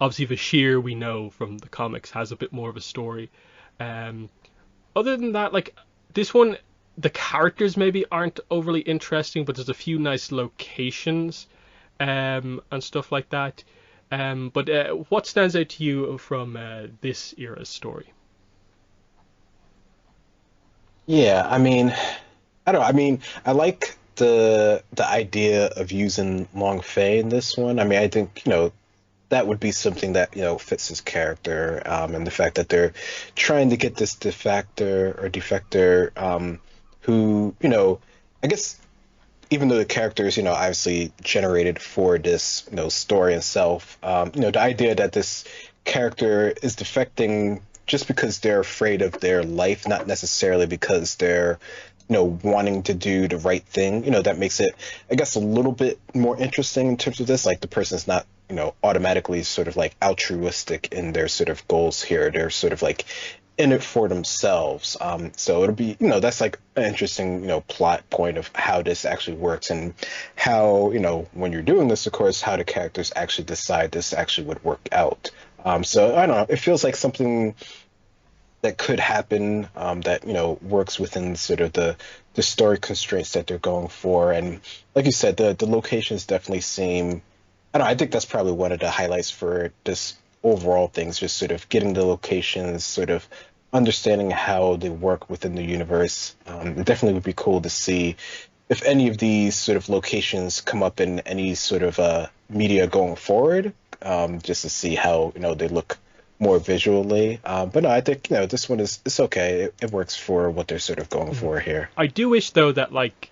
Obviously Vashir, we know from the comics, has a bit more of a story. Other than that, like this one, the characters maybe aren't overly interesting, but there's a few nice locations and stuff like that. But what stands out to you from this era's story? Yeah, I mean, I don't know. I mean, I like the idea of using Long Fei in this one. I mean, I think, you know, that would be something that, you know, fits his character, and the fact that they're trying to get this defector, who, you know, I guess even though the character is, you know, obviously generated for this, you know, story itself, you know, the idea that this character is defecting just because they're afraid of their life, not necessarily because they're wanting to do the right thing. That makes it, I guess, a little bit more interesting in terms of this. Like the person's not, automatically sort of like altruistic in their sort of goals here. They're sort of like in it for themselves. So it'll be, that's like an interesting, plot point of how this actually works and how, when you're doing this, of course, how the characters actually decide this actually would work out. So I don't know, it feels like something that could happen, that works within sort of the story constraints that they're going for. And like you said, the locations definitely seem, I don't know, I think that's probably one of the highlights for this overall things, just sort of getting the locations, sort of understanding how they work within the universe. It definitely would be cool to see if any of these sort of locations come up in any sort of media going forward, just to see how they look more visually. But no, I think this one is, it's okay. It works for what they're sort of going for here. I do wish though that like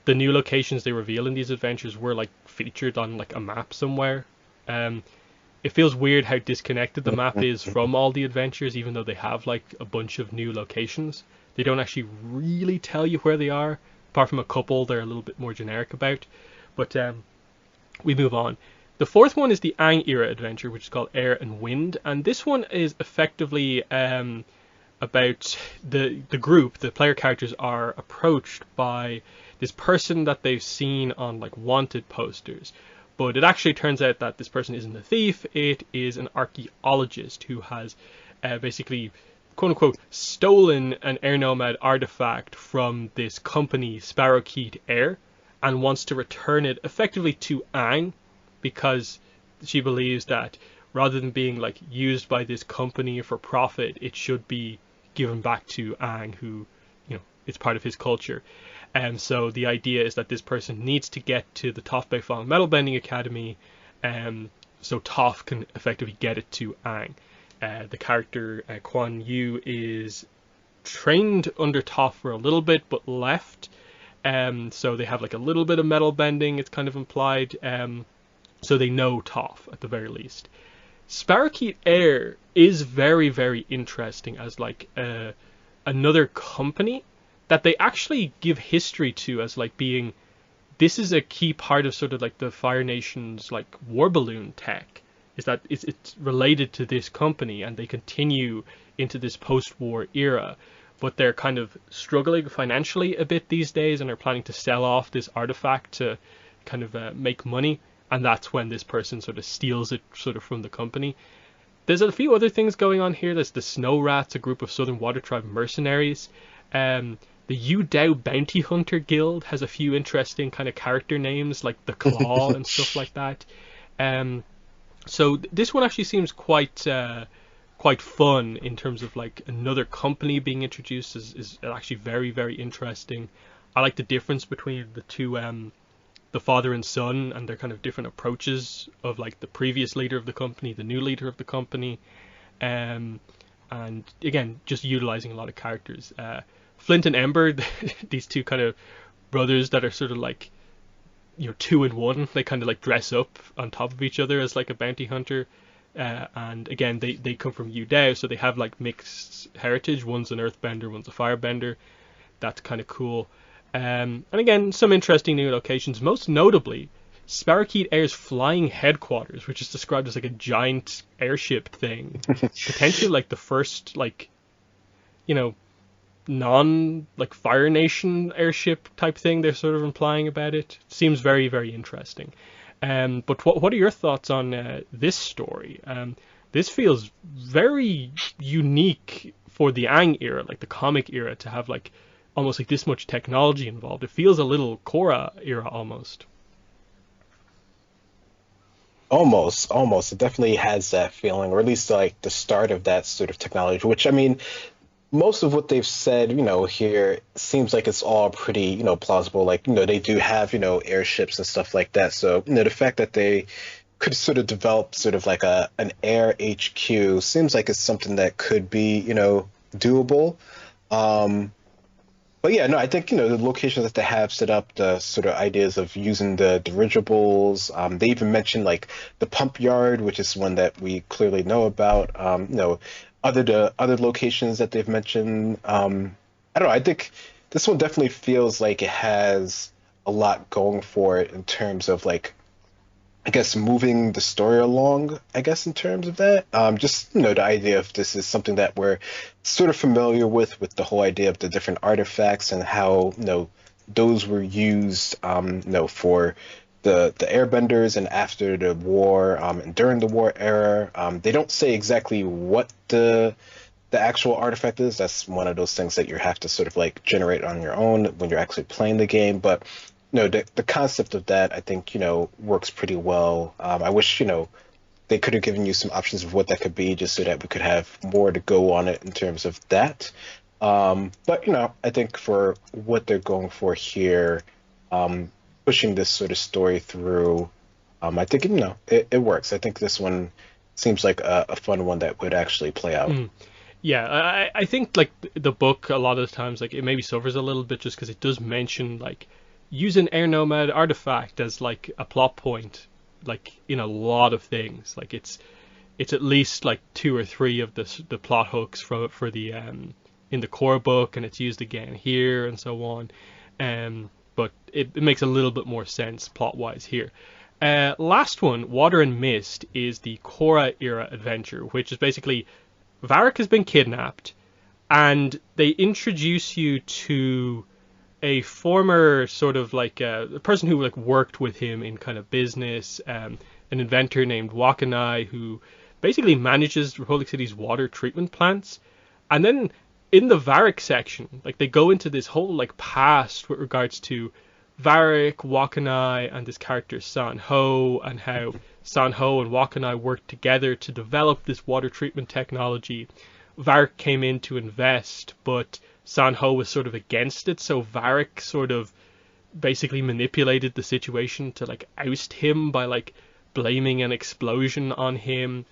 the new locations they reveal in these adventures were like featured on like a map somewhere. It feels weird how disconnected the map is from all the adventures, even though they have like a bunch of new locations. They don't actually really tell you where they are, apart from a couple they're a little bit more generic about. But we move on. The fourth one is the Aang era adventure, which is called Air and Wind, and this one is effectively about the group. The player characters are approached by this person that they've seen on like wanted posters, but it actually turns out that this person isn't a thief. It is an archaeologist who has basically, quote unquote, stolen an air nomad artifact from this company, Sparrowkeet Air, and wants to return it effectively to Aang, because she believes that rather than being like used by this company for profit, it should be given back to Aang, who, it's part of his culture. And so the idea is that this person needs to get to the Toph Beifong Metal Bending Academy, so Toph can effectively get it to Aang. The character Quan Yu is trained under Toph for a little bit, but left. So they have like a little bit of metal bending, it's kind of implied. So they know Toph at the very least. Sparrowkeet Air is very, very interesting as like another company that they actually give history to as like being, this is a key part of sort of like the Fire Nation's like war balloon tech, is that it's related to this company and they continue into this post-war era, but they're kind of struggling financially a bit these days and are planning to sell off this artifact to kind of make money, and that's when this person sort of steals it sort of from the company. There's a few other things going on here. There's the Snow Rats, a group of Southern Water Tribe mercenaries. The Yu Dao Bounty Hunter Guild has a few interesting kind of character names, like the Claw and stuff like that. So this one actually seems quite fun in terms of like another company being introduced is actually very, very interesting. I like the difference between the two, the father and son, and their kind of different approaches of like the previous leader of the company, the new leader of the company, and again, just utilizing a lot of characters. Flint and Ember, these two kind of brothers that are sort of like, two in one. They kind of like dress up on top of each other as like a bounty hunter. And again, they come from Yu Dao, so they have like mixed heritage. One's an earthbender, one's a firebender. That's kind of cool. And again, some interesting new locations. Most notably, Sparrowkeet Air's flying headquarters, which is described as like a giant airship thing. Potentially like the first like, non like Fire Nation airship type thing they're sort of implying about it. Seems very, very interesting. But what are your thoughts on this story? This feels very unique for the Aang era, like the comic era, to have like almost like this much technology involved. It feels a little Korra era almost. Almost. It definitely has that feeling, or at least like the start of that sort of technology, which I mean, most of what they've said, here seems like it's all pretty, plausible. Like, they do have, airships and stuff like that. So, the fact that they could sort of develop sort of like an air HQ seems like it's something that could be, doable. But yeah, no, I think, the locations that they have set up, the sort of ideas of using the dirigibles, they even mentioned like the pump yard, which is one that we clearly know about. Other locations that they've mentioned, I don't know, I think this one definitely feels like it has a lot going for it in terms of like I guess moving the story along, I guess in terms of that. Just the idea of this is something that we're sort of familiar with the whole idea of the different artifacts and how those were used for the airbenders and after the war and during the war era. They don't say exactly what the actual artifact is. That's one of those things that you have to sort of like generate on your own when you're actually playing the game. But no, the concept of that I think works pretty well. I wish they could have given you some options of what that could be, just so that we could have more to go on it in terms of that. But I think for what they're going for here, pushing this sort of story through, I think it works. I think this one seems like a fun one that would actually play out. Yeah, I think like the book a lot of the times like it maybe suffers a little bit just because it does mention like use an air nomad artifact as like a plot point like in a lot of things. Like it's at least like two or three of the plot hooks for the in the core book, and it's used again here and so on. But it makes a little bit more sense plot wise here. Last one, Water and Mist, is the Korra era adventure, which is basically Varric has been kidnapped, and they introduce you to a former sort of like a person who like worked with him in kind of business, an inventor named Wakanai, who basically manages Republic City's water treatment plants. And then in the Varric section, like they go into this whole like past with regards to Varric, Wakanai, and this character San Ho, and how San Ho and Wakanai worked together to develop this water treatment technology. Varric came in to invest, but San Ho was sort of against it, so Varric sort of basically manipulated the situation to like oust him by like blaming an explosion on him.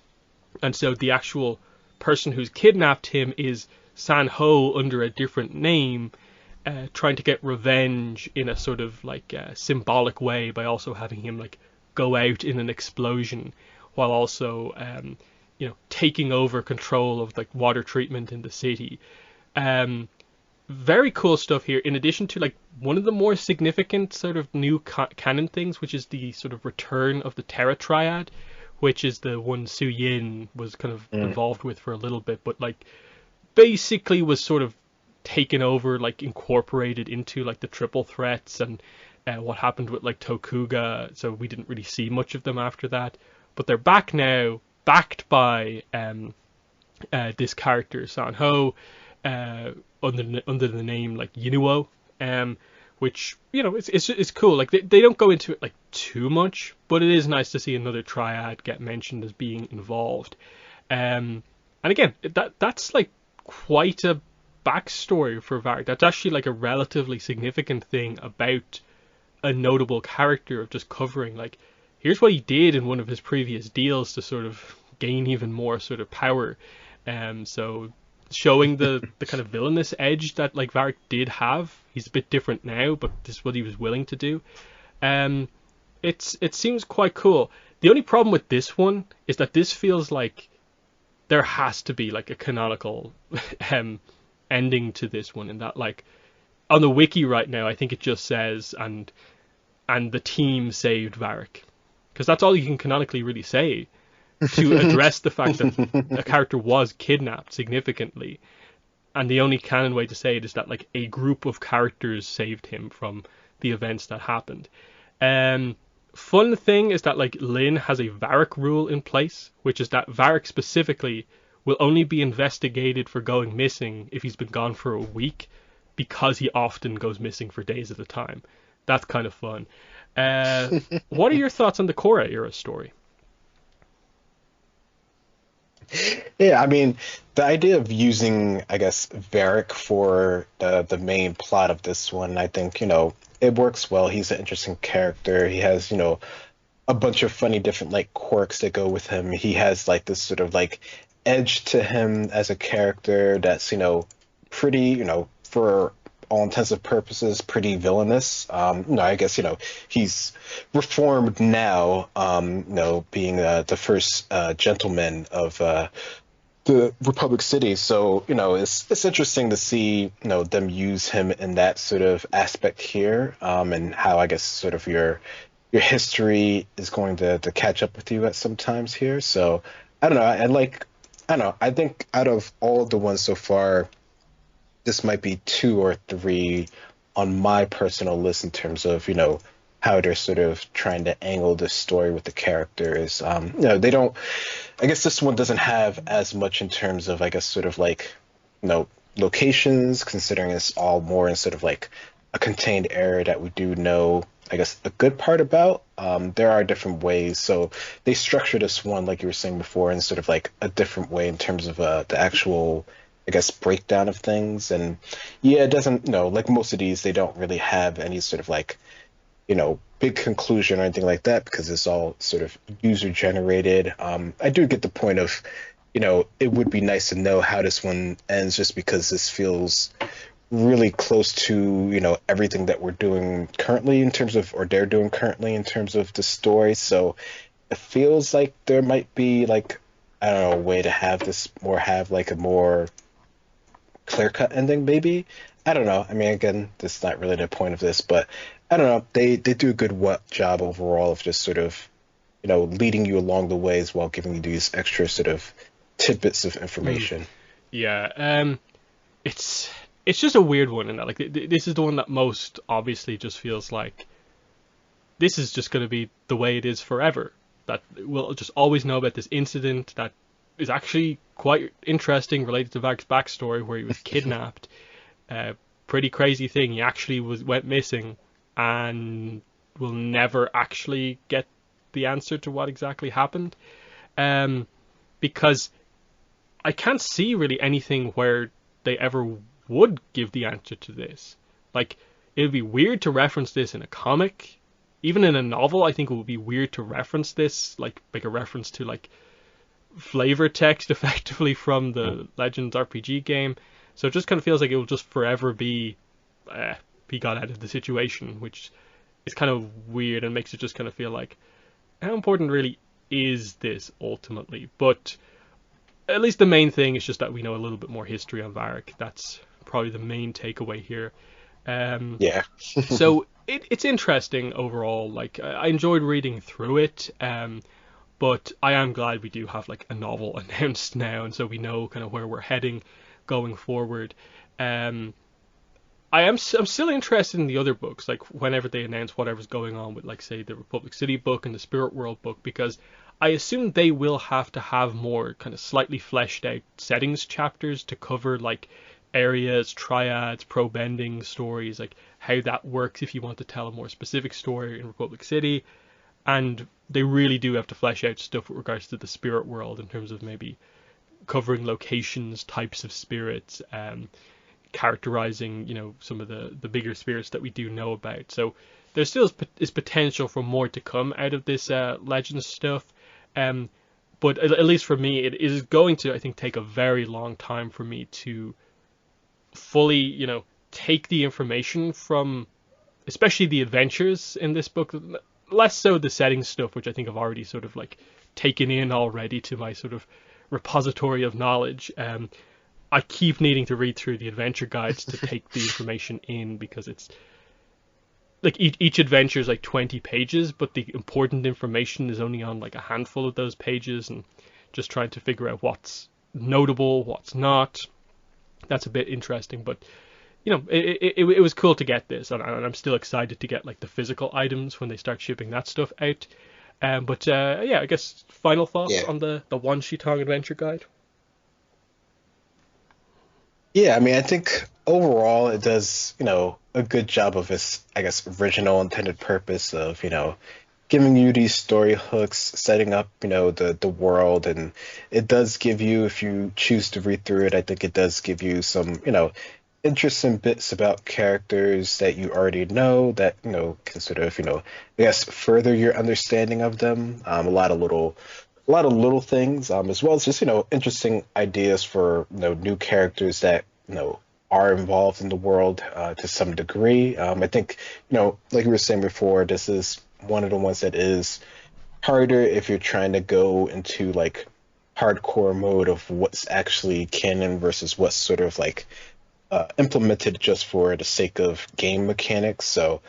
And so the actual person who's kidnapped him is San Ho under a different name, trying to get revenge in a sort of like symbolic way by also having him like go out in an explosion while also taking over control of like water treatment in the city. Very cool stuff here, in addition to like one of the more significant sort of new canon things, which is the sort of return of the Terra Triad, which is the one Su Yin was kind of involved with for a little bit, but like basically was sort of taken over, like incorporated into like the triple threats and what happened with like Tokuga, so we didn't really see much of them after that. But they're back now, backed by this character San Ho, under the name like Yinuo, which it's cool. Like they don't go into it like too much, but it is nice to see another triad get mentioned as being involved. And again, that's like quite a backstory for Varric. That's actually like a relatively significant thing about a notable character, of just covering like here's what he did in one of his previous deals to sort of gain even more sort of power. So showing the kind of villainous edge that like Varric did have. He's a bit different now, but this is what he was willing to do. It seems quite cool. The only problem with this one is that this feels like there has to be like a canonical ending to this one, and that like on the wiki right now I think it just says and the team saved Varric, because that's all you can canonically really say to address the fact that a character was kidnapped significantly, and the only canon way to say it is that like a group of characters saved him from the events that happened. Fun thing is that like Lin has a Varric rule in place, which is that Varric specifically will only be investigated for going missing if he's been gone for a week, because he often goes missing for days at a time. That's kind of fun. What are your thoughts on the Korra era story? Yeah, I mean, the idea of using, I guess, Varric for the main plot of this one, I think, it works well. He's an interesting character. He has, a bunch of funny different like quirks that go with him. He has like this sort of like edge to him as a character that's, pretty, for all intents and purposes, pretty villainous. I guess, he's reformed now, being the first gentleman of the Republic City. So, it's interesting to see, them use him in that sort of aspect here, and how I guess sort of your history is going to catch up with you at some times here. So I don't know. I don't know. I think out of all of the ones so far, this might be two or three on my personal list in terms of, how they're sort of trying to angle the story with the characters. They don't, I guess this one doesn't have as much in terms of, I guess, sort of like, you know, locations, considering it's all more in sort of like a contained area that we do know, I guess, a good part about. There are different ways. So they structure this one, like you were saying before, in sort of like a different way in terms of the actual, I guess, breakdown of things. And yeah, it doesn't, like most of these, they don't really have any sort of like, big conclusion or anything like that because it's all sort of user generated. I do get the point of, it would be nice to know how this one ends just because this feels really close to, everything that we're doing currently in terms of, or they're doing currently in terms of the story. So it feels like there might be like, I don't know, a way to have this more have like a more clear cut ending, maybe. I don't know. I mean, again, that's not really the point of this, but I don't know. They do a good job overall of just sort of, leading you along the ways while giving you these extra sort of tidbits of Mm. information. Yeah, it's it's just a weird one in that like this is the one that most obviously just feels like this is just going to be the way it is forever. That we'll just always know about this incident that is actually quite interesting related to Vag's backstory where he was kidnapped. Pretty crazy thing. He actually went missing and we'll never actually get the answer to what exactly happened. Um, because I can't see really anything where they ever would give the answer to this. Like, it would be weird to reference this in a comic. Even in a novel, I think it would be weird to reference this, like make a reference to like flavor text effectively from the Legends RPG game. So it just kind of feels like it will just forever be he got out of the situation, which is kind of weird and makes it just kind of feel like how important really is this ultimately? But at least the main thing is just that we know a little bit more history on Varric. That's probably the main takeaway here. Um, Yeah. so it's interesting overall. Like I enjoyed reading through it, but I am glad we do have like a novel announced now, and so we know kind of where we're heading going forward. Um, I'm still interested in the other books, like whenever they announce whatever's going on with, like, say, the Republic City book and the Spirit World book, because I assume they will have to have more kind of slightly fleshed out settings chapters to cover like areas, triads, pro bending stories, like how that works if you want to tell a more specific story in Republic City, and they really do have to flesh out stuff with regards to the Spirit World in terms of maybe covering locations, types of spirits, characterizing, some of the bigger spirits that we do know about. So there still is potential for more to come out of this Legends stuff. Um, but at least for me, it is going to, I think, take a very long time for me to fully, take the information from, especially the adventures in this book, less so the setting stuff, which I think I've already sort of like taken in already to my sort of repository of knowledge. I keep needing to read through the adventure guides to take the information in because it's like each adventure is like 20 pages, but the important information is only on like a handful of those pages, and just trying to figure out what's notable, what's not. That's a bit interesting, but it was cool to get this, and I'm still excited to get like the physical items when they start shipping that stuff out. But yeah, I guess final thoughts Yeah. on the Wan Shi Tong Adventure guide. Yeah, I mean, I think overall it does, a good job of its, I guess, original intended purpose of, giving you these story hooks, setting up, the world, and it does give you, if you choose to read through it, I think it does give you some, interesting bits about characters that you already know that, can sort of, I guess further your understanding of them. A lot of little things, as well as just, interesting ideas for, new characters that, are involved in the world to some degree. I think, like we were saying before, this is one of the ones that is harder if you're trying to go into like hardcore mode of what's actually canon versus what's sort of like implemented just for the sake of game mechanics. So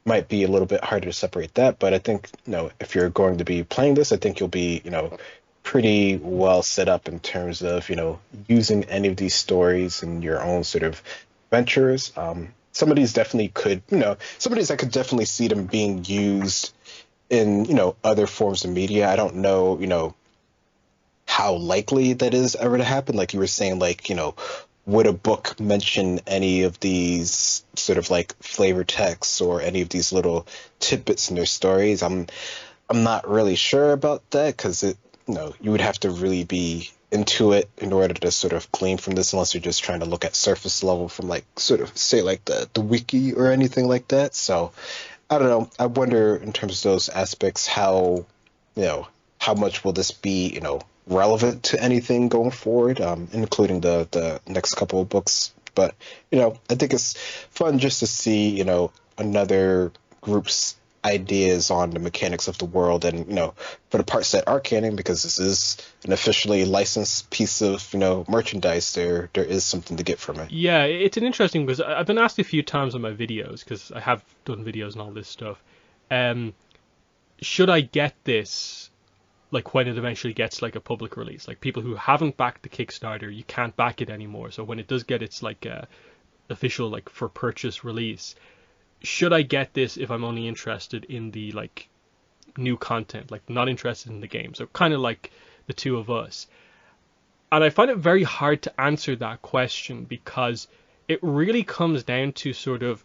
might be a little bit harder to separate that. But I think, if you're going to be playing this, I think you'll be, pretty well set up in terms of, using any of these stories in your own sort of ventures. Some of these definitely could, some of these I could definitely see them being used in, other forms of media. I don't know, how likely that is ever to happen. Like you were saying, like, would a book mention any of these sort of like flavor texts or any of these little tidbits in their stories? I'm not really sure about that because you would have to really be into it in order to sort of glean from this, unless you're just trying to look at surface level from like sort of say like the wiki or anything like that. So I don't know. I wonder in terms of those aspects how much will this be relevant to anything going forward, including the next couple of books. But I think it's fun just to see another group's ideas on the mechanics of the world, and for the parts that are canon, because this is an officially licensed piece of merchandise, there is something to get from it. Yeah, it's an interesting because I've been asked a few times on my videos because I have done videos and all this stuff. Um, should I get this like when it eventually gets like a public release? Like people who haven't backed the Kickstarter, you can't back it anymore. So when it does get its like official like for purchase release, should I get this if I'm only interested in the like new content, like not interested in the game? So kind of like the two of us. And I find it very hard to answer that question because it really comes down to sort of,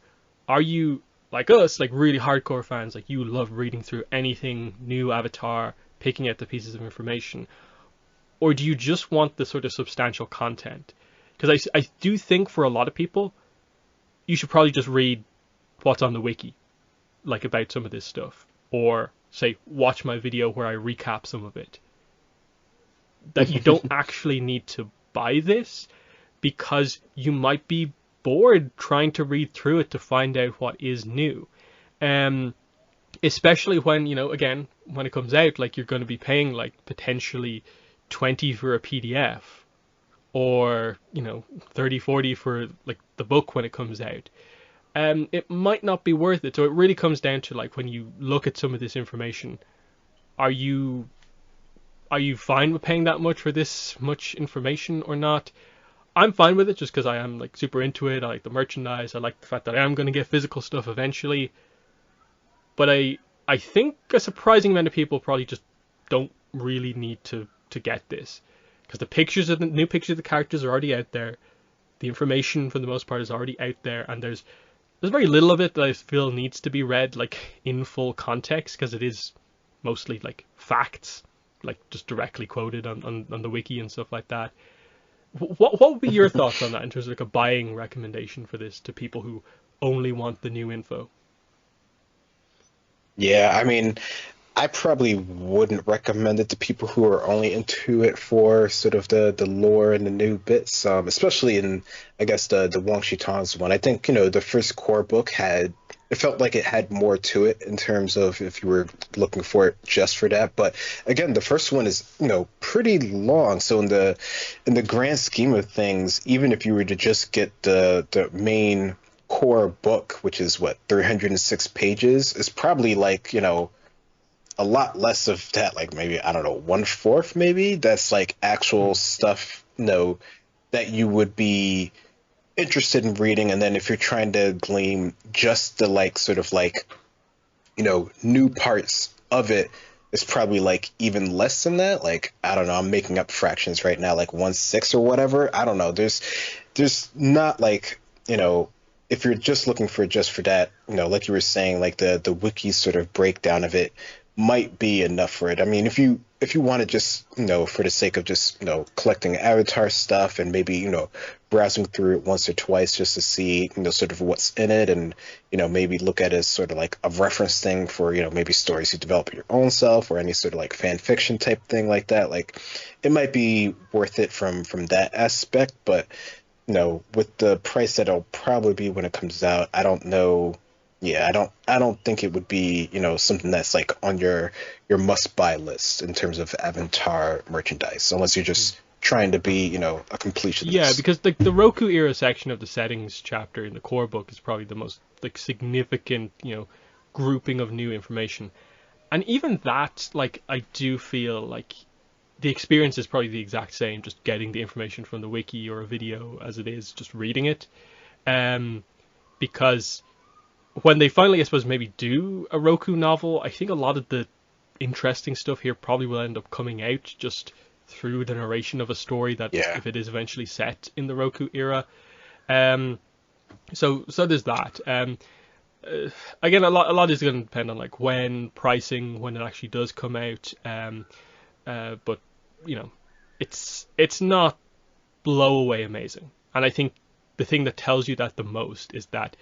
are you like us, like really hardcore fans, like you love reading through anything new Avatar, picking out the pieces of information, or do you just want the sort of substantial content? Because I do think for a lot of people, you should probably just read what's on the wiki, like about some of this stuff, or say watch my video where I recap some of it. That you don't actually need to buy this because you might be bored trying to read through it to find out what is new. Um, Especially when, again, when it comes out, like you're going to be paying like potentially 20 for a PDF or, 30, 40 for like the book when it comes out. It might not be worth it. So it really comes down to like when you look at some of this information, are you fine with paying that much for this much information or not? I'm fine with it just because I am like super into it. I like the merchandise. I like the fact that I am going to get physical stuff eventually. But I think a surprising amount of people probably just don't really need to get this because the new pictures of the characters are already out there. The information for the most part is already out there, and there's very little of it that I feel needs to be read like in full context because it is mostly like facts, like just directly quoted on the wiki and stuff like that. What would be your thoughts on that in terms of like a buying recommendation for this to people who only want the new info? Yeah, I mean, I probably wouldn't recommend it to people who are only into it for sort of the lore and the new bits, especially in, I guess, the Wang Shi Tong's one. I think, the first core book it felt like it had more to it in terms of if you were looking for it just for that. But again, the first one is, pretty long. So in the grand scheme of things, even if you were to just get the main core book, which is what, 306 pages, is probably like, a lot less of that, like maybe, I don't know, one fourth maybe, that's like actual stuff, that you would be interested in reading. And then if you're trying to glean just the like sort of like, new parts of it, it's probably like even less than that. Like, I don't know, I'm making up fractions right now, like 1/6 or whatever. I don't know. There's not like, if you're just looking for just for that, like you were saying, like the wiki sort of breakdown of it might be enough for it. I mean, if you want to just, for the sake of just, collecting Avatar stuff and maybe, browsing through it once or twice just to see, sort of what's in it, and, maybe look at it as sort of like a reference thing for, maybe stories you develop your own self or any sort of like fan fiction type thing like that. Like, it might be worth it from that aspect, but with the price that it'll probably be when it comes out, I don't know Yeah, I don't think it would be, something that's like on your must buy list in terms of Avatar merchandise, unless you're Mm. just trying to be, a Yeah, completionist. because the Roku era section of the settings chapter in the core book is probably the most like significant, grouping of new information. And even that, like, I do feel like the experience is probably the exact same, just getting the information from the wiki or a video as it is just reading it. Um, because when they finally, I suppose, maybe do a Roku novel, I think a lot of the interesting stuff here probably will end up coming out just through the narration of a story that, Yeah. if it is eventually set in the Roku era. Um, so there's that. Again, a lot is going to depend on like when pricing, when it actually does come out. But you know, it's not blow away amazing. And I think the thing that tells you that the most is that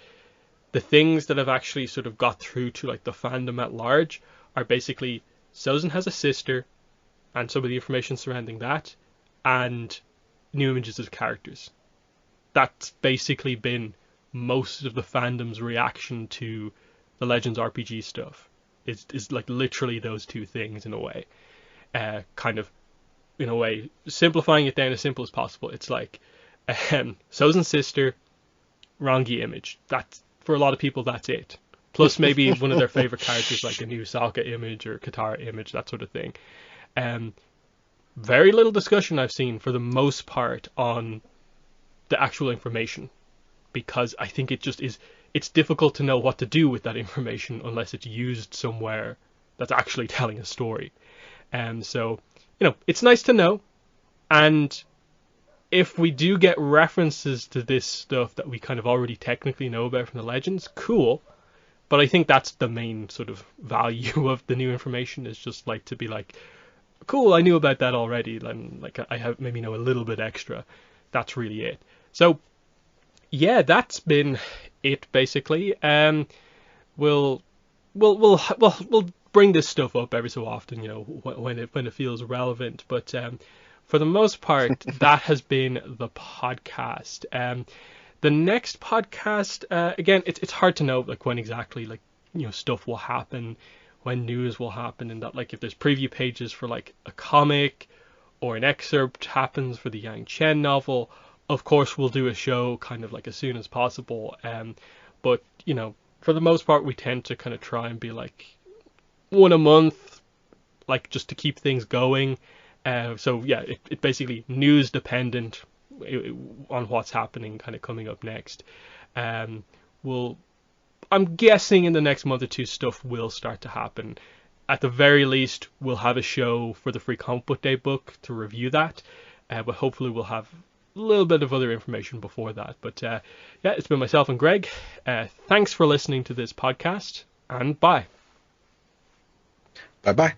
the things that have actually sort of got through to like the fandom at large are basically Sozin has a sister and some of the information surrounding that, and new images of characters. That's basically been most of the fandom's reaction to the Legends RPG stuff. Is like literally those two things in a way. Kind of in a way simplifying it down as simple as possible. It's like Sozin's sister, Rangi image. That's for a lot of people. That's it. Plus maybe one of their favorite characters, like a new Sokka image or Katara image, that sort of thing. Um, very little discussion I've seen for the most part on the actual information, because I think it just is. It's difficult to know what to do with that information unless it's used somewhere that's actually telling a story. And so, it's nice to know. And if we do get references to this stuff that we kind of already technically know about from the legends, cool. But I think that's the main sort of value of the new information, is just like to be like, cool, I knew about that already. And like I have maybe know a little bit extra. That's really it. So yeah, that's been it basically. We'll we'll bring this stuff up every so often, when it feels relevant. But for the most part, that has been the podcast. The next podcast, again, it's hard to know like when exactly like stuff will happen, when news will happen, and that like if there's preview pages for like a comic or an excerpt happens for the Yangchen novel, of course we'll do a show kind of like as soon as possible. But for the most part, we tend to kind of try and be like one a month, like just to keep things going. So yeah, it basically news dependent on what's happening, kind of coming up next. Um, we'll I'm guessing in the next month or two stuff will start to happen. At the very least, we'll have a show for the Free Comic Book Day book to review that, but hopefully we'll have a little bit of other information before that. But yeah, it's been myself and Greg. Thanks for listening to this podcast, and bye. Bye bye.